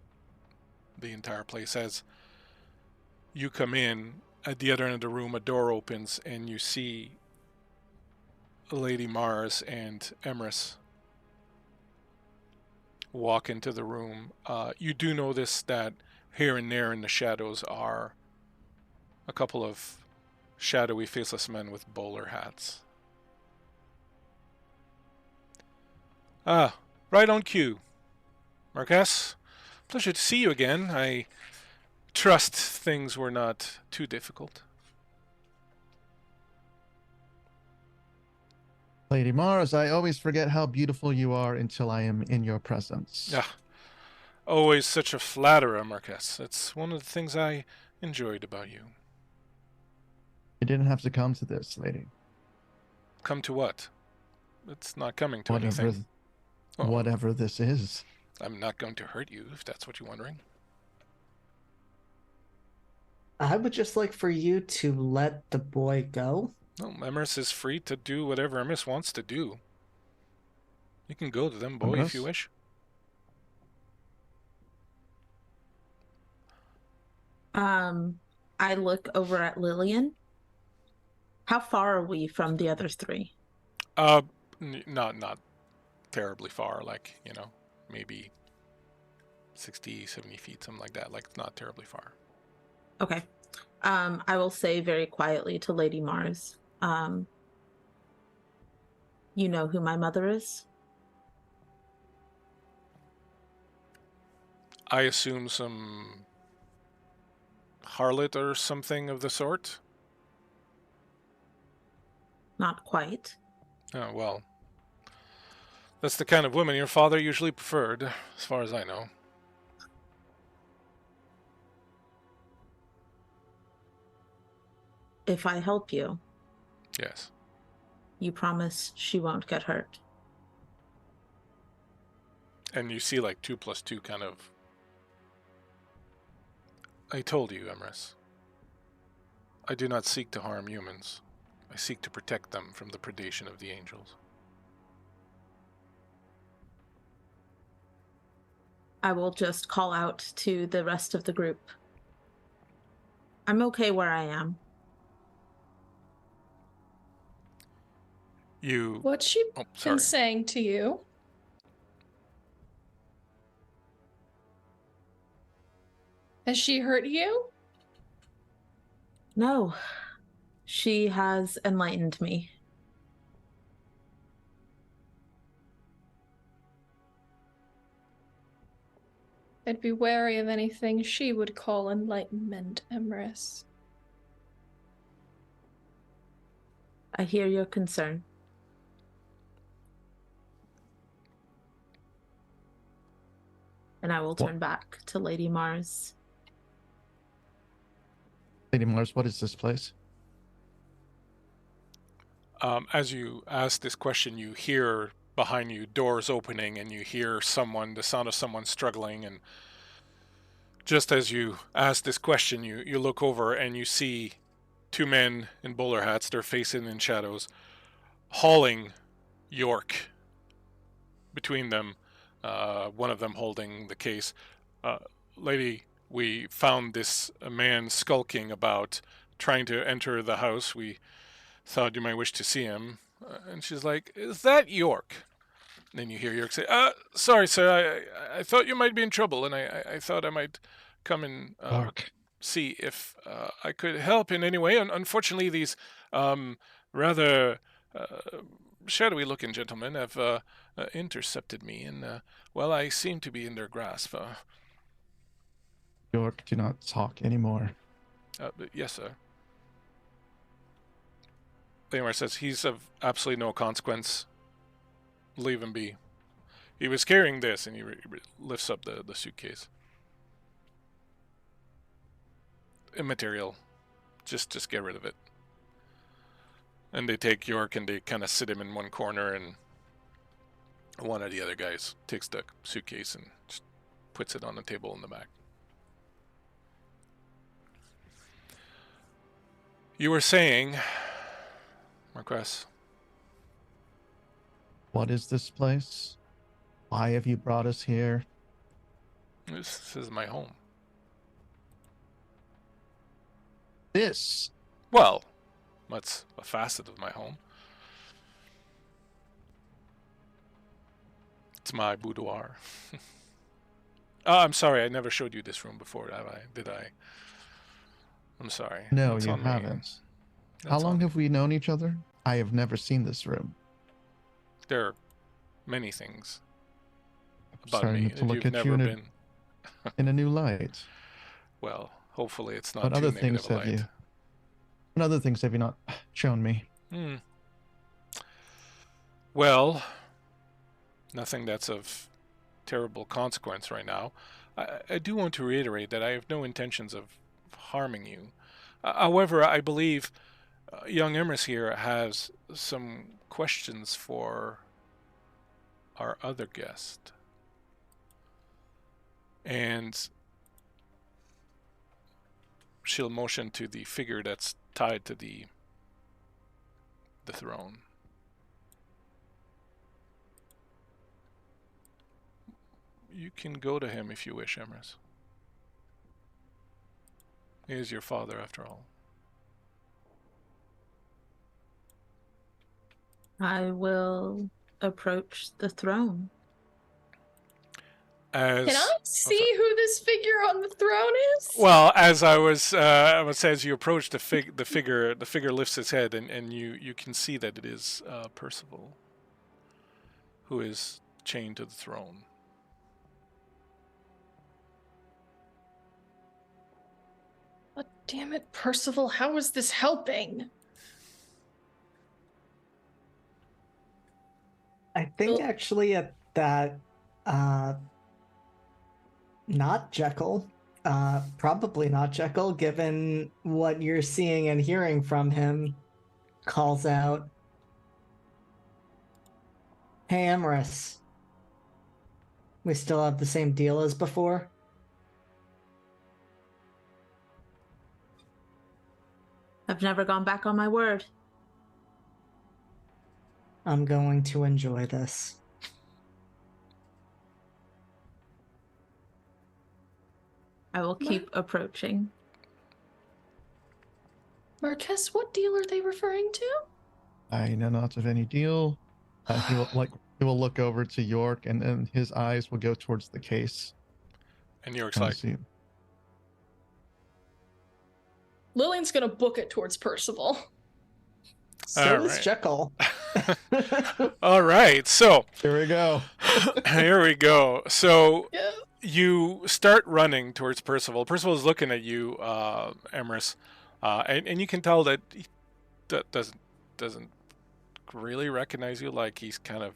the entire place. As you come in, at the other end of the room, a door opens, and you see Lady Mars and Emrys walk into the room. You do notice that here and there in the shadows are a couple of shadowy, faceless men with bowler hats. Right on cue. Marquesse, pleasure to see you again. I trust things were not too difficult. Lady Mars, I always forget how beautiful you are until I am in your presence. Always such a flatterer, Marquesse. It's one of the things I enjoyed about you. You didn't have to come to this, lady. Come to what? It's not coming to anything. Whatever this is. I'm not going to hurt you, if that's what you're wondering. I would just like for you to let the boy go. Well, Emrys is free to do whatever Emrys wants to do. You can go to them, boy, Emrys? if you wish. I look over at Lillian. How far are we from the other three? Not terribly far, like, maybe 60, 70 feet, something like that. Like, not terribly far. Okay. I will say very quietly to Lady Mars, you know who my mother is? I assume some harlot or something of the sort? Not quite. Oh, well. That's the kind of woman your father usually preferred, as far as I know. If I help you, Yes. you promise she won't get hurt. And you see, like, 2 plus 2 kind of... I told you, Emrys. I do not seek to harm humans. I seek to protect them from the predation of the angels. I will just call out to the rest of the group. I'm okay where I am. What's she sorry. been saying to you? Has she hurt you? No, she has enlightened me. I'd be wary of anything she would call enlightenment, Emrys. I hear your concern. And I will turn back to Lady Mars. Lady Mars, what is this place? As you ask this question, you hear behind you doors opening, and you hear the sound of someone struggling. And just as you ask this question, you look over and you see 2 men in bowler hats, their faces in shadows, hauling York between them, one of them holding the case. Lady, we found this man skulking about, trying to enter the house. We thought you might wish to see him. And she's like, is that York? And then you hear York say, sorry, sir, I thought you might be in trouble, and I thought I might come and see if I could help in any way. And unfortunately, these rather shadowy-looking gentlemen have intercepted me, and, well, I seem to be in their grasp. York, do not talk anymore. But yes, sir. Emrys says, he's of absolutely no consequence. Leave him be. He was carrying this, and he lifts up the suitcase. Immaterial. Just get rid of it. And they take York and they kind of sit him in one corner, and one of the other guys takes the suitcase and just puts it on the table in the back. You were saying, Marquesse. What is this place? Why have you brought us here? This is my home. This? Well, that's a facet of my home. It's my boudoir. I'm sorry, I never showed you this room before, have I? Did I? I'm sorry. No, That's you on me. haven't. How That's long on have we known each other? I have never seen this room. There are many things I'm about starting me to that look you've at never you been. in a new light. Well, hopefully it's not What too other negative things a have light. you? What other things have you not shown me? Well, nothing that's of terrible consequence right now. I do want to reiterate that I have no intentions of harming you. However, I believe young Emrys here has some questions for our other guest. And she'll motion to the figure that's tied to the throne. You can go to him if you wish, Emrys. He is your father, after all. I will approach the throne. Can I see who this figure on the throne is? Well, as I would say, as you approach the figure lifts its head, and you can see that it is Percival, who is chained to the throne. But damn it, Percival, how is this helping? I think actually at that, not Jekyll, probably not Jekyll, given what you're seeing and hearing from him, calls out, "Hey, Emrys, we still have the same deal as before?" I've never gone back on my word. I'm going to enjoy this. I will keep approaching. Marquesse, what deal are they referring to? I know not of any deal. He will look over to York, and then his eyes will go towards the case. And York's like, Lillian's gonna book it towards Percival. So is Jekyll. all right, so here we go. Here we go. So Yeah. you start running towards Percival. Percival is looking at you, Emrys, and you can tell that he doesn't really recognize you. Like he's kind of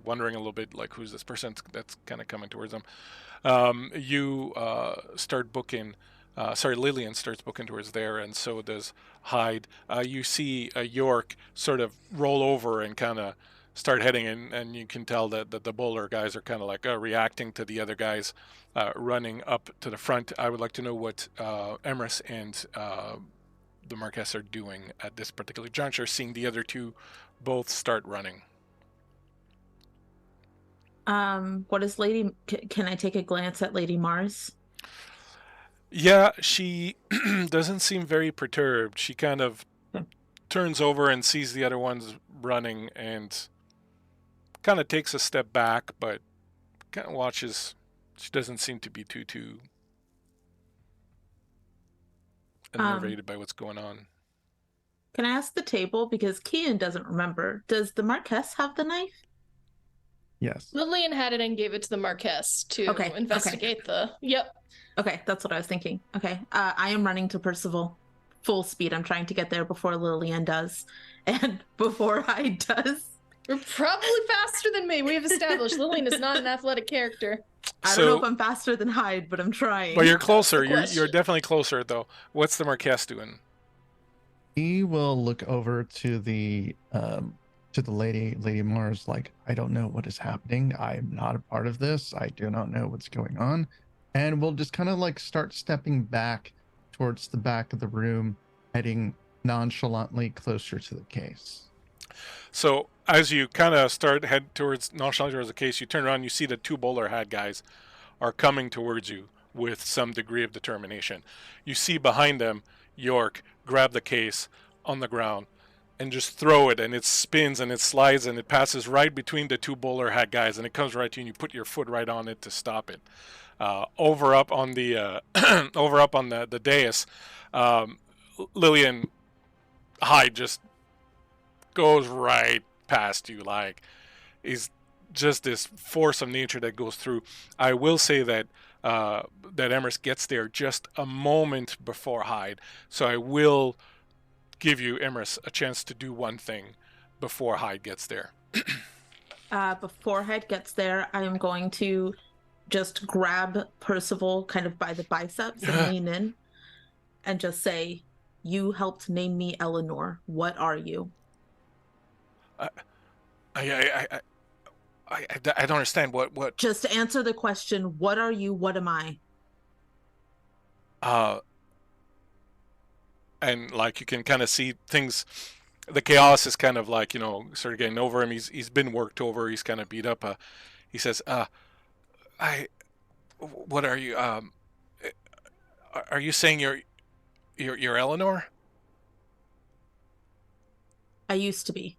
wondering a little bit, like who's this person that's kind of coming towards him. You start booking. Lillian starts booking towards there, and so does Hyde. You see York sort of roll over and kind of start heading in, and you can tell that the bowler guys are kind of like reacting to the other guys running up to the front. I would like to know what Emrys and the Marquesse are doing at this particular juncture, seeing the other two both start running. What is Lady? Can I take a glance at Lady Mars? Yeah, she doesn't seem very perturbed. She kind of turns over and sees the other ones running and kind of takes a step back, but kind of watches. She doesn't seem to be too enervated by what's going on. Can I ask the table, because Kian doesn't remember, does the Marquesse have the knife? Yes. Lillian had it and gave it to the Marquesse to investigate the... Yep. Okay, that's what I was thinking. Okay, I am running to Percival. Full speed. I'm trying to get there before Lillian does. And before Hyde does. You're probably faster than me. We have established Lillian is not an athletic character. I don't know if I'm faster than Hyde, but I'm trying. But you're closer. You're definitely closer, though. What's the Marquesse doing? He will look over to the Lady Mars, like, I don't know what is happening. I'm not a part of this. I do not know what's going on. And we'll just kind of like start stepping back towards the back of the room, heading nonchalantly closer to the case. So as you kind of head nonchalantly towards the case, you turn around, you see the two bowler hat guys are coming towards you with some degree of determination. You see behind them York grab the case on the ground and just throw it, and it spins and it slides and it passes right between the two bowler hat guys, and it comes right to you, and you put your foot right on it to stop it. Over up on the dais, Lillian Hyde just goes right past you, like is just this force of nature that goes through. I will say that Emrys gets there just a moment before Hyde, so I will give you, Emrys, a chance to do one thing before Hyde gets there. Before Hyde gets there, I am going to just grab Percival kind of by the biceps and lean in and just say, "You helped name me Eleanor. What are you?" I don't understand what. Just answer the question. What are you? What am I? And like you can kind of see things. The chaos is kind of like sort of getting over him. He's been worked over. He's kind of beat up. He says, what are you? Are you saying you're Eleanor? I used to be.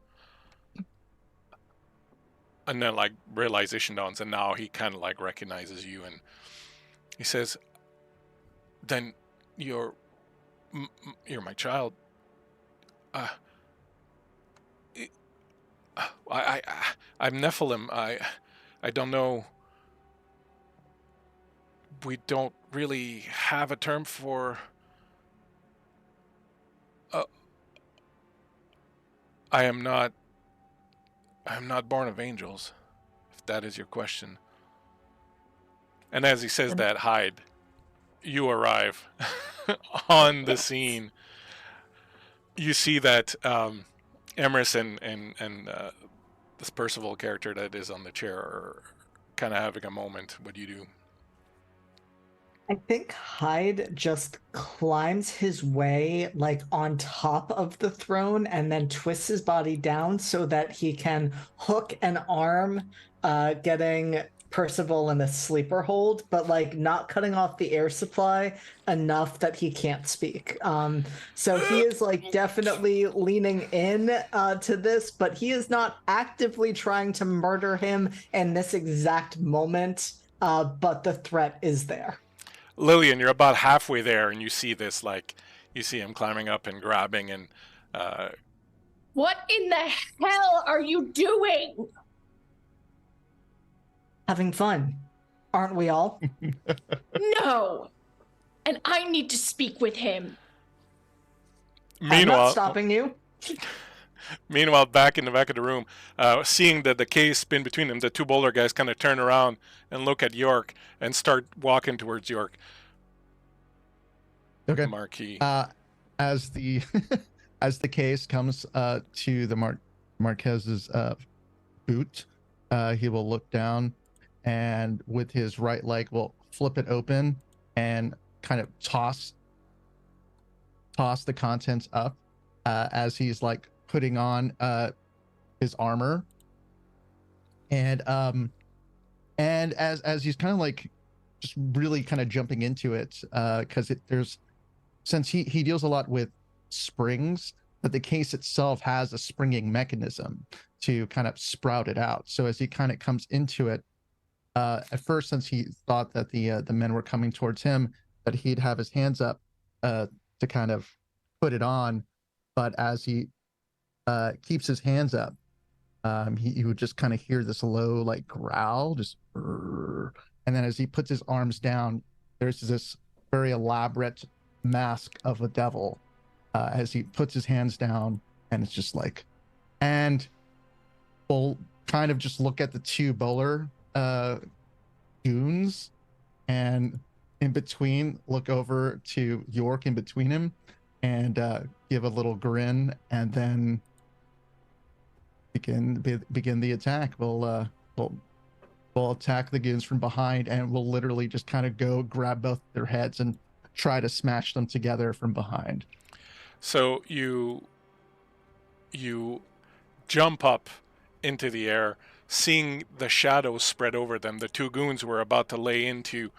And then like realization dawns, and now he kind of like recognizes you, and he says, "Then you're my child. Uh, I'm Nephilim. I don't know. We don't really have a term for. I am not born of angels, if that is your question." And as he says that, Hyde, you arrive on the scene. You see that Emrys and this Percival character that is on the chair are kind of having a moment. What do you do? I think Hyde just climbs his way like on top of the throne and then twists his body down so that he can hook an arm, getting Percival in a sleeper hold, but like not cutting off the air supply enough that he can't speak. So he is like definitely leaning in to this, but he is not actively trying to murder him in this exact moment, but the threat is there. Lillian, you're about halfway there, and you see this, like, you see him climbing up and grabbing, and What in the hell are you doing? Having fun, aren't we all? No. And I need to speak with him. I'm not stopping you. Meanwhile, back in the back of the room, seeing the case spin between them, the two bowler guys kind of turn around and look at York and start walking towards York. Okay. Marquis. As the as the case comes to the Marquesse's boot, he will look down and with his right leg will flip it open and kind of toss the contents up as he's like putting on his armor, and as he's kind of like just really kind of jumping into it, because since he deals a lot with springs, but the case itself has a springing mechanism to kind of sprout it out. So as he kind of comes into it, at first, since he thought that the men were coming towards him, that he'd have his hands up to kind of put it on, but as he keeps his hands up, he would just kind of hear this low like growl, just, and then as he puts his arms down, there's this very elaborate mask of a devil as he puts his hands down, and it's just like, and we'll kind of just look at the two bowler goons, and in between look over to York in between him, and give a little grin, and then begin the attack. We'll attack the goons from behind, and we'll literally just kind of go grab both their heads and try to smash them together from behind. So you jump up into the air, seeing the shadows spread over them. The two goons were about to lay into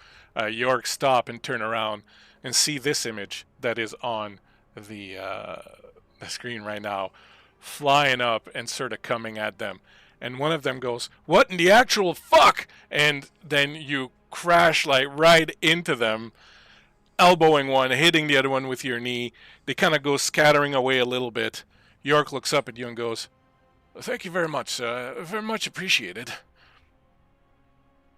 York, stop and turn around and see this image that is on the screen right now, flying up and sort of coming at them. And one of them goes, "What in the actual fuck?" And then you crash like right into them, elbowing one, hitting the other one with your knee. They kind of go scattering away a little bit. York looks up at you and goes, "Thank you very much, very much appreciated."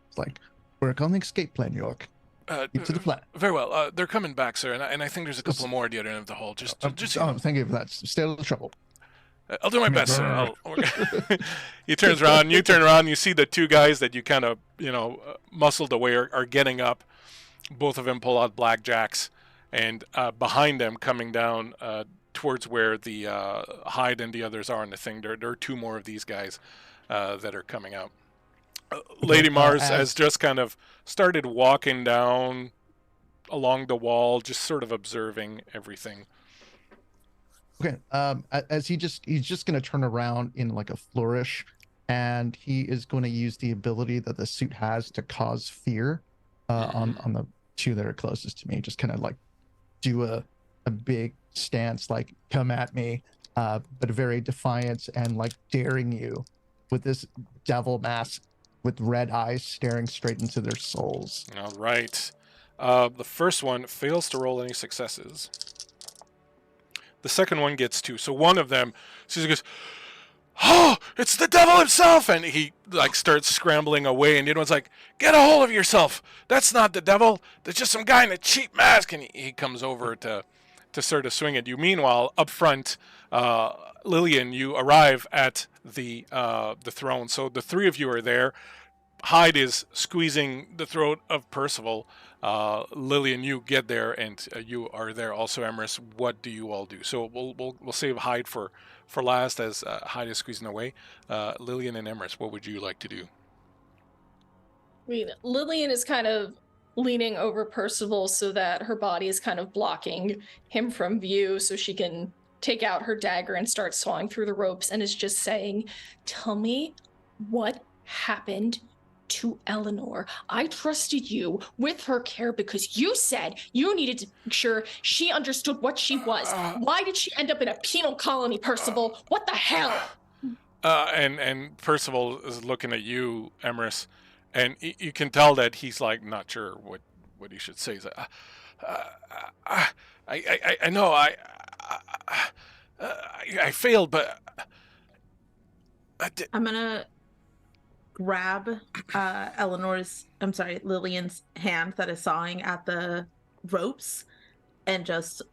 It's like, work on the escape plan, York. Get to the plan. Very well. They're coming back, sir, and I think there's a couple more at the other end of the hall. Just thank you for that. Stay out of the trouble. I'll do my best, sir. He turns around, you turn around, you see the two guys that you kind of, muscled away are getting up. Both of them pull out blackjacks, and behind them, coming down towards where the Hyde and the others are on the thing, there are two more of these guys that are coming out. Lady Mars has just kind of started walking down along the wall, just sort of observing everything. Okay. As he's just going to turn around in like a flourish, and he is going to use the ability that the suit has to cause fear on the two that are closest to me. Just kind of like do a a big stance, like come at me, but very defiant and like daring you with this devil mask with red eyes staring straight into their souls. All right. The first one fails to roll any successes. The second one gets 2. So one of them, Caesar goes, "Oh, it's the devil himself!" And he like starts scrambling away, and the other one's like, "Get a hold of yourself! That's not the devil. There's just some guy in a cheap mask." And he comes over to sort of swing at you. Meanwhile, up front, Lillian, you arrive at the throne. So the 3 of you are there. Hyde is squeezing the throat of Percival. Lillian, you get there, and you are there also. Emrys, what do you all do? So we'll save Hyde for last, as Hyde is squeezing away. Lillian and Emrys, what would you like to do? I mean, Lillian is kind of leaning over Percival so that her body is kind of blocking him from view, so she can take out her dagger and start sawing through the ropes, and is just saying, "Tell me what happened to Eleanor. I trusted you with her care because you said you needed to make sure she understood what she was. Why did she end up in a penal colony, Percival? What the hell?" And Percival is looking at you, Emrys, and you can tell that he's like not sure what he should say. He's like, I know I failed, but I'm gonna grab Lillian's hand that is sawing at the ropes and just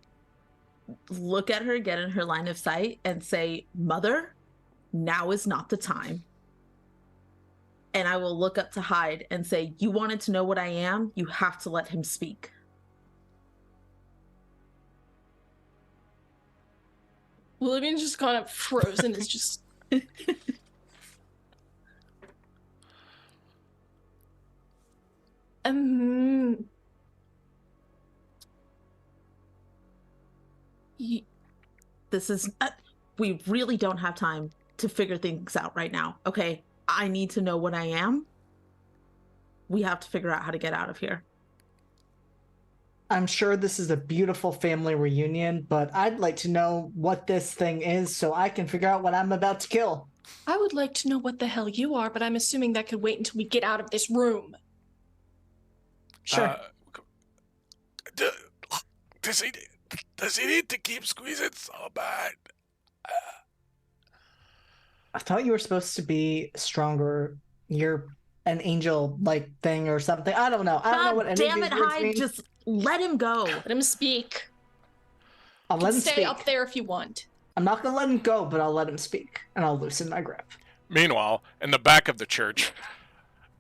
look at her, get in her line of sight, and say, "Mother, now is not the time." And I will look up to Hyde and say, "You wanted to know what I am? You have to let him speak." Lillian's just kind of frozen. It's just... This is... we really don't have time to figure things out right now, okay? I need to know what I am. We have to figure out how to get out of here. I'm sure this is a beautiful family reunion, but I'd like to know what this thing is so I can figure out what I'm about to kill. I would like to know what the hell you are, but I'm assuming that could wait until we get out of this room. Sure. Does he need to keep squeezing so bad? I thought you were supposed to be stronger. You're an angel-like thing or something. I don't know. I don't know what any damn of it, these words Hyde, mean. just let him go. Let him speak. I'll let him Stay speak. up there if you want. I'm not going to let him go, but I'll let him speak, and I'll loosen my grip. Meanwhile, in the back of the church,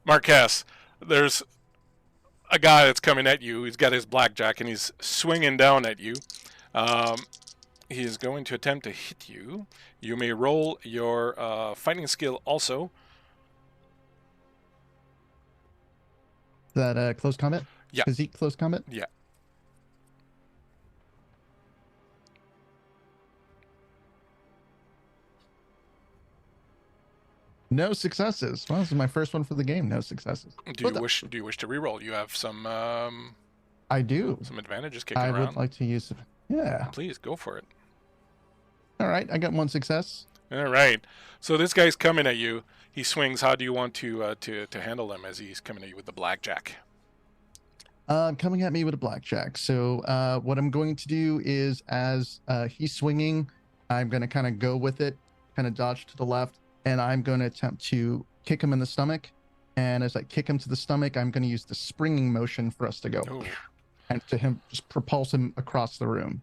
Marquesse, there's a guy that's coming at you. He's got his blackjack, and he's swinging down at you. He is going to attempt to hit you. You may roll your fighting skill also. That close combat? Yeah. Physique close combat? Yeah. No successes. Well, this is my first one for the game. No successes. Do you wish to reroll? You have some I do. some advantages kicking I around. would like to use it. Yeah. Please go for it. All right. I got one success. All right. So this guy's coming at you. He swings. How do you want to handle him as he's coming at you with the blackjack? Coming at me with a blackjack. So what I'm going to do is, as he's swinging, I'm going to kind of go with it, kind of dodge to the left, and I'm going to attempt to kick him in the stomach. And as I kick him to the stomach, I'm going to use the springing motion for us to go Ooh. and to him just propulse him across the room.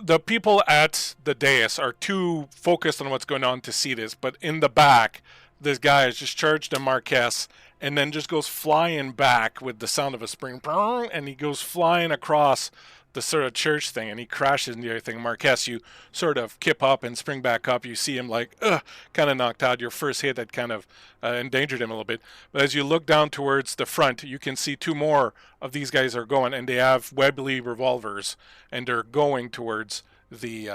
The people at the dais are too focused on what's going on to see this, but in the back, this guy has just charged a Marquesse and then just goes flying back with the sound of a spring, and he goes flying across the sort of church thing, and he crashes into everything. Marquesse, you sort of kip up and spring back up. You see him like, kind of knocked out. Your first hit had kind of endangered him a little bit. But as you look down towards the front, you can see 2 more of these guys are going, and they have Webley revolvers, and they're going towards the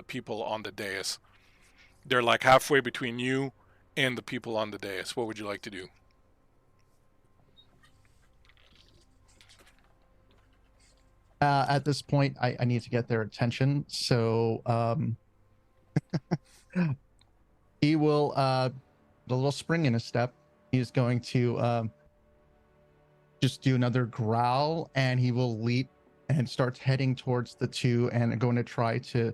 people on the dais. They're like halfway between you and the people on the dais. What would you like to do? At this point, I need to get their attention. So he will, the little spring in his step, he's going to just do another growl, and he will leap and starts heading towards the two and going to try to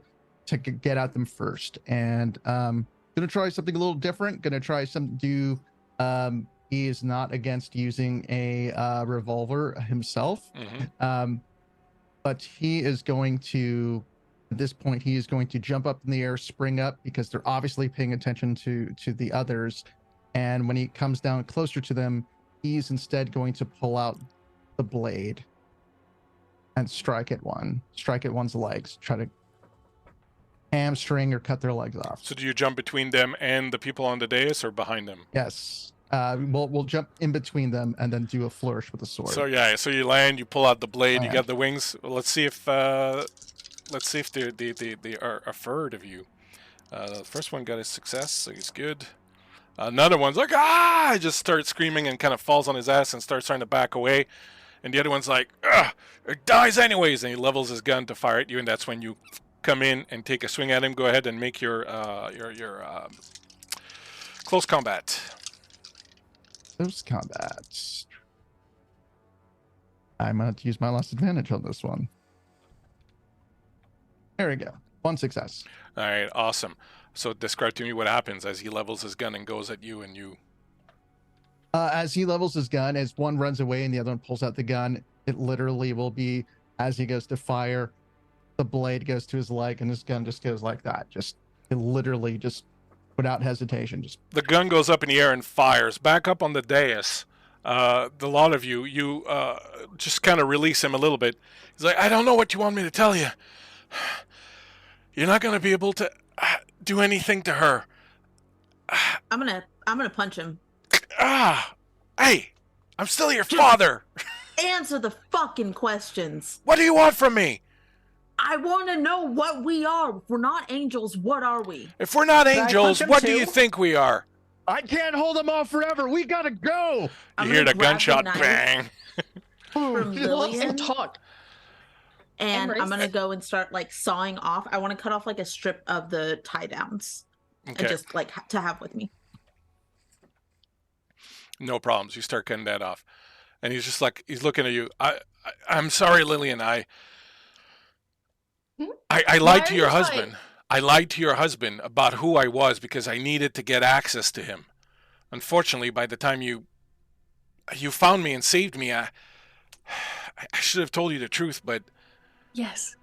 get at them first. And going to try something a little different. Going to try some do. He is not against using a revolver himself. Mm-hmm. But he is going to, at this point, he is going to jump up in the air, spring up, because they're obviously paying attention to the others. And when he comes down closer to them, he's instead going to pull out the blade and strike at one's legs, try to hamstring or cut their legs off. So do you jump between them and the people on the dais, or behind them? Yes. We'll jump in between them and then do a flourish with the sword. So yeah, so you land, you pull out the blade, Oh, you yeah. got the wings. Let's see if they are afraid of you. The first one got a success, so he's good. Another one's like, ah! Just starts screaming and kind of falls on his ass and starts trying to back away. And the other one's like, ugh, it dies anyways. And he levels his gun to fire at you, and that's when you come in and take a swing at him. Go ahead and make your close combat. Close combat. I'm going to use my last advantage on this one. There we go. One success. All right, awesome. So describe to me what happens as he levels his gun and goes at you, and you... As he levels his gun, as one runs away and the other one pulls out the gun, it literally will be, as he goes to fire, the blade goes to his leg and his gun just goes like that. It literally just, without hesitation, just... The gun goes up in the air and fires. Back up on the dais, the lot of you just kind of release him a little bit. He's like, I don't know what you want me to tell you. You're not going to be able to do anything to her. I'm gonna punch him. Hey, I'm still your father. Answer the fucking questions. What do you want from me? I want to know what we are. If we're not angels, what are we? If we're not Can I angels, punch him what do too? you think we are? I can't hold them off forever. We gotta go. I'm You hear gonna the grab gunshot, knife bang. from He wants to Lillian, talk. and Emrys. I'm gonna go and start like sawing off. I want to cut off like a strip of the tie downs Okay, and just like to have with me. no problems. You start cutting that off, and he's just like, he's looking at you. I'm sorry, Lillian. I Why lied to are your you husband. I lied to your husband about who I was because I needed to get access to him. Unfortunately, by the time you found me and saved me, I should have told you the truth, but Yes.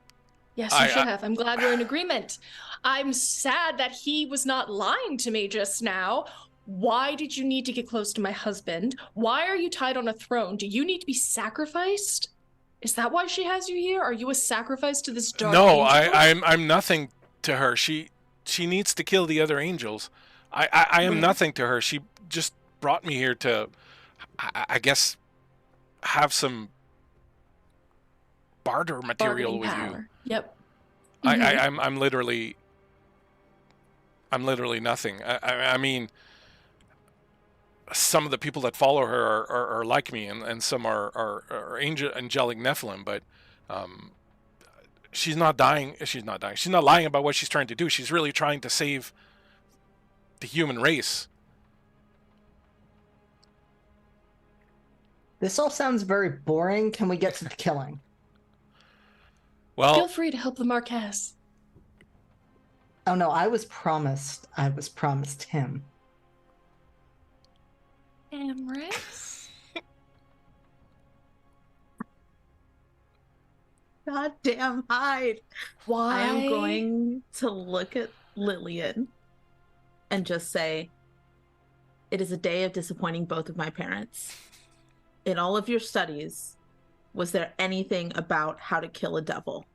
Yes, you should have. I'm glad we're in agreement. I'm sad that he was not lying to me just now. Why did you need to get close to my husband? Why are you tied on a throne? Do you need to be sacrificed? Is that why she has you here? Are you a sacrifice to this dark no, angel? I'm nothing to her. She needs to kill the other angels. I am nothing to her. She just brought me here to, I guess, have some barter material Bargaining with power. Yep. you. Mhm. I'm literally nothing. I mean, some of the people that follow her are like me, and some are angelic Nephilim, but she's not dying. She's not dying. She's not lying about what she's trying to do. She's really trying to save the human race. This all sounds very boring. Can we get to the killing? Well, Feel free to help the Marquesse. Oh no, I was promised him. Emrys? Goddamn hide. Why? I am going to look at Lillian and just say, it is a day of disappointing both of my parents. In all of your studies, was there anything about how to kill a devil?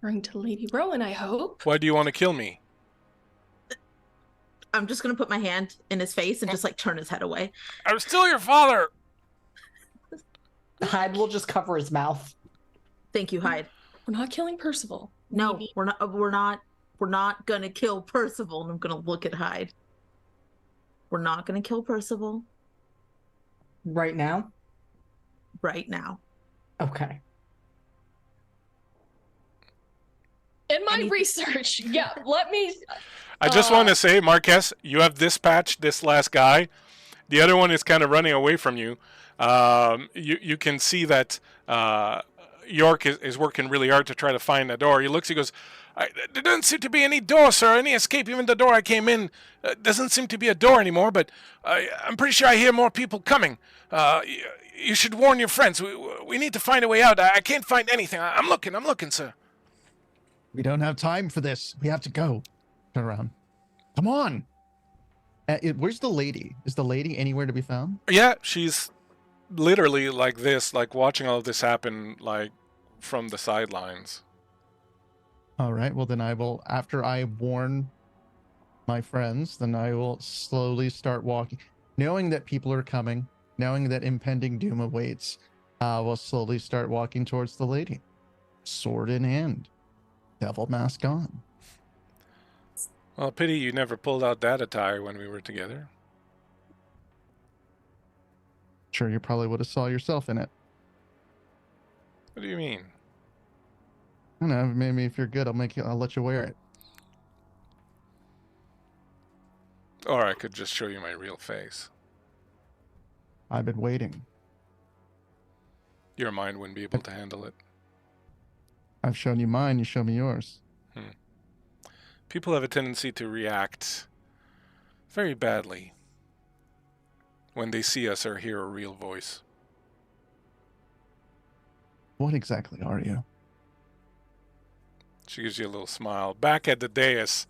Referring to Lady Rowan, I hope. why do you want to kill me? I'm just going to put my hand in his face and just like turn his head away. I'm still your father. Hyde will just cover his mouth. Thank you, Hyde. We're not killing Percival. No, Maybe. we're not going to kill Percival. And I'm going to look at Hyde. We're not going to kill Percival. Right now? right now. Okay. In my research, yeah, let me... I just want to say, Marquesse, you have dispatched this last guy. The other one is kind of running away from you. You can see that York is working really hard to try to find a door. He looks, he goes, there doesn't seem to be any door, sir, any escape. Even the door I came in doesn't seem to be a door anymore, but I'm pretty sure I hear more people coming. You should warn your friends. We need to find a way out. I can't find anything. I'm looking, sir. We don't have time for this. We have to go. Turn around. Come on. Where's the lady? Is the lady anywhere to be found? Yeah, she's literally like this, like watching all of this happen, like from the sidelines. All right. Well, then I will, after I warn my friends, then I will slowly start walking, knowing that people are coming, knowing that impending doom awaits. We'll slowly start walking towards the lady, sword in hand, devil mask on. Well, pity you never pulled out that attire when we were together. Sure, you probably would have saw yourself in it. What do you mean? I don't know. Maybe if you're good, I'll let you wear it. Or I could just show you my real face. I've been waiting. Your mind wouldn't be able to handle it. I've shown you mine. You show me yours. People have a tendency to react very badly when they see us or hear a real voice. What exactly are you? She gives you a little smile. Back at the dais.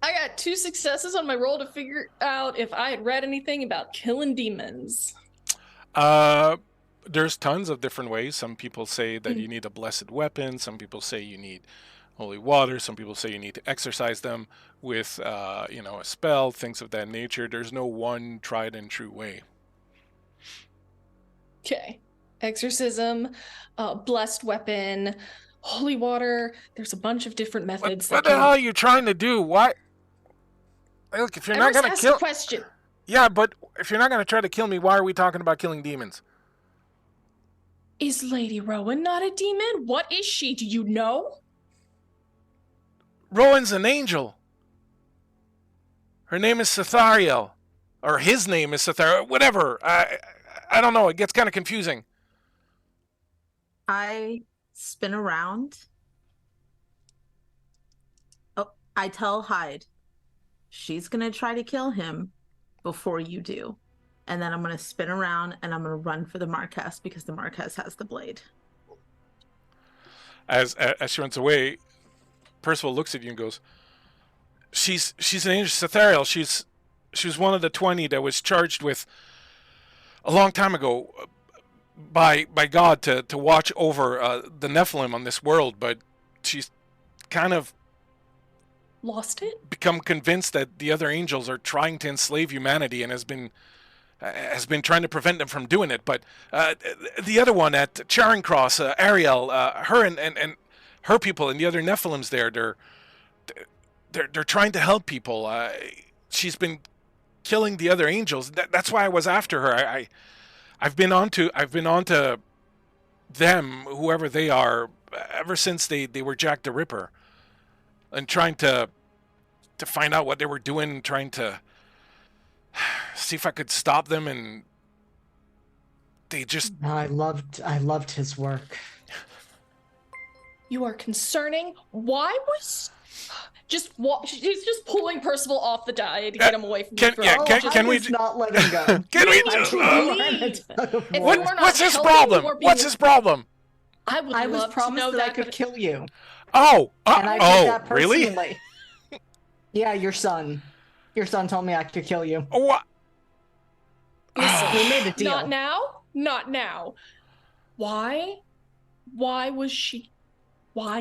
I got 2 successes on my roll to figure out if I had read anything about killing demons. There's tons of different ways. Some people say that you need a blessed weapon. Some people say you need holy water. Some people say you need to exorcise them with, a spell, things of that nature. There's no one tried and true way. Okay. Exorcism, blessed weapon, holy water. There's a bunch of different methods. What the hell are you trying to do? Why? Look, if you're not going to kill... question. Yeah, but if you're not going to try to kill me, why are we talking about killing demons? Is Lady Rowan not a demon? What is she? Do you know? Rowan's an angel. Her name is Cethariel. Or his name is Cethariel. Whatever. I don't know. It gets kind of confusing. I spin around. Oh, I tell Hyde, she's going to try to kill him before you do. And then I'm going to spin around and I'm going to run for the Marquesse because the Marquesse has the blade. As she runs away, Percival looks at you and goes, She's an angel, Cethariel. She was one of the 20 that was charged with a long time ago by God to watch over the Nephilim on this world, but she's kind of lost it, become convinced that the other angels are trying to enslave humanity and has been trying to prevent them from doing it. But the other one at Charing Cross, Ariel, her and her people and the other Nephilims there, they're trying to help people. She's been killing the other angels. That's why I was after her. I've been onto them, whoever they are, ever since they were Jack the Ripper, and trying to find out what they were doing, trying to see if I could stop them, and they just... I loved his work. You are concerning. Why was... She's just pulling Percival off the die to get him away from the throne. Can we not let him go? Can we? What's his problem? What's his problem? I was promised that I could kill you. Oh, and I did that really? personally. Yeah, your son. Your son told me I could kill you. What? Listen, we made a deal. Not now. Not now. Why? Why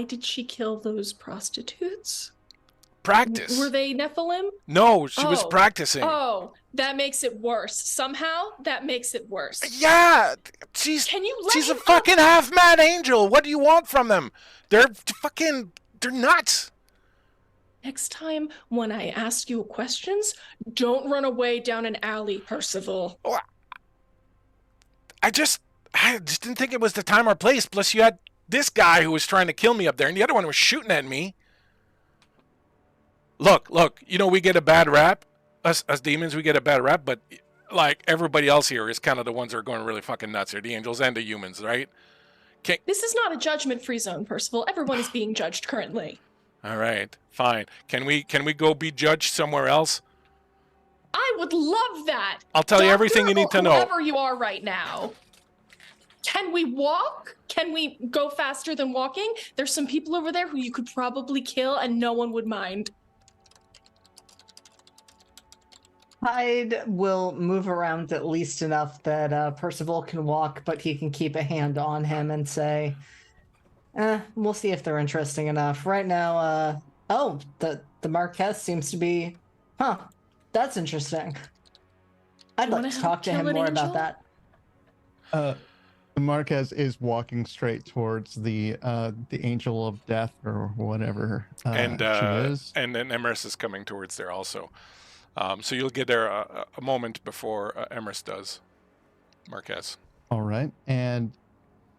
did she kill those prostitutes? Practice. Were they Nephilim? No, she was practicing. Oh, that makes it worse. Somehow, that makes it worse. Yeah, she's a fucking half-mad angel. What do you want from them? They're nuts. Next time when I ask you questions, don't run away down an alley, Percival. I just didn't think it was the time or place. Plus, you had this guy who was trying to kill me up there, and the other one was shooting at me. Look, we get a bad rap. Us demons, we get a bad rap, but like everybody else here is kind of the ones that are going really fucking nuts here. The angels and the humans, right? This is not a judgment-free zone, Percival. Everyone is being judged currently. All right, fine. Can we go be judged somewhere else? I would love that. I'll tell you everything you need to know. Whoever you are right now. Can we walk? Can we go faster than walking? There's some people over there who you could probably kill and no one would mind. Hyde will move around at least enough that Percival can walk, but he can keep a hand on him and say, we'll see if they're interesting enough. Right now, the Marquesse seems to be, that's interesting. I'd like to talk to him more about that. Marquesse is walking straight towards the angel of death or whatever and she is. And then Emrys is coming towards there also. So you'll get there a moment before Emrys does, Marquesse. All right. And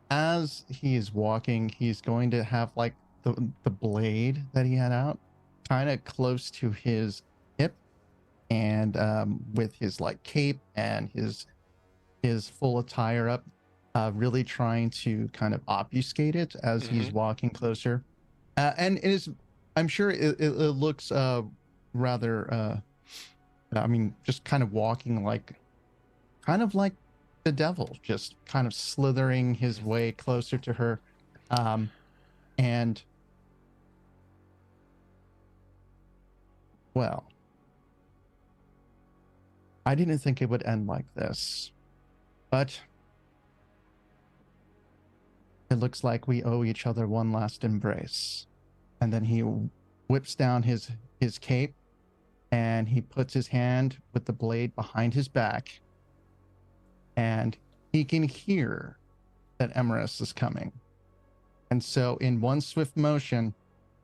as he is walking, he's going to have like the blade that he had out kind of close to his hip, and with his like cape and his full attire up, really trying to kind of obfuscate it as he's walking closer. And it is, I'm sure it looks rather just kind of walking like the devil, just kind of slithering his way closer to her. And well, I didn't think it would end like this, but it looks like we owe each other one last embrace. And then he whips down his cape, and he puts his hand with the blade behind his back, and he can hear that Emrys is coming. And so in one swift motion,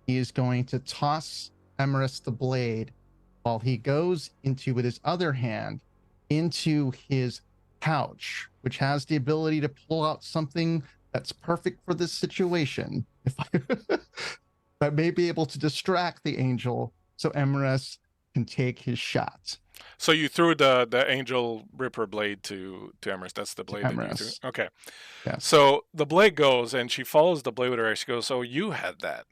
he is going to toss Emrys the blade while he goes into, with his other hand, into his pouch, which has the ability to pull out something that's perfect for this situation. That may be able to distract the angel so Emrys can take his shot. So you threw the angel ripper blade to Emrys. That's the blade that you threw. Okay. Yes. So the blade goes, and she follows the blade with her eyes. She goes, "So you had that."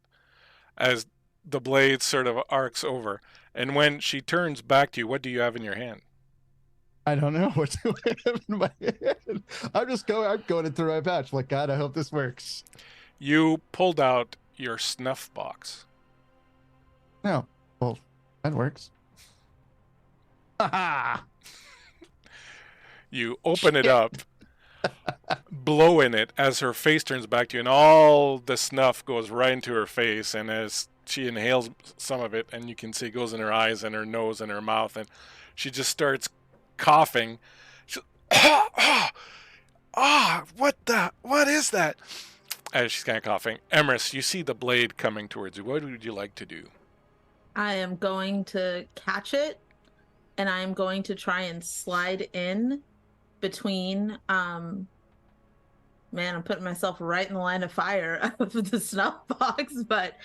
As the blade sort of arcs over, and when she turns back to you, what do you have in your hand? I don't know what to have in my hand. I'm going through my patch. Like, God, I hope this works. You pulled out your snuff box. No. Well, that works. You open it up, blow in it as her face turns back to you, and all the snuff goes right into her face. And as she inhales some of it, and you can see it goes in her eyes and her nose and her mouth, and she just starts coughing. What is that? As she's kind of coughing. Emrys, you see the blade coming towards you. What would you like to do? I am going to catch it, and I am going to try and slide in between, man, I'm putting myself right in the line of fire of the snuff box, but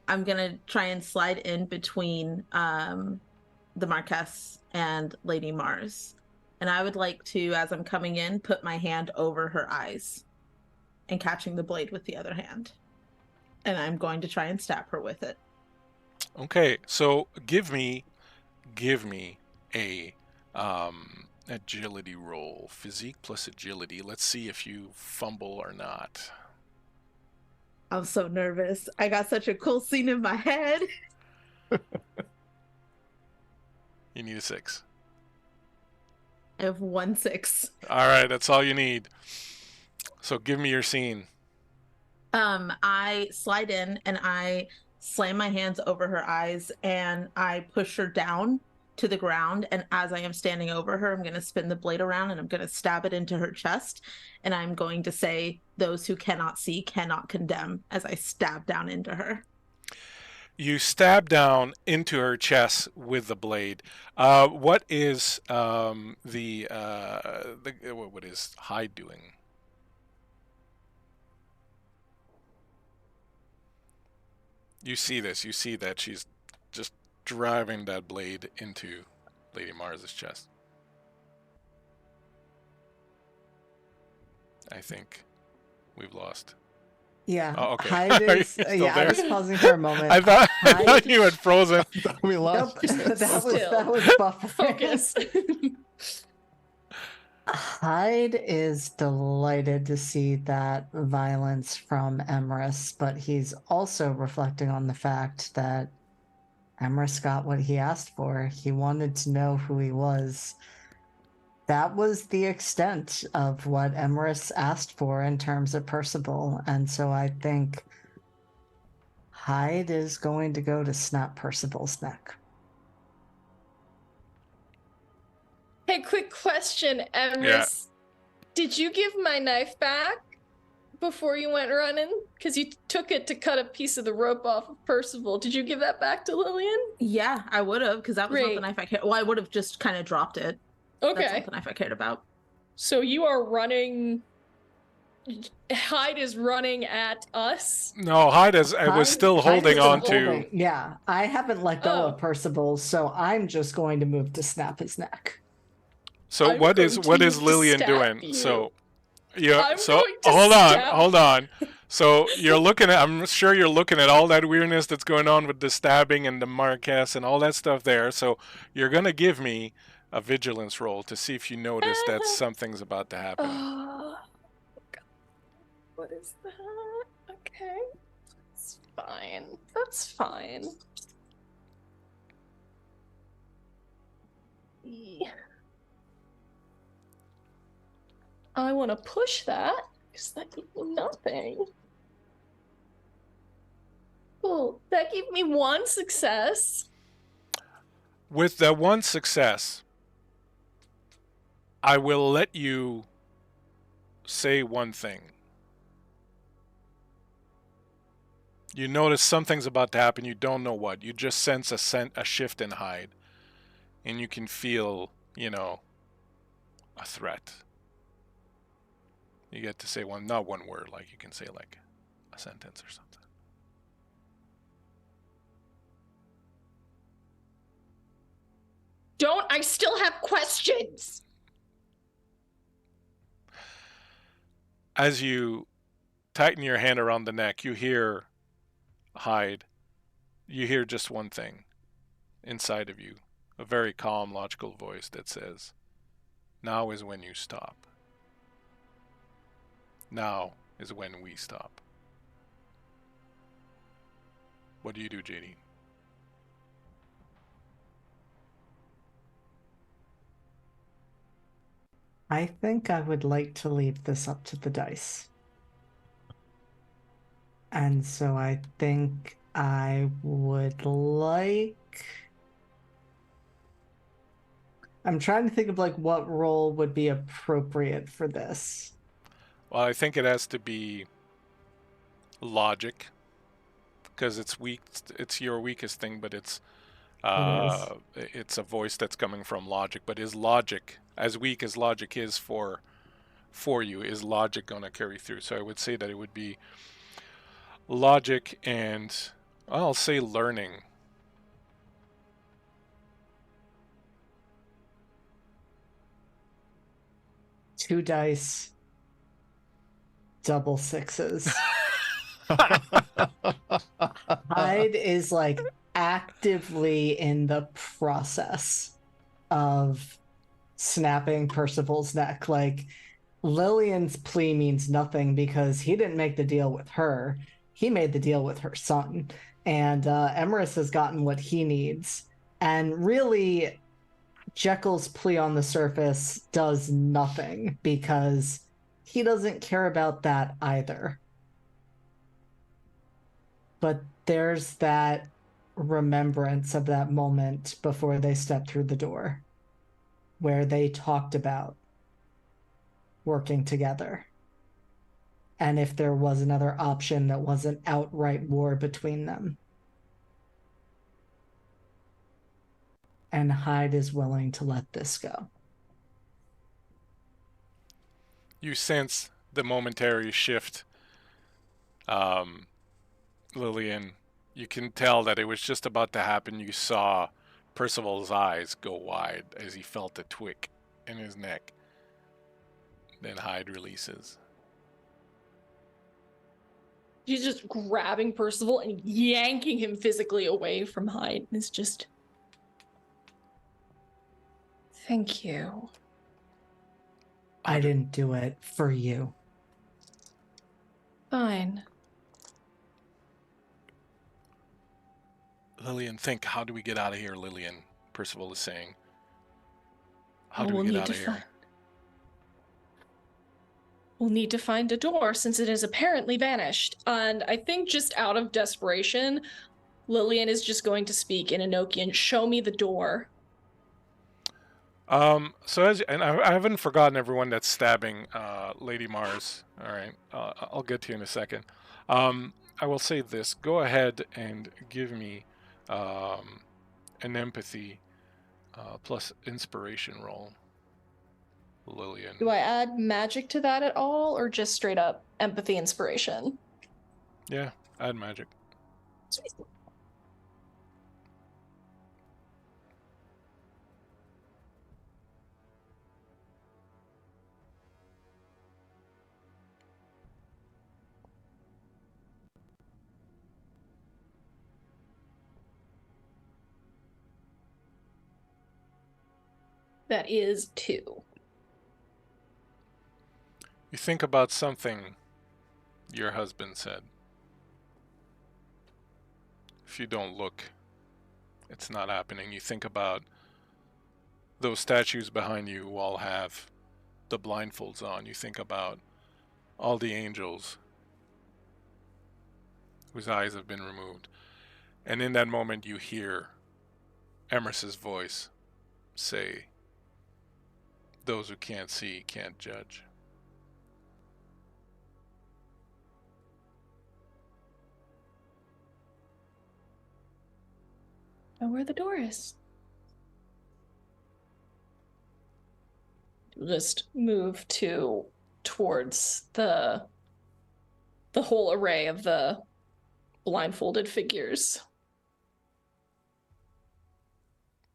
I'm going to try and slide in between the Marquesse and Lady Mars. And I would like to, as I'm coming in, put my hand over her eyes and catching the blade with the other hand. And I'm going to try and stab her with it. Okay, so give me a agility roll. Physique plus agility. Let's see if you fumble or not. I'm so nervous. I got such a cool scene in my head. You need a 6. I have 1 6. All right, that's all you need. So give me your scene. I slide in and I slam my hands over her eyes and I push her down to the ground. And as I am standing over her, I'm going to spin the blade around and I'm going to stab it into her chest. And I'm going to say, "Those who cannot see cannot condemn," as I stab down into her. You stab down into her chest with the blade. What is what is Hyde doing? You see this. You see that she's just driving that blade into Lady Mars's chest. I think we've lost. Yeah. Oh, okay. Hyde Are you is. still Yeah, I there? was pausing for a moment. I thought Hyde- you had frozen. We Nope, lost. that was buffer. Focus. Hyde is delighted to see that violence from Emrys, but he's also reflecting on the fact that Emrys got what he asked for. He wanted to know who he was. That was the extent of what Emrys asked for in terms of Percival, and so I think Hyde is going to go to snap Percival's neck. Hey, quick question, Emrys. Yeah. Did you give my knife back before you went running? Because you took it to cut a piece of the rope off of Percival. Did you give that back to Lillian? Yeah, I would have, because that was not the Great. knife I cared. Well, I would have just kind of dropped it. That's Okay. not the knife I cared about. So you are running. Hyde is running at us. No, Hyde was still Hyde holding is on holding- to. Yeah, I haven't let go Oh. of Percival, so I'm just going to move to snap his neck. So I'm what going is to Lillian stab doing? you. So yeah. I'm So going to hold stab- on. So you're looking at. I'm sure you're looking at all that weirdness that's going on with the stabbing and the Marquesse and all that stuff there. So you're gonna give me a vigilance roll to see if you notice that something's about to happen. God. What is that? Okay. That's fine. That's fine. I want to push that because that gave me nothing. Cool. That gave me one success. With that one success, I will let you say one thing. You notice something's about to happen. You don't know what. You just sense a shift in Hyde. And you can feel, a threat. You get to say not one word, like you can say like a sentence or something. Don't I still have questions? As you tighten your hand around the neck, you hear Hyde. You hear just one thing inside of you. A very calm, logical voice that says, "Now is when you stop. Now is when we stop." What do you do, JD? I think I would like to leave this up to the dice. And so I think I would like... I'm trying to think of like what role would be appropriate for this. Well, I think it has to be logic, because it's weak. It's your weakest thing, but it's a voice that's coming from logic. But is logic, as weak as logic is for you, is logic going to carry through? So I would say that it would be logic and I'll say learning. Two dice, double sixes. Hyde is like actively in the process of snapping Percival's neck. Like, Lillian's plea means nothing because he didn't make the deal with her. He made the deal with her son. And Emrys has gotten what he needs. And really, Jekyll's plea on the surface does nothing because he doesn't care about that either. But there's that remembrance of that moment before they stepped through the door where they talked about working together. And if there was another option that wasn't outright war between them. and Hyde is willing to let this go. You sense the momentary shift, Lillian. You can tell that it was just about to happen. You saw Percival's eyes go wide as he felt a twig in his neck. Then Hyde releases. She's just grabbing Percival and yanking him physically away from Hyde. It's just... Thank you. I didn't do it for you. Fine. Lillian, think, how do we get out of here, Lillian? Percival is saying. How Well, do we we'll get need out to of here? We'll need to find a door since it has apparently vanished. And I think just out of desperation, Lillian is just going to speak in Enochian. Show me the door. I haven't forgotten everyone that's stabbing Lady Mars. All right, I'll get to you in a second. I will say this: go ahead and give me an empathy plus inspiration roll, Lillian. Do I add magic to that at all, or just straight up empathy inspiration? Yeah, add magic. Sweet. That is 2. You think about something your husband said. If you don't look, it's not happening. You think about those statues behind you who all have the blindfolds on. You think about all the angels whose eyes have been removed. And in that moment you hear Emrys's voice say, "Those who can't see can't judge." Know where the door is. Just move towards the whole array of the blindfolded figures.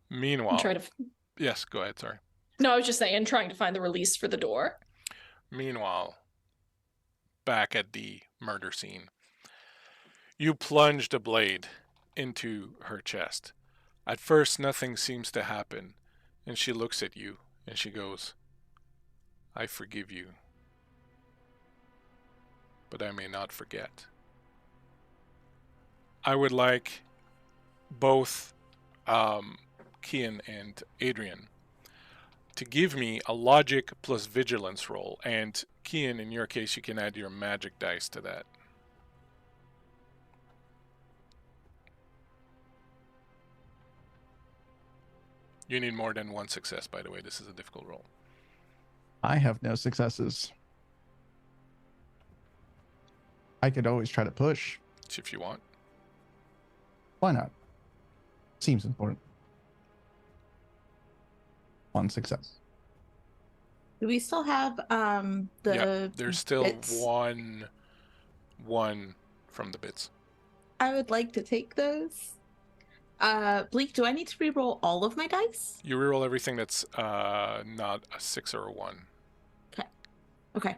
Meanwhile, Try to... yes, go ahead, sorry. No, I was just saying, trying to find the release for the door. Meanwhile, back at the murder scene, you plunged a blade into her chest. At first, nothing seems to happen, and she looks at you, and she goes, "I forgive you, but I may not forget." I would like both Kian and Adrian to give me a logic plus vigilance roll, and Kian, in your case, you can add your magic dice to that. You need more than one success, by the way. This is a difficult roll. I have no successes. I could always try to push. If you want. Why not? Seems important. 1 success. Do we still have the There's still bits? one from the bits. I would like to take those. Bleak, do I need to re-roll all of my dice? You reroll everything that's not a 6 or a 1. Okay.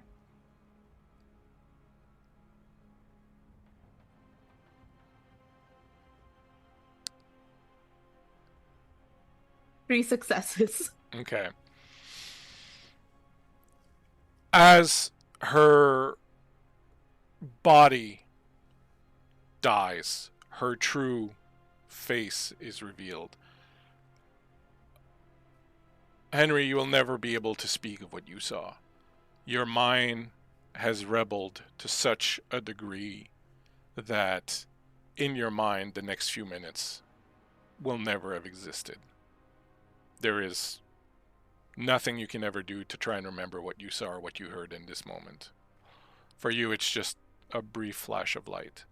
Three successes. Okay. As her body dies, her true face is revealed. Henry, you will never be able to speak of what you saw. Your mind has rebelled to such a degree that in your mind the next few minutes will never have existed. There is nothing you can ever do to try and remember what you saw or what you heard in this moment. For you, it's just a brief flash of light.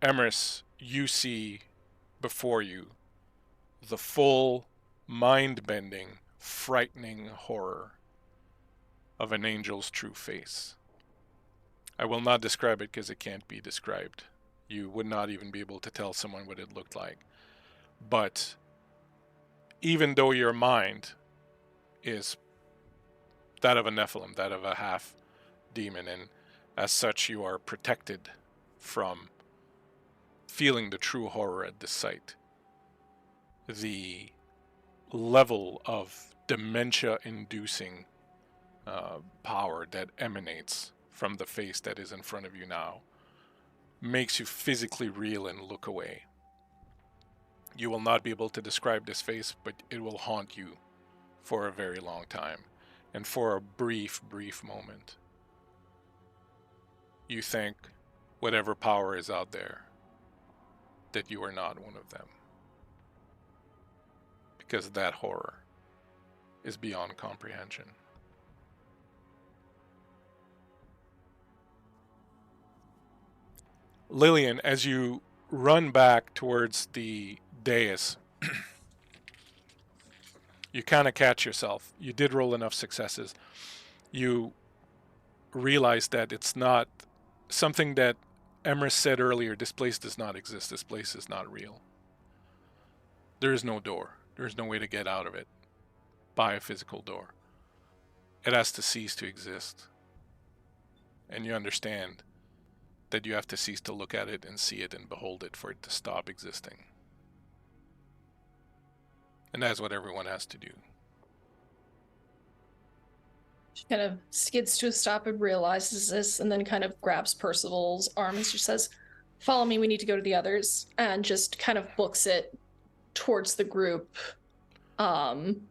Emrys, you see before you the full, mind-bending, frightening horror of an angel's true face. I will not describe it because it can't be described. You would not even be able to tell someone what it looked like. But even though your mind is that of a Nephilim, that of a half demon, and as such you are protected from feeling the true horror at this sight, the level of dementia-inducing power that emanates from the face that is in front of you now makes you physically reel and look away. You will not be able to describe this face, but it will haunt you for a very long time. And for a brief moment, you think whatever power is out there, that you are not one of them. Because that horror is beyond comprehension. Lillian, as you run back towards the dais, you kind of catch yourself. You did roll enough successes. You realize that it's not something that Emrys said earlier. This place does not exist. This place is not real. There is no door. There is no way to get out of it by a physical door. It has to cease to exist. And you understand that you have to cease to look at it and see it and behold it for it to stop existing. And that's what everyone has to do. She kind of skids to a stop and realizes this, and then kind of grabs Percival's arm and just says, "Follow me, we need to go to the others," and just kind of books it towards the group. And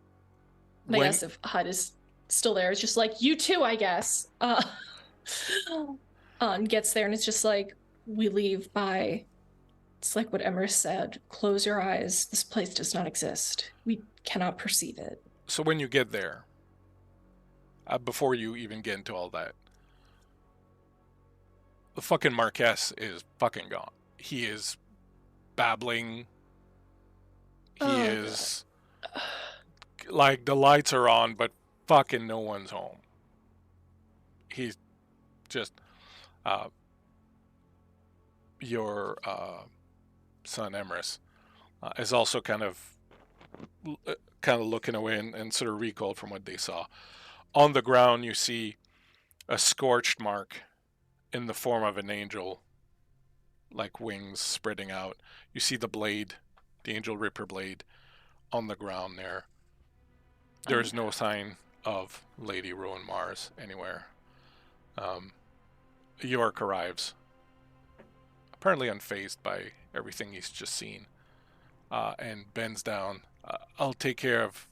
I guess if Hyde is still there, it's just like, "You too, I guess." Gets there, and it's just like, we leave by, it's like what Emrys said, close your eyes, this place does not exist. We cannot perceive it. So when you get there, before you even get into all that, the fucking Marquesse is fucking gone. He is babbling. He is like, the lights are on, but fucking no one's home. He's just your son Emrys is also kind of looking away and sort of recalled from what they saw. On the ground, you see a scorched mark in the form of an angel, like wings spreading out. You see the blade, the angel ripper blade, on the ground there. There's no sign of Lady Rowan Mars anywhere. York arrives, apparently unfazed by everything he's just seen, and bends down. I'll take care of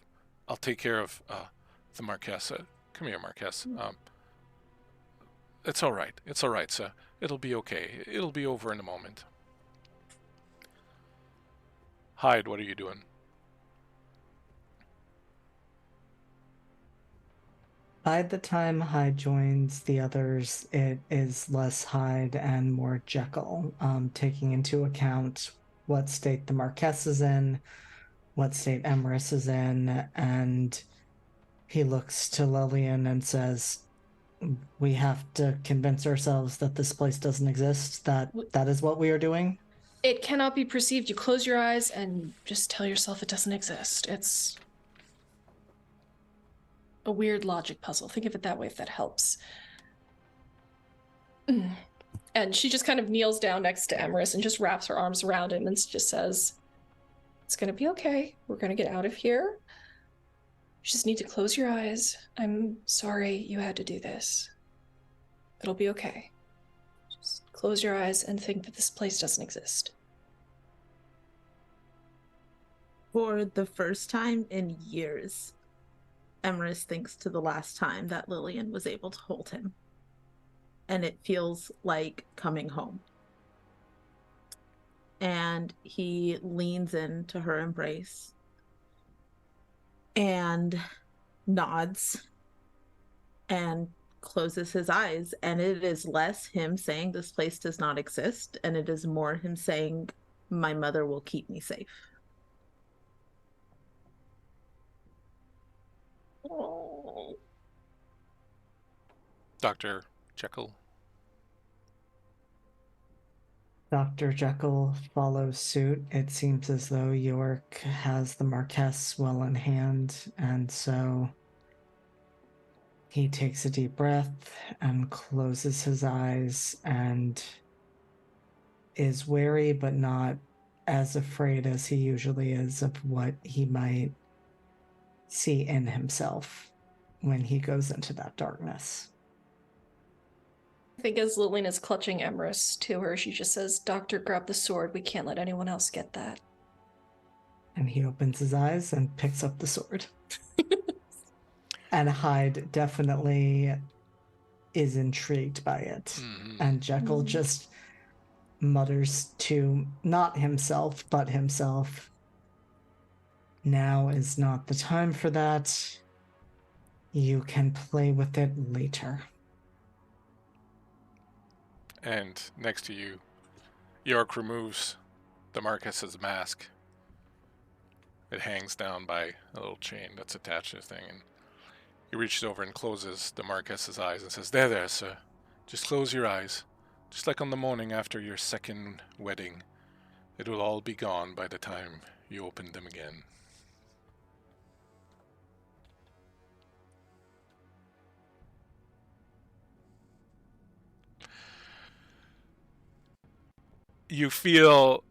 the Marquesse. Come here, Marquesse. It's all right. It's all right, sir. It'll be okay. It'll be over in a moment. Hyde, what are you doing? By the time Hyde joins the others, it is less Hyde and more Jekyll, taking into account what state the Marquesse is in, what state Emrys is in, and he looks to Lillian and says, "We have to convince ourselves that this place doesn't exist, that is what we are doing." It cannot be perceived. You close your eyes and just tell yourself it doesn't exist. It's a weird logic puzzle. Think of it that way, if that helps. And she just kind of kneels down next to Emrys and just wraps her arms around him and just says, "It's going to be okay. We're going to get out of here. You just need to close your eyes. I'm sorry you had to do this. It'll be okay. Just close your eyes and think that this place doesn't exist." For the first time in years, Emrys thinks to the last time that Lillian was able to hold him. And it feels like coming home. And he leans into her embrace and nods and closes his eyes. And it is less him saying this place does not exist, and it is more him saying, my mother will keep me safe. Oh. Dr. Jekyll. Dr. Jekyll follows suit. It seems as though York has the Marquesse well in hand, and so he takes a deep breath and closes his eyes and is wary but not as afraid as he usually is of what he might see in himself when he goes into that darkness. I think as Lillian is clutching Emrys to her, she just says, "Doctor, grab the sword. We can't let anyone else get that." And he opens his eyes and picks up the sword. And Hyde definitely is intrigued by it. Mm-hmm. And Jekyll just mutters to not himself, but himself, "Now is not the time for that. You can play with it later." And next to you, York removes the Marquesse's mask. It hangs down by a little chain that's attached to the thing, and he reaches over and closes the Marquesse's eyes and says, There, sir. Just close your eyes. Just like on the morning after your second wedding. It will all be gone by the time you open them again." You feel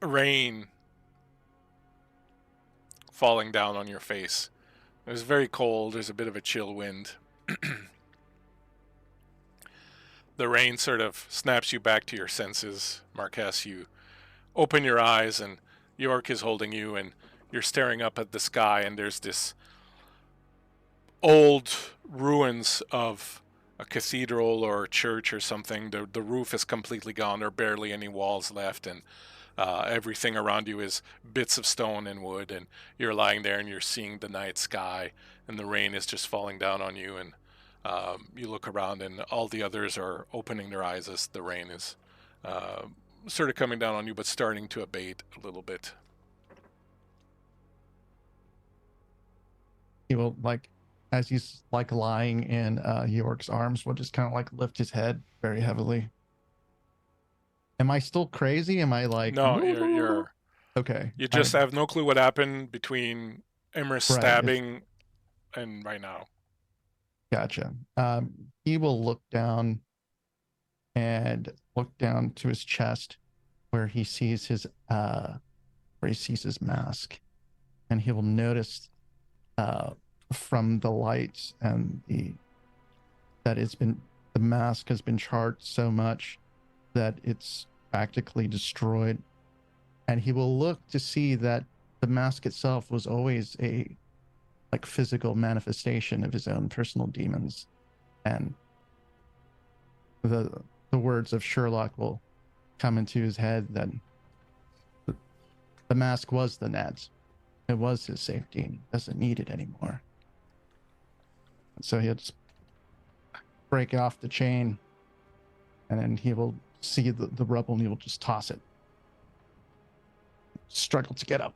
rain falling down on your face. It was very cold. There's a bit of a chill wind. The rain sort of snaps you back to your senses, Marquesse. You open your eyes, and York is holding you, and you're staring up at the sky, and there's this old ruins of a cathedral or a church or something. The roof is completely gone. There are barely any walls left, and everything around you is bits of stone and wood, and you're lying there and you're seeing the night sky, and the rain is just falling down on you, and you look around, and all the others are opening their eyes as the rain is sort of coming down on you, but starting to abate a little bit. He will, like, as he's like lying in York's arms, will just kind of like lift his head very heavily. Am I still crazy? Am I like, No, you're okay? You just have no clue what happened between Emrys stabbing and right now. Gotcha. He will look down and look down to his chest where he sees his mask, and he will notice from the lights and the mask has been charred so much that it's practically destroyed, and he will look to see that the mask itself was always a like physical manifestation of his own personal demons, and the words of Sherlock will come into his head that the mask was the net. It was his safety, and he doesn't need it anymore. So he'll just break off the chain, and then he will see the rubble, and he will just toss it. Struggle to get up.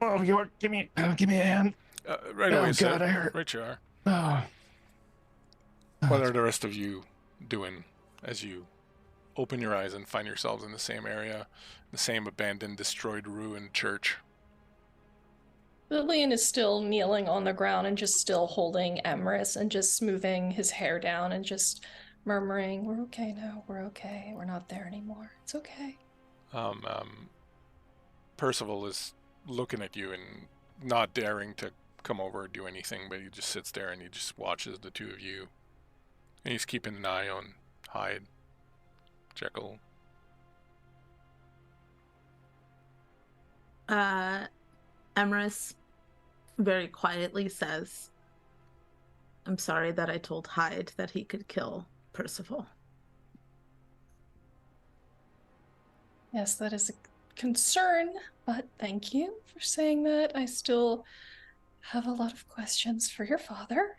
Oh, York, give me a hand. Right away, sir. God, I hurt. Right you are. Oh. What are the rest of you doing as you open your eyes and find yourselves in the same area, the same abandoned, destroyed, ruined church? Lillian is still kneeling on the ground and just still holding Emrys and just smoothing his hair down and just murmuring, "We're okay now, we're okay, we're not there anymore, it's okay." Percival is looking at you and not daring to come over or do anything, but he just sits there and he just watches the two of you. And he's keeping an eye on Hyde, Jekyll. Emrys very quietly says, "I'm sorry that I told Hyde that he could kill Percival." Yes, that is a concern, but thank you for saying that. I still have a lot of questions for your father.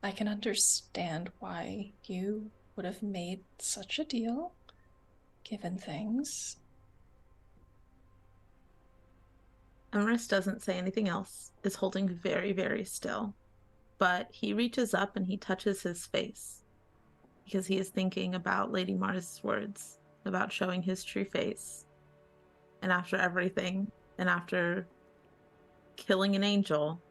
I can understand why you would have made such a deal, given things. Emrys doesn't say anything else, is holding very, very still. But he reaches up and he touches his face because he is thinking about Lady Mars' words about showing his true face. And after everything, and after killing an angel,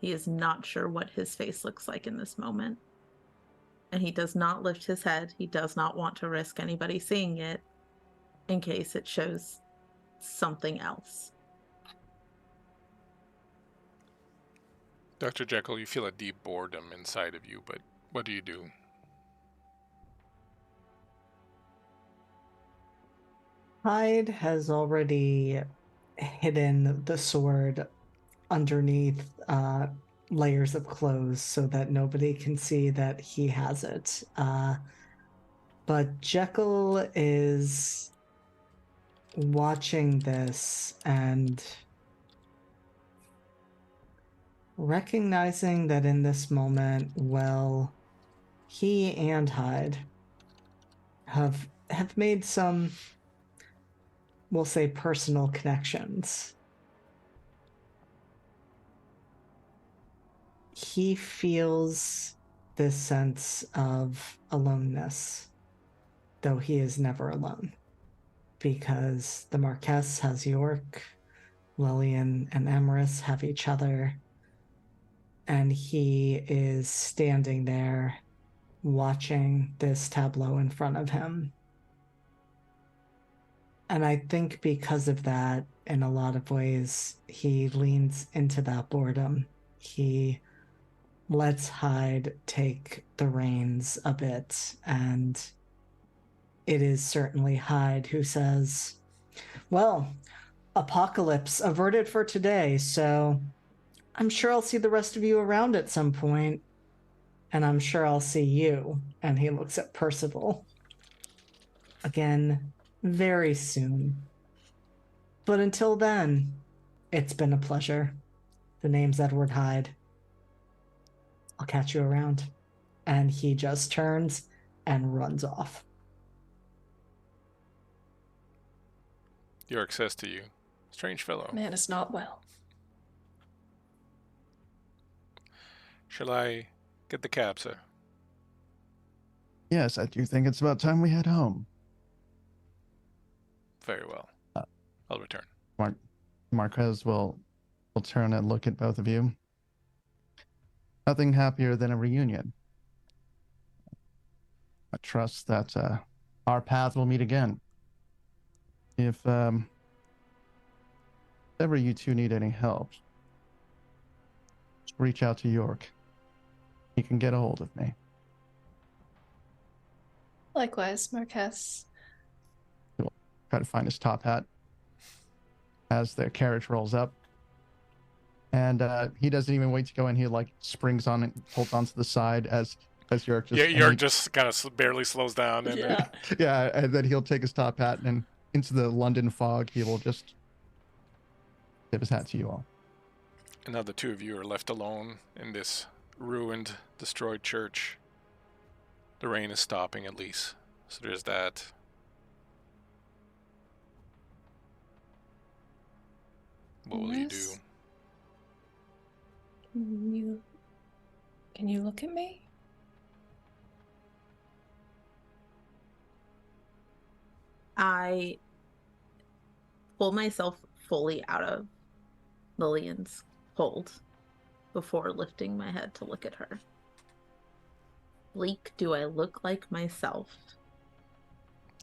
he is not sure what his face looks like in this moment. And he does not lift his head. He does not want to risk anybody seeing it in case it shows something else. Dr. Jekyll, you feel a deep boredom inside of you, but what do you do? Hyde has already hidden the sword underneath layers of clothes so that nobody can see that he has it. But Jekyll is watching this and recognizing that in this moment, well, he and Hyde have made some, we'll say, personal connections. He feels this sense of aloneness, though he is never alone, because the Marquesse has York, Lillian and Emrys have each other, and he is standing there watching this tableau in front of him. And I think because of that, in a lot of ways, he leans into that boredom. He lets Hyde take the reins a bit, and it is certainly Hyde who says, well, apocalypse averted for today, so I'm sure I'll see the rest of you around at some point, and I'm sure I'll see you. And he looks at Percival. Again, very soon. But until then, it's been a pleasure. The name's Edward Hyde. I'll catch you around. And he just turns and runs off. York says to you, strange fellow. Man is not well. Shall I get the cab, sir? Yes, I do think it's about time we head home. Very well. I'll return. Marquez will turn and look at both of you. Nothing happier than a reunion. I trust that our paths will meet again. If ever you two need any help, just reach out to York. He can get a hold of me. Likewise, Marquesse. He'll try to find his top hat as the carriage rolls up. And he doesn't even wait to go in. He like springs on and holds onto the side as York just... Yeah, York just kind of barely slows down. And Yeah. Yeah, and then he'll take his top hat and into the London fog, he will just tip his hat to you all. And now the two of you are left alone in this ruined, destroyed church. The rain is stopping at least, so there's that. What will you do? Yes. Can you look at me? I pull myself fully out of Lillian's hold before lifting my head to look at her. Bleak, do I look like myself?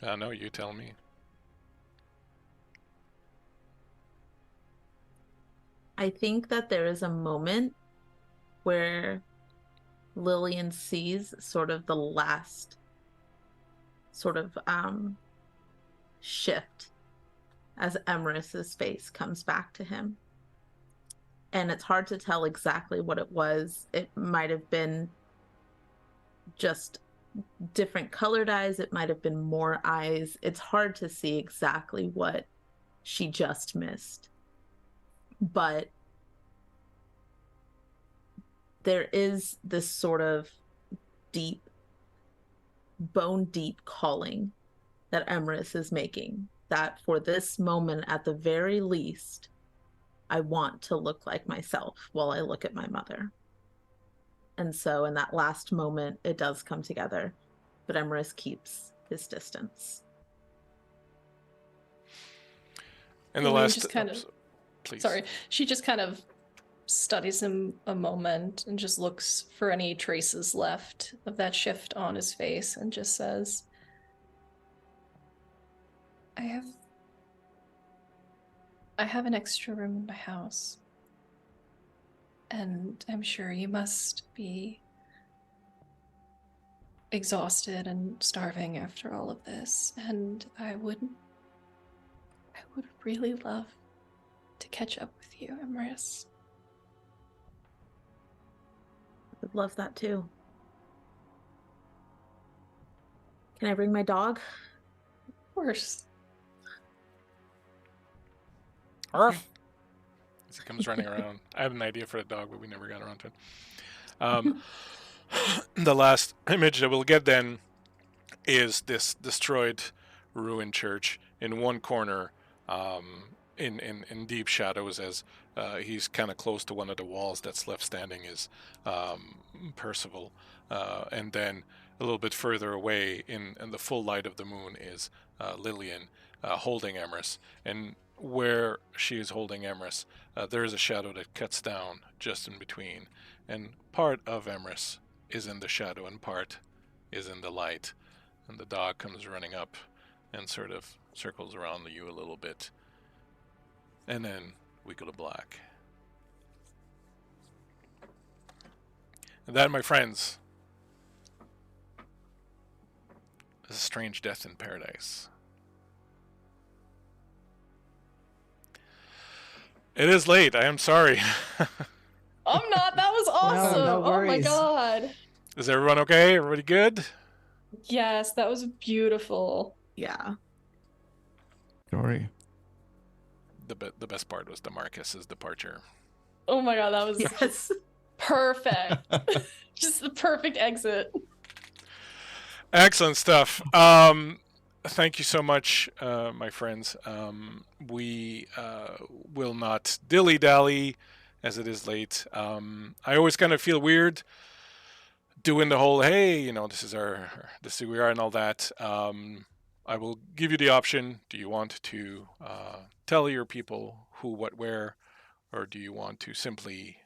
No, you tell me. I think that there is a moment where Lillian sees sort of the last sort of shift as Emrys's face comes back to him. And it's hard to tell exactly what it was. It might have been just different colored eyes. It might have been more eyes. It's hard to see exactly what she just missed. But there is this sort of deep, bone deep calling that Emrys is making, that for this moment, at the very least, I want to look like myself while I look at my mother. And so in that last moment, it does come together, but Emrys keeps his distance. And the Lillian last, just kind of, please. sorry, she just kind of studies him a moment and just looks for any traces left of that shift on his face and just says, I have an extra room in my house, and I'm sure you must be exhausted and starving after all of this, and I would really love to catch up with you, Emrys. I would love that too. Can I bring my dog? Of course. Arf! As he comes running around. I had an idea for a dog, but we never got around to it. The last image that we'll get then is this destroyed ruined church in one corner, in deep shadows, as he's kind of close to one of the walls that's left standing is Percival. And then a little bit further away in the full light of the moon is Lillian holding Emrys. And where she is holding Emrys, there is a shadow that cuts down just in between. And part of Emrys is in the shadow and part is in the light. And the dog comes running up and sort of circles around you a little bit. And then we go to black. And that, my friends, is a strange death in paradise. It is late. I am sorry. I'm not. That was awesome. No Oh my worries. god. Is everyone okay? Everybody good? Yes, that was beautiful. Yeah. Story. The best part was the Marquesse's departure. Oh my god, that was Yes. perfect. Just the perfect exit. Excellent stuff. Thank you so much, my friends. We will not dilly-dally as it is late. I always kind of feel weird doing the whole, hey, you know, this is who we are and all that. I will give you the option. Do you want to tell your people who, what, where, or do you want to simply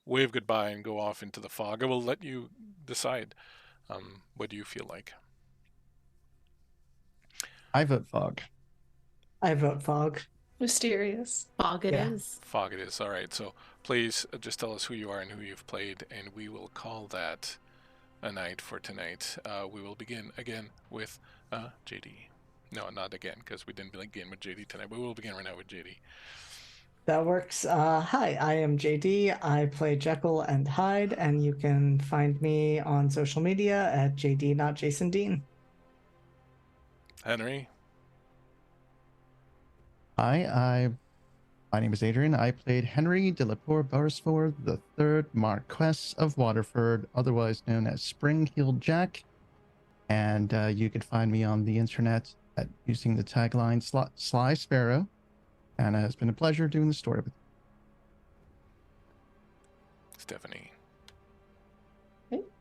wave goodbye and go off into the fog? I will let you decide. What do you feel like? I vote fog. I vote fog. Mysterious. Fog it Yeah. is. Fog it is. All right. So please just tell us who you are and who you've played, and we will call that a night for tonight. We will begin again with JD. No, not again, because we didn't begin with JD tonight. But we will begin right now with JD. That works. Hi, I am JD. I play Jekyll and Hyde, and you can find me on social media at JD not Jason Dean. Henry. Hi, my name is Adrian. I played Henry de Beresford, the third Marquesse of Waterford, otherwise known as Spring-Heeled Jack. And you can find me on the internet at using the tagline Sly Sparrow. And it has been a pleasure doing the story with you. Stephanie.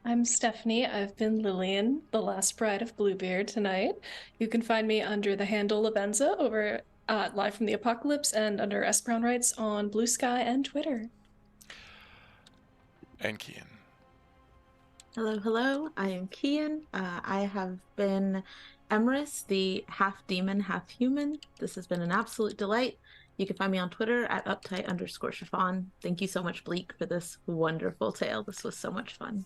I'm Stephanie. I've been Lillian, the last bride of Bluebeard tonight. You can find me under the handle Lavenza over at Live from the Apocalypse and under S. Brown Writes on Blue Sky and Twitter. And Kian. Hello, hello. I am Kian. I have been Emrys, the half demon, half human. This has been an absolute delight. You can find me on Twitter at uptight_chiffon. Thank you so much, Bleak, for this wonderful tale. This was so much fun.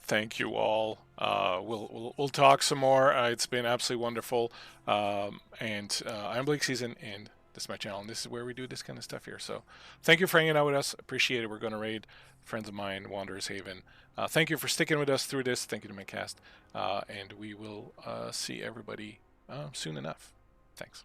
Thank you all. We'll talk some more. It's been absolutely wonderful. I'm Bleakseason, and this is my channel, and this is where we do this kind of stuff here. So thank you for hanging out with us. Appreciate it. We're going to raid friends of mine, Wanderer's Haven. Thank you for sticking with us through this. Thank you to my cast. And we will see everybody soon enough. Thanks.